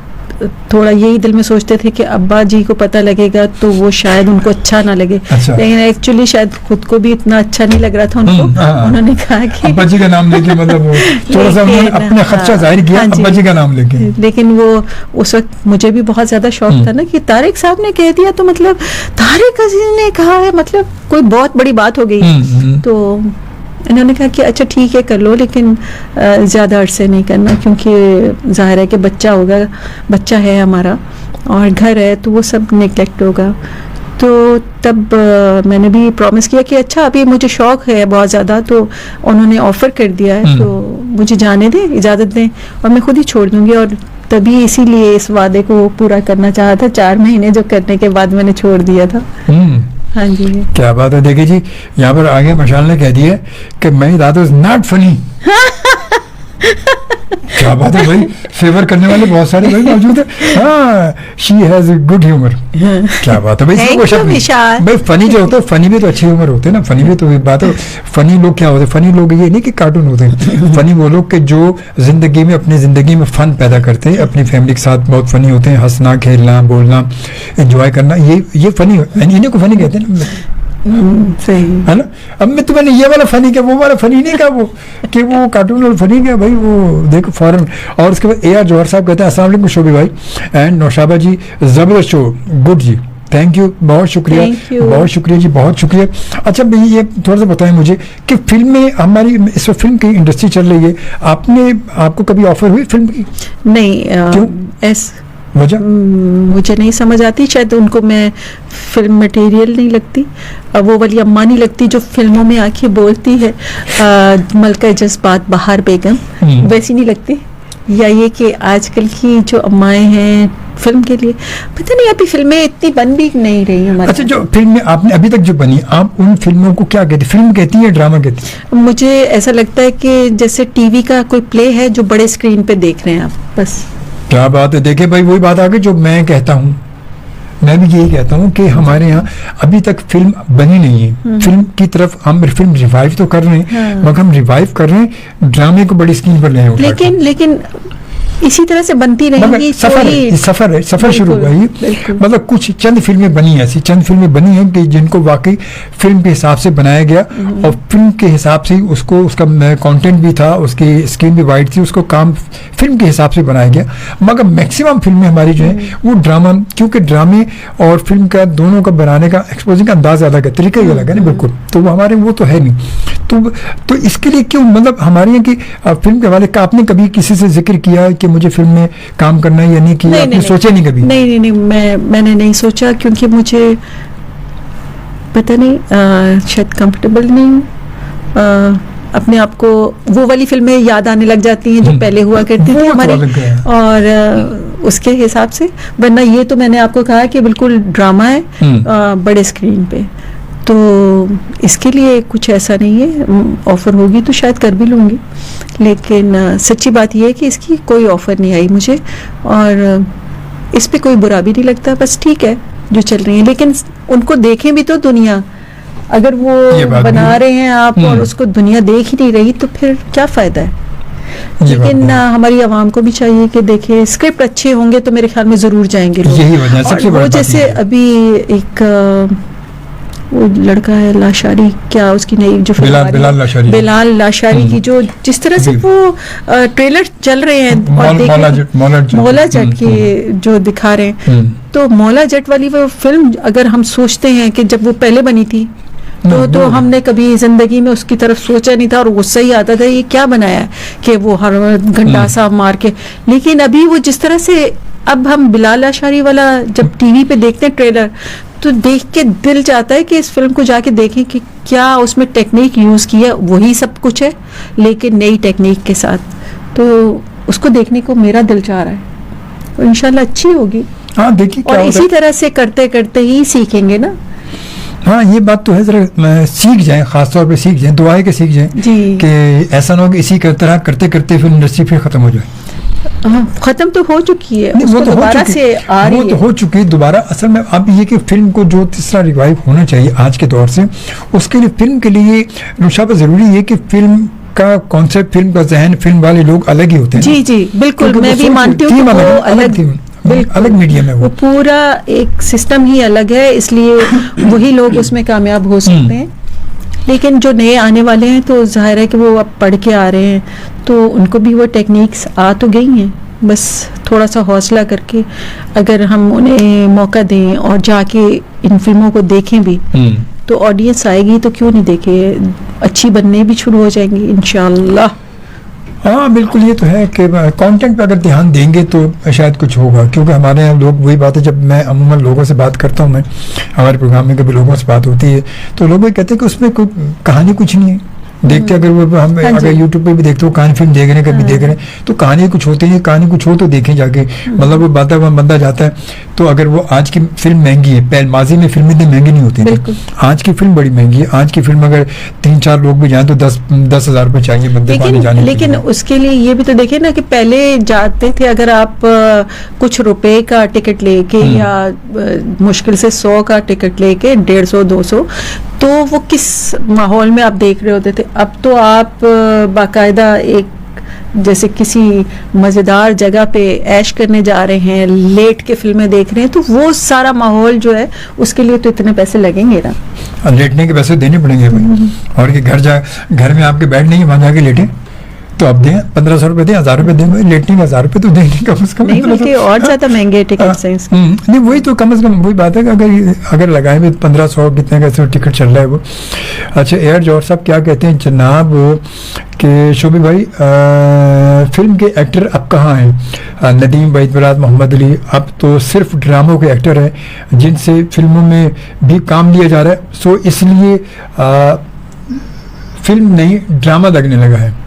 थोड़ा यही दिल में सोचते थे कि अब्बा जी को पता लगेगा तो वो शायद उनको अच्छा ना लगे।
अच्छा।
लेकिन एक्चुअली शायद खुद को भी इतना अच्छा नहीं लग रहा था उनको।
हाँ।
उन्होंने कहा कि
अब्बा जी का नाम लेके मतलब वो थोड़ा सा उन्होंने अपना खर्चा जाहिर किया,
हाँ जी।
अब्बा जी का नाम लेके।
लेकिन वो उस वक्त मुझे भी बहुत ज्यादा शौक था ना कि तारिक साहब ने कह दिया तो मतलब तारिक अजीज ने कहा है, मतलब कोई बहुत बड़ी बात हो गई। तो इन्होंने कहा कि अच्छा ठीक है कर लो, लेकिन ज़्यादा अरसे नहीं करना, क्योंकि जाहिर है कि बच्चा होगा, बच्चा है हमारा और घर है तो वो सब नेग्लेक्ट होगा। तो तब मैंने भी प्रॉमिस किया कि अच्छा अभी मुझे शौक है बहुत ज़्यादा, तो उन्होंने ऑफ़र कर दिया है तो मुझे जाने दें, इजाज़त दें और मैं खुद ही छोड़ दूँगी। और तभी इसीलिए इस वादे को पूरा करना चाहा था, 4 महीने जो करने के बाद मैंने छोड़ दिया था। हाँ जी,
क्या बात है। देखिए जी, यहाँ पर आगे मशाल ने कह दिया कि मैं दैट वाज नॉट फनी। क्या बात है भाई, फेवर करने वाले बहुत सारे भाई मौजूद है। हाँ, शी हैज गुड ह्यूमर। क्या बात है भाई, इसमें कोई शक नहीं भाई। फनी जो होता है, फनी भी तो अच्छे ह्यूमर होते हैं ना, फनी भी तो बात है। फनी लोग क्या होते हैं, फनी लोग ये नहीं कि कार्टून होते हैं, फनी वो लोग के जो जिंदगी में, अपनी जिंदगी में फन पैदा करते हैं, अपनी फैमिली के साथ बहुत फनी होते हैं, हंसना, खेलना, बोलना, एंजॉय करना, ये फनी, इन्हीं को फनी कहते हैं ना।
सही
है ना। अब मैं तुम्हें ये वाला फनी क्या, वो वाला फनी नहीं क्या, वो कि वो कार्टून वाला फनी क्या भाई, वो देखो फौरन। और उसके बाद AR जौहर साहब कहते हैं अस्सलाम वालेकुम शोभी भाई एंड नौशाबा जी, जबरदस्त show, good ji, thank you, बहुत शुक्रिया, बहुत शुक्रिया जी, बहुत शुक्रिया। अच्छा भाई ये थोड़ा सा बताएं मुझे कि फिल्म में हमारी इस वक्त फिल्म की इंडस्ट्री चल रही है, आपको कभी ऑफर हुई फिल्म की?
नहीं,
क्यों?
मुझे नहीं समझ आती, शायद उनको मैं फिल्म मटेरियल नहीं लगती, वो वाली अम्मा नहीं लगती जो फिल्मों में आके बोलती है मलका जज्बात बहार बेगम, वैसी नहीं लगती। या ये कि आजकल की जो अम्माएं हैं फिल्म के लिए, पता नहीं अभी फिल्में इतनी बन भी नहीं रही हमारे।
अच्छा, जो फिल्में आपने अभी तक जो बनी, आप उन फिल्मों को क्या कहती, फिल्म कहती है या ड्रामा कहती है?
मुझे ऐसा लगता है कि जैसे टीवी का कोई प्ले है जो बड़े स्क्रीन पे देख रहे हैं आप, बस।
क्या बात है। देखिए भाई, वही बात आ गई जो मैं कहता हूँ, मैं भी यही कहता हूँ कि हमारे यहाँ अभी तक फिल्म बनी नहीं है। फिल्म की तरफ हम फिल्म रिवाइव तो कर रहे हैं, मगर हम रिवाइव कर रहे हैं, ड्रामे को बड़ी स्क्रीन पर ले आए।
लेकिन इसी तरह से बनती रहेंगी।
सफर शुरू हुआ है। मतलब कुछ चंद फिल्में बनी हैं, ऐसी चंद फिल्में बनी हैं कि जिनको वाकई फिल्म के हिसाब से बनाया गया और फिल्म के हिसाब से उसको, उसका कंटेंट भी था, उसकी स्क्रीन भी वाइड थी, उसको काम फिल्म के हिसाब से बनाया गया। मगर मैक्सिमम फिल्में हमारी जो है वो ड्रामा, क्योंकि ड्रामे और फिल्म का दोनों का बनाने का, एक्सपोजिंग का अंदाज अलग है, तरीका ही अलग है ना बिल्कुल। तो वो हमारे वो तो है नहीं। तो इसके लिए क्यों, मतलब हमारे यहाँ की फिल्म के हवाले का आपने कभी किसी से जिक्र किया कि मुझे फिल्म में काम करना है या नहीं किया? आपने सोचा नहीं कभी?
नहीं, मैंने नहीं सोचा, क्योंकि मुझे पता नहीं, शायद कंफर्टेबल नहीं, अपने आप को वो वाली फिल्में याद आने लग जाती हैं जो पहले हुआ करती थी हमारी, और उसके हिसाब से। वरना ये तो मैंने आपको कहा कि बिल्कुल ड्रामा है बड़े स्क्रीन पे, तो इसके लिए कुछ ऐसा नहीं है। ऑफ़र होगी तो शायद कर भी लूँगी, लेकिन सच्ची बात यह है कि इसकी कोई ऑफ़र नहीं आई मुझे, और इस पे कोई बुरा भी नहीं लगता, बस ठीक है जो चल रही है। लेकिन उनको देखें भी तो दुनिया, अगर वो बना रहे हैं आप और उसको दुनिया देख ही नहीं रही तो फिर क्या फ़ायदा है। लेकिन हमारी आवाम को भी चाहिए कि देखे, स्क्रिप्ट अच्छे होंगे तो मेरे ख्याल में ज़रूर जाएंगे लोग।
यही वजह सबसे बड़ी बात।
जैसे अभी एक वो लड़का है लाशारी, क्या उसकी नई जो बिलाल लाशारी की जो जिस तरह से वो ट्रेलर चल रहे हैं और मौला जट के जो दिखा रहे हैं, तो मौला जट वाली वो फिल्म अगर हम सोचते हैं कि जब वो पहले बनी थी तो हमने कभी जिंदगी में उसकी तरफ सोचा नहीं था और गुस्सा ही आता था ये क्या बनाया है कि वो हर घंटासा मार के। लेकिन अभी वो जिस तरह से, अब हम बिलाल लाशारी वाला जब टीवी पे देखते हैं ट्रेलर, तो देख के दिल चाहता है कि इस फिल्म को जाके देखें कि क्या उसमें टेक्निक यूज़ की है, वही सब कुछ है लेकिन नई टेक्निक के साथ। तो उसको देखने को मेरा दिल चाह रहा है, तो इंशाल्लाह अच्छी होगी।
हाँ, देखिए
और इसी तरह से करते करते ही सीखेंगे ना।
हाँ, ये बात तो है, जरा सीख जाएं, खासतौर पे सीख जाएं, दुआएं के सीख जाएं कि ऐसा ना हो कि इसी तरह करते करते फिल्म इंडस्ट्री फिर खत्म हो जाए।
खत्म तो हो चुकी है,
वो तो
दोबारा से आ रही है,
वो तो हो चुकी है दोबारा। असल में अब ये कि फिल्म को जो तीसरा रिवाइव होना चाहिए आज के दौर से, उसके लिए फिल्म के लिए नुशाबा जरूरी है कि फिल्म का कॉन्सेप्ट, फिल्म का जहन, फिल्म वाले लोग अलग ही होते हैं।
जी बिल्कुल, मैं भी मानती हूँ
अलग मीडियम है
वो पूरा एक सिस्टम ही अलग है, इसलिए वही लोग उसमें कामयाब हो सकते हैं। लेकिन जो नए आने वाले हैं तो जाहिर है कि वो अब पढ़ के आ रहे हैं, तो उनको भी वो टेक्निक्स आ तो गई हैं, बस थोड़ा सा हौसला करके अगर हम उन्हें मौका दें और जाके इन फिल्मों को देखें भी तो ऑडियंस आएगी, तो क्यों नहीं देखे, अच्छी बनने भी शुरू हो जाएंगी इंशाल्लाह।
हाँ बिल्कुल, ये तो है कि कंटेंट पे अगर ध्यान देंगे तो शायद कुछ होगा, क्योंकि हमारे यहाँ लोग, वही बात है, जब मैं अमूमन लोगों से बात करता हूँ, मैं हमारे प्रोग्राम में कभी लोगों से बात होती है तो लोग ये कहते हैं कि उसमें कोई कहानी कुछ नहीं है। देखते अगर वो हम अगर यूट्यूब पे भी देखते हो, कहानी फिल्म देख रहे हैं, कभी देख रहे हैं तो कहानी कुछ होती नहीं, कहानी कुछ हो तो देखें जाके, मतलब वो बंदा जाता है। तो अगर वो आज की फिल्म महंगी है, पहले माजी में फिल्म इतनी महंगी नहीं होती थी, आज की फिल्म बड़ी महंगी है। आज की फिल्म अगर 3-4 लोग भी जाएं तो 10,000 रुपए चाहिए बंदे को आने जाने।
लेकिन उसके लिए ये भी तो देखे ना कि पहले जाते थे, अगर आप कुछ रुपए का टिकट लेके या मुश्किल से 100 का टिकट लेके 150-200, तो वो किस माहौल में आप देख रहे होते थे। अब तो आप बाकायदा एक जैसे किसी मजेदार जगह पे ऐश करने जा रहे हैं, लेट के फिल्में देख रहे हैं, तो वो सारा माहौल जो है उसके लिए तो इतने पैसे लगेंगे ना,
लेटने के पैसे देने पड़ेंगे भाई। और कि घर में आपके बेड नहीं है, वहां जाके लेटे तो अब दें 1,500 रुपए दें, 1,000 रुपए दें, लेटने के 1,000 रुपए तो देंगे कम से कम।
नहीं बल्कि और ज्यादा महंगे टिकट हैं इसके।
नहीं वही तो, कम से कम वही बात है कि अगर लगाए भी 1,500 कितने का टिकट चल रहा है वो। अच्छा, एयर जौहर साहब क्या कहते हैं जनाब कि शोभी भाई फिल्म के एक्टर अब कहाँ हैं? नदीम, बैतबरात, मोहम्मद अली अब तो सिर्फ ड्रामों के एक्टर हैं जिनसे फिल्मों में भी काम लिया जा रहा है, सो इसलिए फिल्म नहीं ड्रामा लगने लगा है।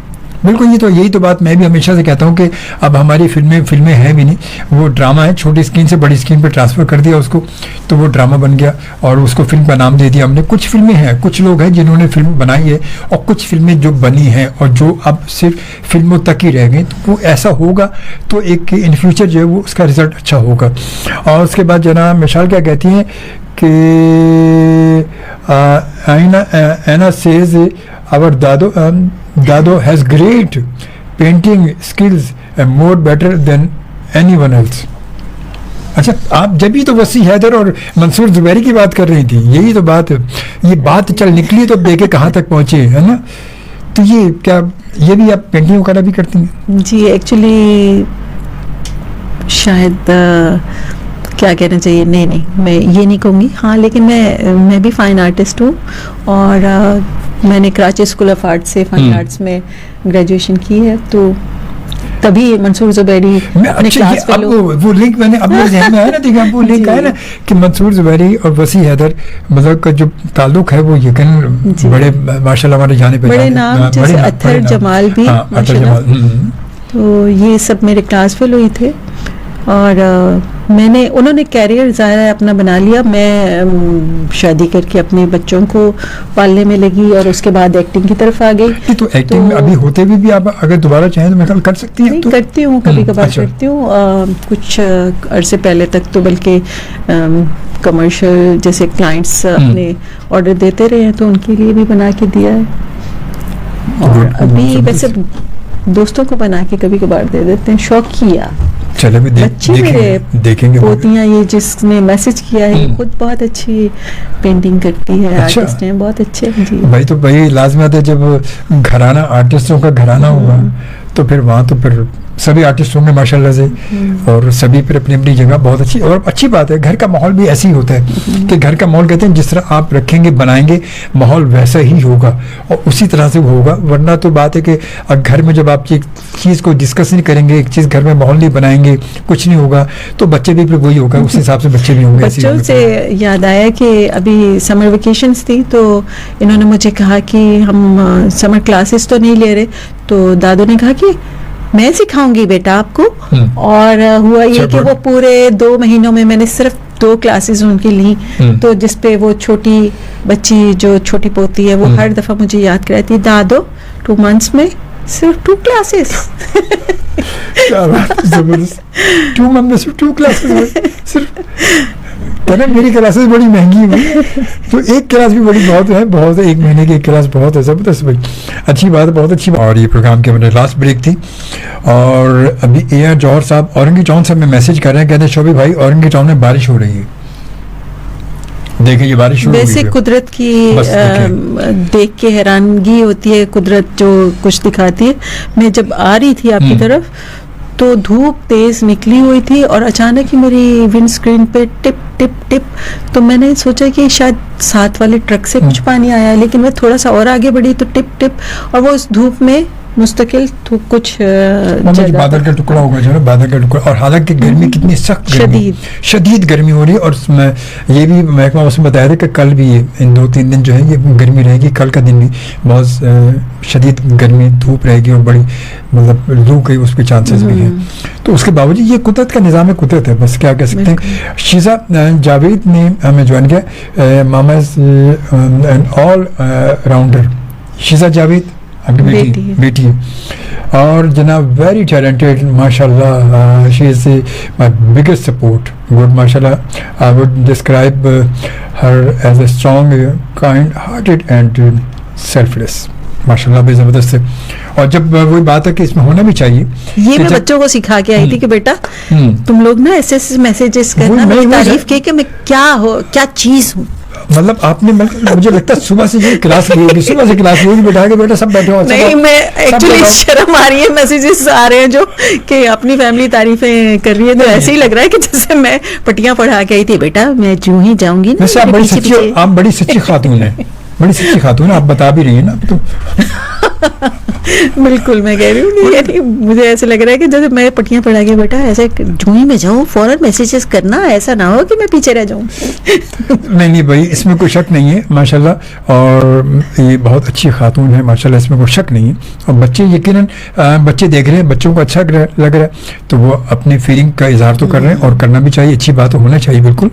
बिल्कुल, यही तो बात मैं भी हमेशा से कहता हूँ कि अब हमारी फिल्में हैं भी नहीं, वो ड्रामा है, छोटी स्क्रीन से बड़ी स्क्रीन पर ट्रांसफ़र कर दिया उसको, तो वो ड्रामा बन गया और उसको फिल्म का नाम दे दिया हमने। कुछ फिल्में हैं, कुछ लोग हैं जिन्होंने फिल्म बनाई है, और कुछ फिल्में जो बनी हैं और जो अब सिर्फ फिल्मों तक ही रह गई, तो वो ऐसा होगा तो एक इन फ्यूचर जो है वो उसका रिजल्ट अच्छा होगा। और उसके बाद जनाब मिसाल क्या कहती हैं कि Anna says our Dado has great painting skills and more better than anyone else. अच्छा, आप जब भी तो वसी हैदर और मंसूर जुबैरी की बात कर रही थी, यही तो बात है, ये बात चल निकली तो देखे कहाँ तक पहुँचे, है ना। तो ये भी आप पेंटिंग वगैरह भी करती हैं?
जी एक्चुअली शायद क्या कहना चाहिए, नहीं मैं ये नहीं कहूँगी, हाँ लेकिन मैं भी फाइन आर्टिस्ट हूँ और मैंने कराची स्कूल ऑफ आर्ट से फाइन आर्ट्स में ग्रेजुएशन की है, तो तभी मंसूर जुबैरी अपने क्लास फेलो।
वो लिंक मैंने अपने ज़हन में आया ना, देखा वो लिंक आया ना कि मंसूर जुबैरी और वसी हैदर मतलब का जो ताल्लुक है वो यकीन बड़े माशाल्लाह हमारे जाने पे
बड़े नाम, जैसे अत्थर जमाल भी माशाल्लाह, तो ये सब मेरे क्लास फेलो ही थे। और उन्होंने कैरियर ज़ाहिर है अपना बना लिया, मैं शादी करके अपने बच्चों को पालने में लगी और उसके बाद एक्टिंग की तरफ आ गई।
तो एक्टिंग में अभी होते भी आप अगर दोबारा चाहें तो मैं कर सकती हैं?
करती हूँ, कभी कभार करती हूँ, कुछ अरसे पहले तक तो बल्कि कमर्शियल जैसे क्लाइंट्स अपने ऑर्डर देते रहे हैं तो उनके लिए भी बना के दिया है, और अभी वैसे दोस्तों को बना के कभी कभार दे देते हैं, शौक किया।
चलो भी देखेंगे
पोतियां ये जिसने मैसेज किया है खुद बहुत अच्छी पेंटिंग करती है,
अच्छा।
आर्टिस्ट हैं बहुत अच्छे जी।
भाई तो भाई लाजमत है, जब घराना आर्टिस्टों का घराना होगा तो फिर वहाँ तो फिर सभी आर्टिस्ट होंगे माशाल्लाह से, और सभी फिर अपनी अपनी जगह बहुत अच्छी, और अच्छी बात है। घर का माहौल भी ऐसे ही होता है कि घर का माहौल कहते हैं जिस तरह आप रखेंगे बनाएंगे माहौल वैसा ही होगा और उसी तरह से वो होगा, वरना तो बात है कि घर में जब आप एक चीज़ को डिस्कस नहीं करेंगे, एक चीज़ घर में माहौल नहीं बनाएंगे, कुछ नहीं होगा, तो बच्चे भी फिर वही होगा, उस हिसाब से बच्चे भी होंगे।
बच्चों से याद आया कि अभी समर वेकेशंस थी तो इन्होंने मुझे कहा कि हम समर क्लासेस तो नहीं ले रहे, तो दादू ने कहा कि मैं सिखाऊंगी बेटा आपको, और हुआ ये कि वो पूरे 2 महीनों में मैंने सिर्फ 2 क्लासेस उनकी ली, तो जिसपे वो छोटी बच्ची जो छोटी पोती है वो हर दफा मुझे याद कराती, दादो 2 मंथ्स में सिर्फ 2 क्लासेस।
क्या बात है, जबरदस्त, 2 मंथ में सिर्फ 2 क्लासेस सिर्फ। कहना मेरी क्लासेस बड़ी महंगी हुई, तो एक क्लास भी बड़ी बहुत है, बहुत है, 1 महीने की एक क्लास बहुत है, जबरदस्त भाई, अच्छी बात है, बहुत अच्छी बात। और ये प्रोग्राम के मैंने लास्ट ब्रेक थी, और अभी AR जौहर साहब औरंगी टाउन से हमें मैसेज कर रहे हैं, कहते हैं शोभी भाई औरंगी टाउन में बारिश हो रही है। देखिए ये बारिश शुरू हो
वैसे
गई है।
कुदरत की
बस देखिए।
देख के हैरानगी होती है, कुदरत जो कुछ दिखाती है। मैं जब आ रही थी आपकी तरफ तो धूप तेज निकली हुई थी और अचानक ही मेरी विंड स्क्रीन पे टिप टिप टिप, तो मैंने सोचा कि शायद साथ वाले ट्रक से कुछ पानी आया है, लेकिन मैं थोड़ा सा और आगे बढ़ी तो टिप टिप, और वो उस धूप में मुस्तकिल तो कुछ
बादल का टुकड़ा होगा जो है, बादल का टुकड़ा। और हालांकि गर्मी कितनी सख्त शदीद गर्मी हो रही है। और ये भी महकमा उसमें बताया था कि कल भी इन 2-3 दिन जो है ये गर्मी रहेगी, कल का दिन भी बहुत शदीद गर्मी धूप रहेगी और बड़ी मतलब लू की उसके चांसेस भी हैं। तो उसके बावजूद ये कुदरत का निज़ाम है, कुदरत है, बस क्या कह सकते हैं। शीज़ा जावेद ने हमें ज्वाइन किया, मामा and all rounder. Sheeza Javed आपकी बेटी है और जनाब वेरी टैलेंटेड माशाल्लाह, she is my biggest support, good माशाल्लाह। I would describe her as a strong, kind hearted and selfless, माशाल्लाह भी ज़बरदस्त है। और जब वही बात है कि इसमें होना भी चाहिए,
ये मैं बच्चों को सिखा के आई थी कि बेटा तुम लोग ना ऐसे मैसेजेस करना, मेरी तारीफ के कि मैं क्या चीज़ हूँ।
मतलब आपने मुझे लगता है सुबह से ये क्लास ली, सुबह से क्लास ली, बैठा के बेटा सब बैठे हो।
नहीं, मैं एक्चुअली शर्म आ रही है, मैसेजेस आ रहे हैं जो कि अपनी फैमिली तारीफें कर रही है, तो ऐसे ही लग रहा है कि जैसे मैं पटियां पढ़ा के आई थी। बेटा मैं जूं ही जाऊंगी ना,
आप बड़ी सच्ची खातून है, बड़ी सच्ची खातून है, आप बता भी रही है ना तो।
बिल्कुल मैं कह रही हूँ, यानी मुझे ऐसे लग रहा है कि जैसे मैं पटियां पढ़ा के बेटा ऐसे जूही में जाऊँ, फौरन मैसेजेस करना, ऐसा ना हो कि मैं पीछे रह जाऊँ।
नहीं भाई, इसमें कोई शक नहीं है माशाल्लाह, और ये बहुत अच्छी खातून है माशाल्लाह, इसमें कोई शक नहीं है। और बच्चे यकीनन बच्चे देख रहे हैं, बच्चों को अच्छा लग रहा है तो वो अपनी फीलिंग का इजहार तो कर रहे हैं, और करना भी चाहिए, अच्छी बात होना चाहिए बिल्कुल।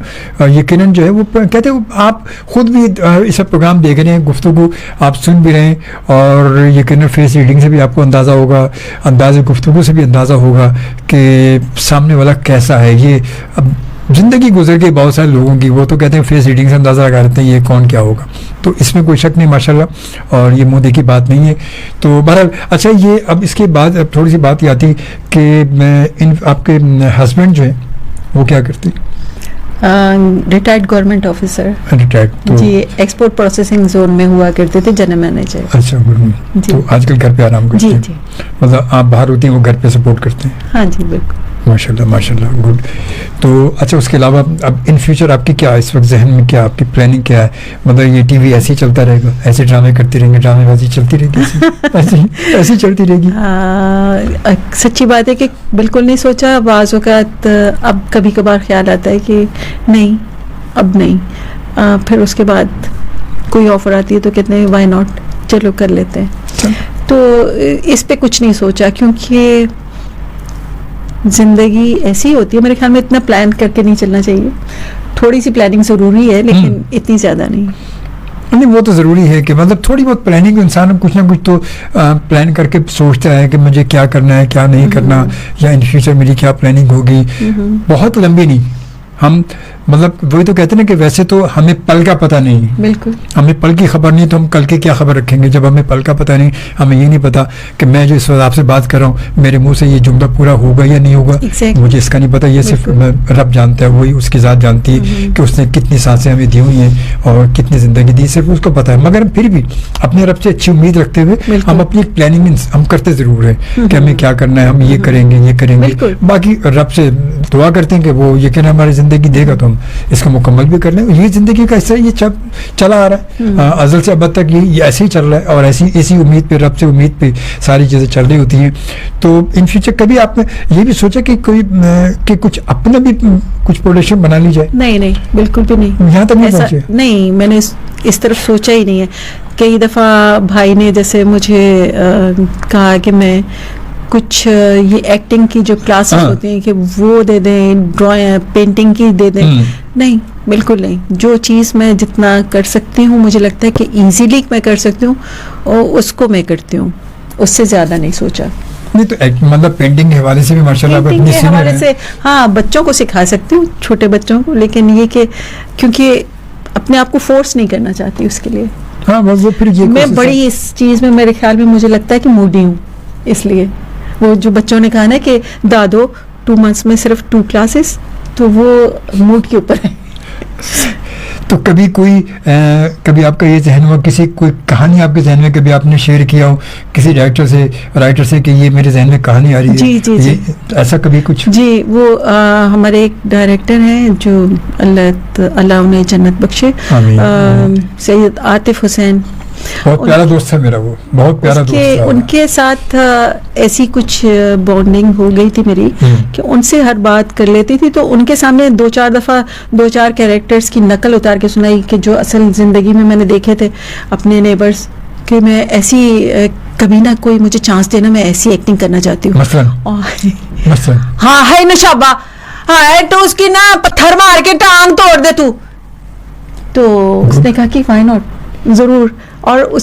यकीनन जो है वो कहते हैं, आप खुद भी इस प्रोग्राम देख रहे हैं, गुफ्तगू आप सुन भी रहे हैं, और यकीनन फेस रीडिंग से भी आपको अंदाज़ा होगा, अंदाज़ गुफ्तगू से भी अंदाज़ा होगा कि सामने वाला कैसा है। ये अब ज़िंदगी गुजर गई बहुत सारे लोगों की, वो तो कहते हैं फेस रीडिंग से अंदाज़ा लगा लेते हैं ये कौन क्या होगा, तो इसमें कोई शक नहीं माशाल्लाह, और ये मुँह देखी बात नहीं है। तो बहरहाल अच्छा, ये अब इसके बाद अब थोड़ी सी बात ये आती कि आपके हस्बैंड जो है वो क्या करते?
रिटायर्ड गवर्नमेंट ऑफिसर,
रिटायर्ड तो
जी, एक्सपोर्ट प्रोसेसिंग जोन में हुआ करते थे, जनरल मैनेजर।
अच्छा, तो आजकल घर पे आराम करते हैं?
जी।
मतलब आप बाहर होती हैं, वो घर पे सपोर्ट करते हैं?
हाँ जी बिल्कुल,
माशाल्लाह माशाल्लाह, गुड। तो अच्छा, उसके अलावा अब इन फ्यूचर आपकी क्या इस वक्त जहन में, क्या आपकी प्लानिंग क्या है? मतलब ये टीवी ऐसे ही चलता रहेगा, ऐसे ड्रामे करते रहेंगे, ड्रामेबाजी चलती रहेगी, ऐसी चलती रहेगी?
सच्ची बात है कि बिल्कुल नहीं सोचा। बाज़ औक़ात अब कभी कभार ख्याल आता है कि नहीं, अब नहीं। फिर उसके बाद कोई ऑफर आती है तो कहते हैं व्हाई नॉट, चलो कर लेते हैं। तो इस पे कुछ नहीं सोचा, क्योंकि जिंदगी ऐसी होती है, मेरे ख्याल में इतना प्लान करके नहीं चलना चाहिए। थोड़ी सी प्लानिंग ज़रूरी है, लेकिन इतनी ज़्यादा नहीं।
नहीं, वो तो ज़रूरी है कि मतलब थोड़ी बहुत प्लानिंग, इंसान कुछ ना कुछ तो प्लान करके सोचता है कि मुझे क्या करना है, क्या नहीं करना, या इन फ्यूचर मेरी क्या प्लानिंग होगी। बहुत लंबी नहीं, हम मतलब वही तो कहते हैं ना कि वैसे तो हमें पल का पता नहीं है, बिल्कुल हमें पल की खबर नहीं, तो हम कल की क्या खबर रखेंगे जब हमें पल का पता नहीं। हमें ये नहीं पता कि मैं जो इस वक्त आपसे बात कर रहा हूँ, मेरे मुंह से ये जुमला पूरा होगा या नहीं होगा, मुझे इसका नहीं पता। ये सिर्फ रब जानता है, वही उसकी ज़ात जानती है कि उसने कितनी सांसें हमें दी हुई हैं और कितनी ज़िंदगी दी, सिर्फ उसको पता है। मगर फिर भी अपने रब से अच्छी उम्मीद रखते हुए हम अपनी प्लानिंग हम करते ज़रूर हैं कि हमें क्या करना है, हम ये करेंगे, ये करेंगे। बाकी रब से दुआ करते हैं कि वो यकीन हमारी ज़िंदगी देगा तो हम इसको मुकम्मल भी कर लें। ये जिंदगी का हिस्सा, ये चला आ रहा है अज़ल से अब तक, ये ऐसे ही चल रहा है, और इसी उम्मीद पे, रब से उम्मीद पे सारी चीज़ें चल रही होती हैं। तो इन फ्यूचर कभी आपने ये भी सोचा कि कि कुछ अपना भी कुछ प्रोडक्शन बना ली जाए?
नहीं, बिल्कुल भी नहीं,
यहाँ तक नहीं पहुंचे?
नहीं, मैंने इस तरफ सोचा ही नहीं है। कई दफ़ा भाई ने जैसे मुझे कहा कि मैं कुछ ये एक्टिंग की जो क्लासेस होती हैं कि वो दे दें, ड्राइंग पेंटिंग की दे दें। नहीं, बिल्कुल नहीं। जो चीज़ मैं जितना कर सकती हूँ, मुझे लगता है कि इजीली मैं कर सकती हूँ, और उसको मैं करती हूँ, उससे ज़्यादा नहीं सोचा।
नहीं तो मतलब पेंटिंग के हवाले से भी माशाल्लाह
पेंटिंग
अपनी
के
सीनियर
हवाले
हैं।
से हाँ बच्चों को सिखा सकती हूँ, छोटे बच्चों को, लेकिन ये कि क्योंकि अपने आप को फोर्स नहीं करना चाहती उसके लिए।
हाँ वो फिर ये
मैं
कोशिश
बड़ी
है।
इस चीज में मेरे ख्याल में मुझे लगता है कि मूडी हूँ, इसलिए वो जो बच्चों ने कहा ना कि दादो 2 months में सिर्फ 2 classes, तो वो मूड के ऊपर है।
तो कभी कभी आपका ये जहन हुआ, कोई कहानी आपके जहन में कभी आपने शेयर किया हो किसी राइटर से कि ये मेरे जहन में कहानी आ रही है?
जी।
ऐसा कभी कुछ?
जी, वो हमारे एक डायरेक्टर हैं जो अल्लाह उन्हें जन्नत बख्शे, सैयद आतिफ हुसैन,
बहुत प्यारा दोस्त था मेरा, वो बहुत प्यारा दोस्त था।
उनके साथ ऐसी कुछ बॉन्डिंग हो गई थी मेरी कि उनसे हर बात कर लेती थी, तो उनके सामने 2-4 दफ़ा 2-4 कैरेक्टर्स की नकल उतार के सुनाई कि जो असल ज़िंदगी में मैंने देखे थे अपने नेबर्स, कि मैं ऐसी कभी ना कोई मुझे चांस देना, मैं ऐसी एक्टिंग करना चाहती हूँ।
मसलन
हाँ है नशाबा, हाँ तो उसकी ना पत्थर मार के टांग तोड़ दे तू। तो उसने कहा कि व्हाई नॉट, जरूर। और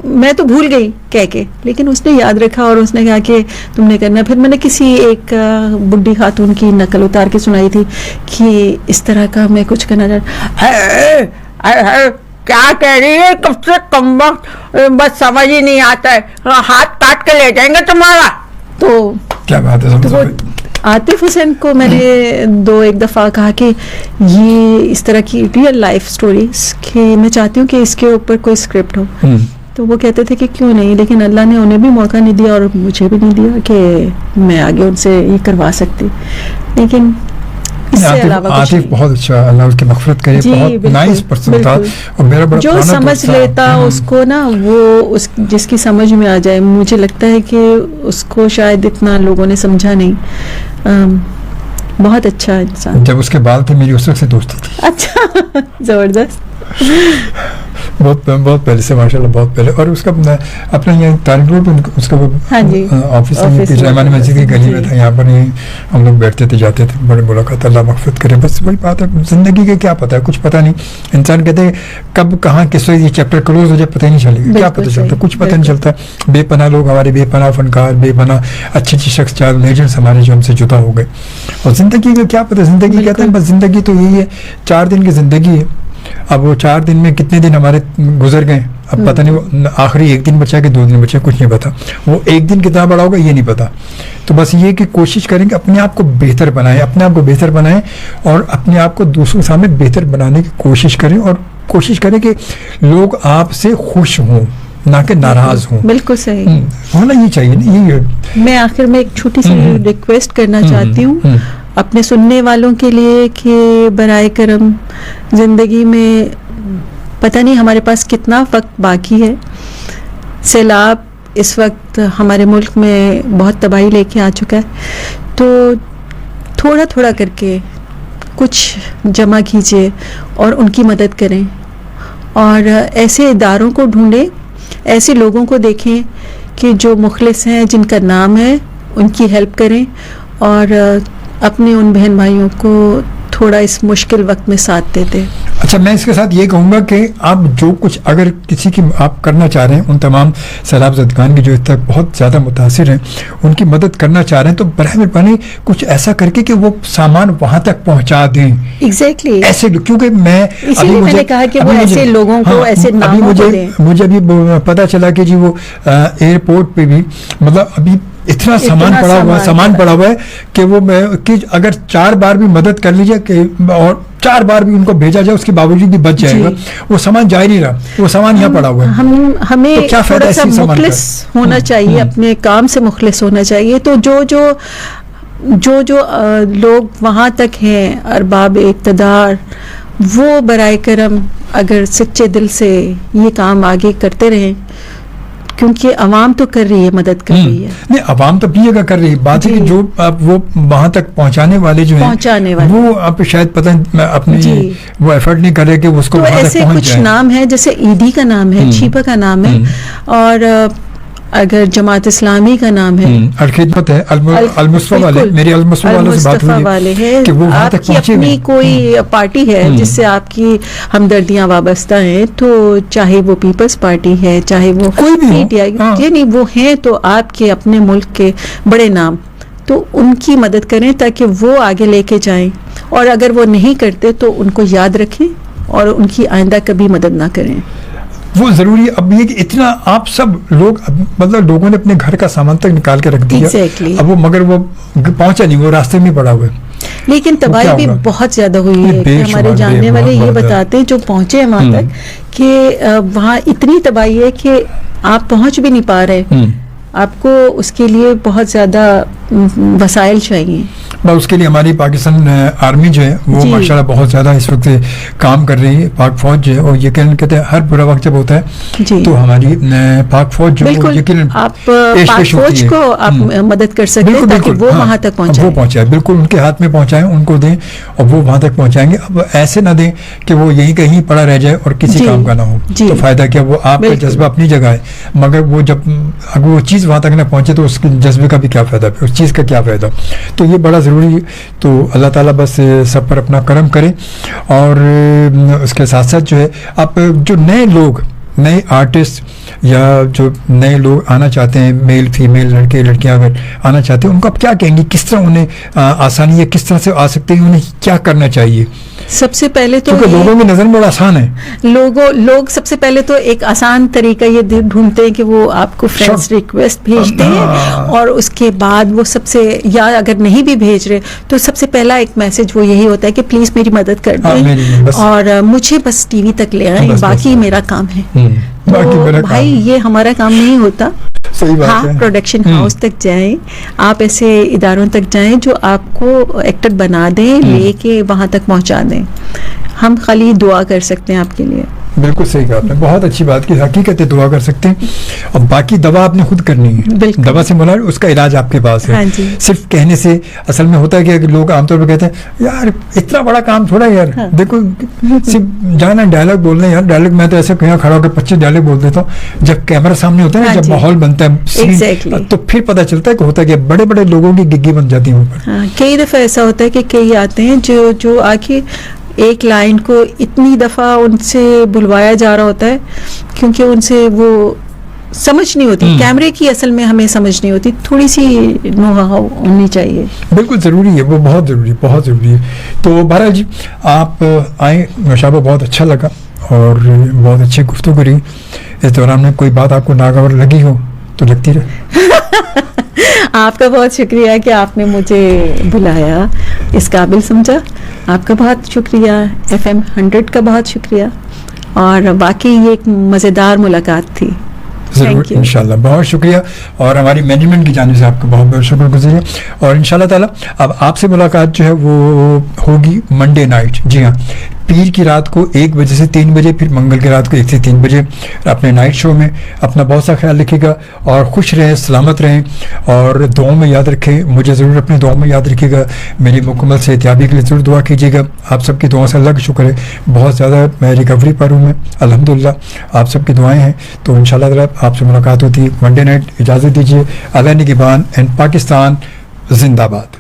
मैं तो भूल गई कह के, लेकिन उसने याद रखा और उसने कहा कि तुमने करना। फिर मैंने किसी एक बुढ़ी खातून की नकल उतार के सुनाई थी कि इस तरह का मैं कुछ करना क्या कह रही है, कब से कम बस समझ ही नहीं आता है, हाथ काट के ले जाएंगे तुम्हारा। तो
क्या बात है।
तो आतिफ हुसैन को मैंने 2-1 दफ़ा कहा कि ये इस तरह की रियल लाइफ स्टोरीज कि मैं चाहती हूँ कि इसके ऊपर कोई स्क्रिप्ट हो। तो वो कहते थे कि क्यों नहीं, लेकिन अल्लाह ने उन्हें भी मौका नहीं दिया और मुझे भी नहीं दिया कि मैं आगे उनसे ये करवा सकती। लेकिन इससे अलावा
आतिफ बहुत अच्छा, अल्लाह उसकी मग़फ़िरत करे, बहुत नाइस पर्सन था और मेरा बड़ा
जो समझ लेता उसको ना, वो जिसकी समझ में आ जाए, मुझे लगता है कि उसको शायद इतना लोगों ने समझा नहीं। बहुत अच्छा इंसान।
जब उसके बाल थे मेरी उस वक्त से दोस्ती थी।
अच्छा जबरदस्त।
बहुत पहले से माशाल्लाह, बहुत पहले। और उसका अपना यहाँ तारिक रोड पे उसका ऑफिस रहमान मस्जिद की गली में था, यहाँ पर ही हम लोग बैठते थे जाते थे, बड़े मुलाकात, अल्लाह मग़फ़िरत करे। बस वही बात है, ज़िंदगी के क्या पता है, कुछ पता नहीं। इंसान कहते हैं कब कहाँ किस वक्त ये चैप्टर क्लोज हो जाए पता ही नहीं चलेगा, क्या पता चलता, कुछ पता नहीं चलता। बेपनाह लोग हमारे, बेपनाह फनकार, बेपनाह अच्छे शख्स, 4 लेजेंड्स हमारे जो हमसे जुदा हो गए। और ज़िंदगी का क्या पता, ज़िंदगी कहते हैं बस ज़िंदगी तो यही है, 4 दिन की ज़िंदगी है। अब वो 4 दिन में कितने दिन हमारे गुजर गए अब पता नहीं, वो आखिरी 1 दिन बचा कि 2 दिन बचा, कुछ नहीं पता। वो 1 दिन कितना बड़ा होगा ये नहीं पता। तो बस ये कि कोशिश करेंगे अपने आप को बेहतर बनाएं, अपने आप को बेहतर बनाएं और अपने आप को दूसरों के सामने बेहतर बनाने की कोशिश करें, और कोशिश करें कि लोग आपसे खुश हों, ना कि नाराज हों।
बिल्कुल सही,
होना ये चाहिए ना। यही
मैं आखिर में एक छोटी सी रिक्वेस्ट करना चाहती हूँ अपने सुनने वालों के लिए कि बराए करम ज़िंदगी में पता नहीं हमारे पास कितना वक्त बाकी है। सैलाब इस वक्त हमारे मुल्क में बहुत तबाही लेके आ चुका है, तो थोड़ा थोड़ा करके कुछ जमा कीजिए और उनकी मदद करें, और ऐसे इदारों को ढूंढें, ऐसे लोगों को देखें कि जो मुखलिस हैं, जिनका नाम है, उनकी हेल्प करें और अपने उन बहन भाइयों को थोड़ा इस मुश्किल वक्त में साथ देते।
अच्छा, मैं इसके साथ ये कहूँगा कि आप जो कुछ अगर किसी की आप करना चाह रहे हैं, उन तमाम सैलाब ज़दगान की जो इस तक बहुत ज़्यादा मुतासिर हैं, उनकी मदद करना चाह रहे हैं, तो बराए मेहरबानी कुछ ऐसा करके कि वो सामान वहाँ तक पहुँचा दें।
एग्जैक्टली
ऐसे, क्योंकि मैं
इसीलिए मैंने कहा कि वो ऐसे लोगों को, ऐसे नामों को दें।
मुझे अभी पता चला कि जी वो एयरपोर्ट पे भी मतलब अभी इतना सामान पड़ा हुआ है कि वो कि अगर 4 बार भी मदद कर लीजिए कि और 4 बार भी उनको भेजा जाए उसके बावजूद भी बच जाएगा, वो सामान जा ही नहीं रहा, वो सामान यहाँ पड़ा हुआ है।
हमें तो थोड़ा सा मुखलिस होना चाहिए, अपने काम से मुखलिस होना चाहिए। तो जो लोग वहाँ तक हैं, अरबाब इक़्तिदार, वो बराए करम अगर सच्चे दिल से ये काम आगे करते रहें, क्योंकि अवाम तो कर रही है, मदद कर रही है।
नहीं, अवाम तो अपनी जगह कर रही है, बात है कि जो अब वो वहां तक पहुंचाने वाले जो हैं वो अब शायद पता नहीं अपनी वो एफर्ट नहीं कर रहे कि उसको
तो ऐसे कुछ नाम है, जैसे ईदी का नाम है, छीपा का नाम है, अगर जमात इस्लामी का नाम है,
अल-खिदमत है, अल-मुस्तफा वाले, मेरी अल-मुस्तफा वालों से बात हुई
वाले है
कि वो वहाँ तक
आपकी
पहुंचे
अपनी
भी।
कोई पार्टी है जिससे आपकी हमदर्दियां वाबस्ता हैं, तो चाहे वो पीपल्स पार्टी है, चाहे वो
कोई भी हो।
PTI,
हाँ।
ये नहीं, वो हैं तो आपके अपने मुल्क के बड़े नाम, तो उनकी मदद करें ताकि वो आगे लेके जाएं, और अगर वो नहीं करते तो उनको याद रखें और उनकी आइंदा कभी मदद ना करें।
वो जरूरी है। अब ये कि इतना आप सब लोग, मतलब लोगों ने अपने घर का सामान तक निकाल के रख दिया।
Exactly.
अब वो, मगर वो पहुंचा नहीं, वो रास्ते में पड़ा हुआ है।
लेकिन तबाही भी
होगा?
बहुत ज्यादा हुई है कि
बेशुमार,
हमारे जानने वाले ये
बहुत
बताते हैं जो पहुंचे हैं वहां तक कि वहाँ इतनी तबाही है कि आप पहुंच भी नहीं पा रहे, आपको उसके लिए बहुत ज्यादा वसाइल चाहिए।
बस उसके लिए हमारी पाकिस्तान आर्मी जो है वो
जी।
माशाल्लाह बहुत ज़्यादा इस वक्त काम कर रही है। पाक फौज जो है, और यकीनन कहते हैं हर बुरा वक्त जब होता है
जी।
तो हमारी पाक फौज जो है वो
बिल्कुल,
यकीनन
आप
पेश
पाक
पेश होती
फौज
है।
को आप मदद कर सकते हैं ताकि वो
हाँ,
वहां तक
अब
पहुंचे।
वो पहुंचाए, बिल्कुल उनके हाथ में पहुंचाएं, उनको दें और वो वहां तक पहुंचाएंगे। अब ऐसे ना दें कि वो यहीं कहीं पड़ा रह जाए और किसी
जी,
काम का ना हो,
जी।
तो फायदा क्या। वो आपका
बिल्कुल।
जज्बा अपनी जगह है, मगर वो जब अगर वो चीज़ वहां तक ना पहुंचे तो उसके जज्बे का भी क्या फायदा, उस चीज़ का क्या फायदा। तो ये बड़ा ज़रूरी है। तो अल्लाह ताला बस सब पर अपना करम करे। और उसके साथ साथ जो है, आप जो नए लोग, नए आर्टिस्ट या जो नए लोग आना चाहते हैं, मेल फीमेल लड़के लड़कियां अगर आना चाहते हैं, उनको आप क्या कहेंगे, किस तरह उन्हें आसानी है, किस तरह से आ सकते हैं, उन्हें क्या करना चाहिए?
सबसे पहले तो
क्योंकि लोगों की नज़र में बड़ा आसान है।
लोग सबसे पहले तो एक आसान तरीका ये ढूंढते हैं कि वो आपको फ्रेंड्स
सब-
रिक्वेस्ट भेजते हैं,
हाँ।
और उसके बाद वो सबसे, या अगर नहीं भी भेज रहे तो सबसे पहला एक मैसेज वो यही होता है कि प्लीज मेरी मदद कर
हाँ, मेरी
दें
बस-
और मुझे बस टीवी तक ले आए,
बस-
बाकी
बस।
मेरा काम है।
बाकी
तो
मेरा
भाई
काम।
ये हमारा काम नहीं होता।
सही बात
हाँ,
है।
प्रोडक्शन हाउस तक जाएं, आप ऐसे इदारों तक जाएं जो आपको एक्टर बना दें, लेके वहां तक पहुंचा दें। हम खाली दुआ कर सकते हैं आपके लिए।
बिल्कुल सही कहा आपने, बहुत अच्छी बात की। हकीकत है, दुआ कर सकते हैं, और बाकी दवा आपने खुद करनी है।
बिल्कुल।
दवा से मुराद उसका इलाज आपके पास है।
हाँ जी।
सिर्फ कहने से असल में होता है कि लोग आमतौर पर कहते हैं यार इतना बड़ा काम थोड़ा है यार।
हाँ।
देखो सिर्फ जाना डायलॉग बोलने, यार डायलॉग मैं तो ऐसे यहाँ खड़ा होकर 25 डायलॉग बोल देता हूँ। जब कैमरा सामने होता है ना,
हाँ
जब
जी।
माहौल बनता है scene,
Exactly।
तो फिर पता चलता है कि होता है कि बड़े बड़े लोगों की गिग्गी बन जाती है ऊपर।
हाँ, कई दफ़ा ऐसा होता है कि कई आते हैं जो आके एक लाइन को इतनी दफ़ा उनसे बुलवाया जा रहा होता है क्योंकि उनसे वो समझ नहीं होती, कैमरे की असल में हमें समझ नहीं होती, थोड़ी सी नो-हाउ होनी चाहिए।
बिल्कुल ज़रूरी है, वो बहुत ज़रूरी, बहुत ज़रूरी है। तो बहरहाल जी, आप आए, माशाल्लाह बहुत अच्छा लगा और बहुत अच्छी गुफ्तगू करी। इस दौरान में कोई बात आपको नागवार लगी हो तो लगती रहे।
आपका बहुत शुक्रिया कि आपने मुझे बुलाया, इस काबिल समझा। आपका बहुत शुक्रिया, FM 100 का बहुत शुक्रिया, और वाकई ये एक मज़ेदार मुलाकात थी।
ज़रूर,
Thank you।
इंशाल्लाह, बहुत शुक्रिया। और हमारी मैनेजमेंट की जानिब से आपका बहुत बहुत शुक्रगुज़ार है। और इंशाल्लाह ताला अब आपसे मुलाकात जो है वो होगी मंडे नाइट। जी हाँ, पीर की रात को 1 बजे से 3 बजे, फिर मंगल की रात को 1 से 3 बजे अपने नाइट शो में। अपना बहुत सा ख्याल रखिएगा और खुश रहें, सलामत रहें, और दुआओं में याद रखें, मुझे ज़रूर अपने दुआओं में याद रखिएगा। मेरी मुकम्मल सेहतियाबी के लिए ज़रूर दुआ कीजिएगा। आप सबकी दुआ से अल्लाह का शुक्र है, बहुत ज़्यादा मैं रिकवरी पर हूँ मैं, अल्हम्दुलिल्लाह। आप सबकी दुआएं हैं। तो इंशाल्लाह ताला आपसे मुलाकात होती है मंडे नाइट। इजाज़त दीजिए। अल्लाह निगहबान एंड पाकिस्तान जिंदाबाद।